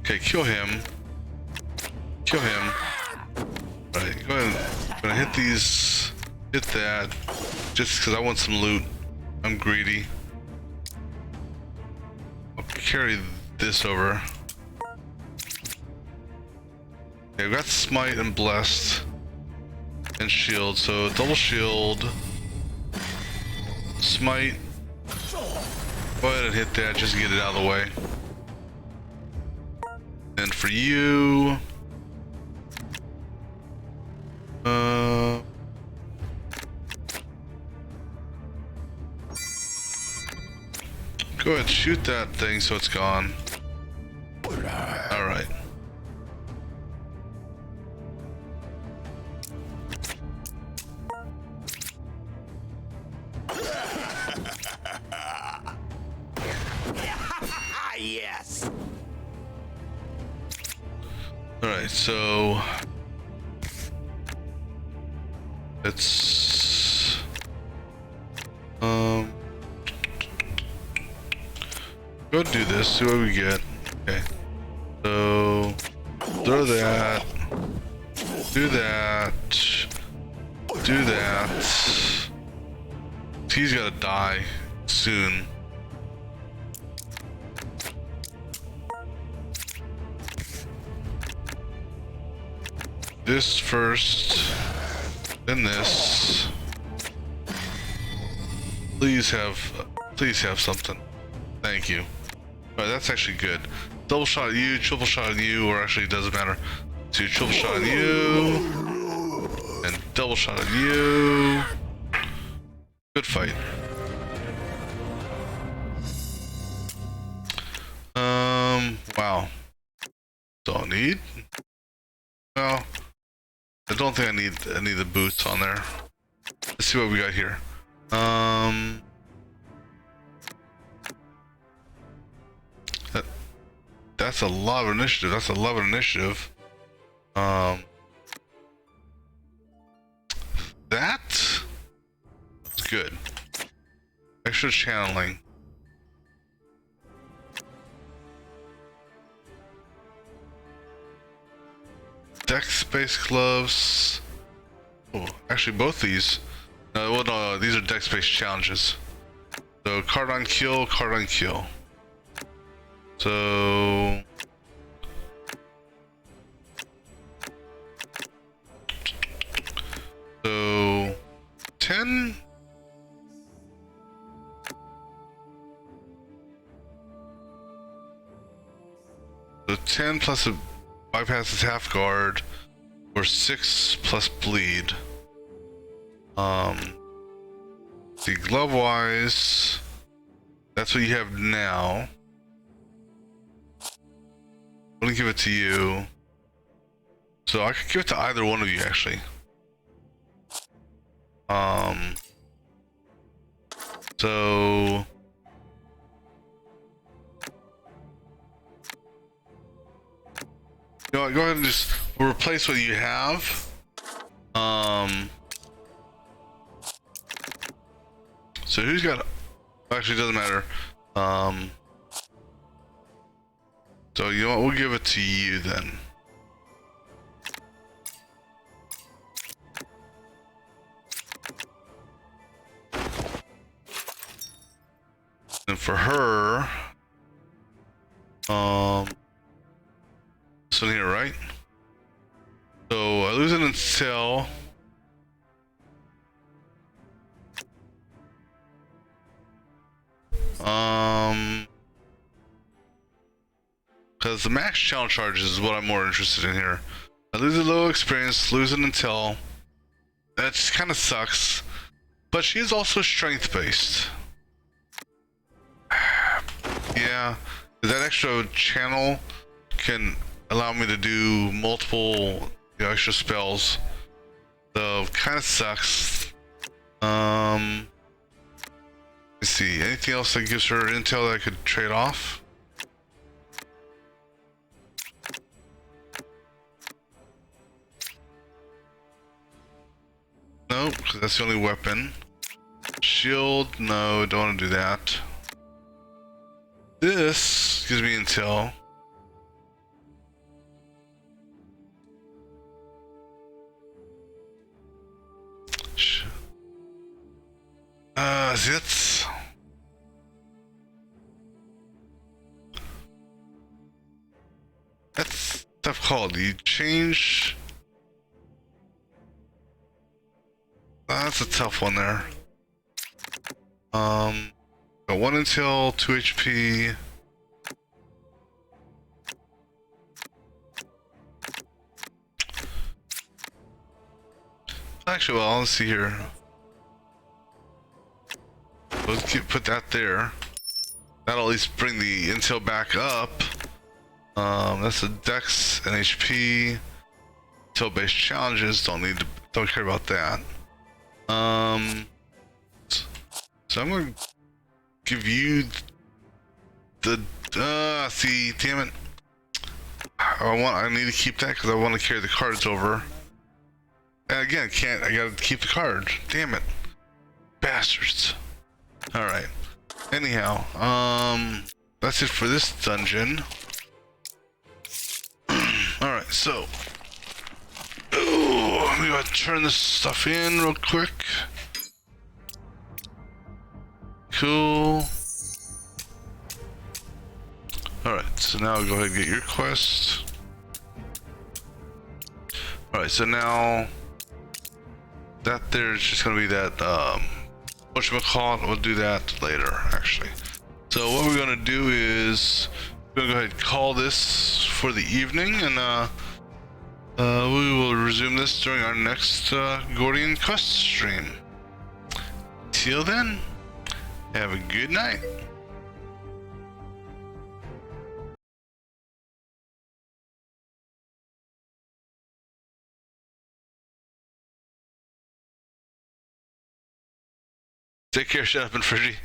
Okay, kill him. Kill him. Alright, go ahead. I'm gonna hit these. Hit that. Just because I want some loot. I'm greedy. I'll carry this over. Okay, I've got Smite and Blessed. And shield, so double shield, smite, go ahead and hit that just to get it out of the way. And for you, go ahead, shoot that thing so it's gone. Alright. Yes. Alright, so it's go ahead and do this, see what we get. Okay. So throw that. Do that. Do that. He's gotta die soon. This first, then this. Please have something. Thank you. Alright, that's actually good. Double shot at you, triple shot at you, or actually it doesn't matter. So triple shot at you, and double shot at you. Good fight. Wow. Don't need. Well, I don't think I need the boots on there. Let's see what we got here. That's a lot of initiative. That's a lot of initiative. That's good. Extra channeling. Dex space gloves. Oh, actually, both these. Well, no, these are dex space challenges. So card on kill, card on kill. So 10. So 10 plus a bypasses half guard, or 6 plus bleed. See, glove wise, that's what you have now. I'm gonna give it to you. So I could give it to either one of you, actually. So you know what, go ahead and just replace what you have. So who's got? Actually, it doesn't matter. So you know what? We'll give it to you then. And for her, this one here, right? So I lose it until because the max challenge charges is what I'm more interested in here. I lose a low experience, lose it until. That just kind of sucks. But she is also strength based. Yeah, that extra channel can allow me to do multiple, you know, extra spells. So kind of sucks. Let's see, anything else that gives her intel that I could trade off? No, because that's the only weapon. Shield, no, don't want to do that. This gives me intel. See, that's tough call. Do you change? That's a tough one there. Got 1 intel, 2 HP. Actually, well, let's see here. Let's put that there. That'll at least bring the intel back up. That's a Dex and HP. Intel-based challenges, don't care about that. So I'm gonna give you the see, damn it. I need to keep that because I want to carry the cards over. And again, I gotta keep the card. Damn it. Bastards. Alright. Anyhow, that's it for this dungeon. Alright, so we gotta turn this stuff in real quick. Cool. Alright, so now go ahead and get your quest. Alright, so now that there's just gonna be that whatchamacallit, we'll do that later actually. So what we're gonna do is we're gonna go ahead and call this for the evening, and we will resume this during our next Gordian Quest stream. Till then, have a good night. Take care, Shut Up and Friggy.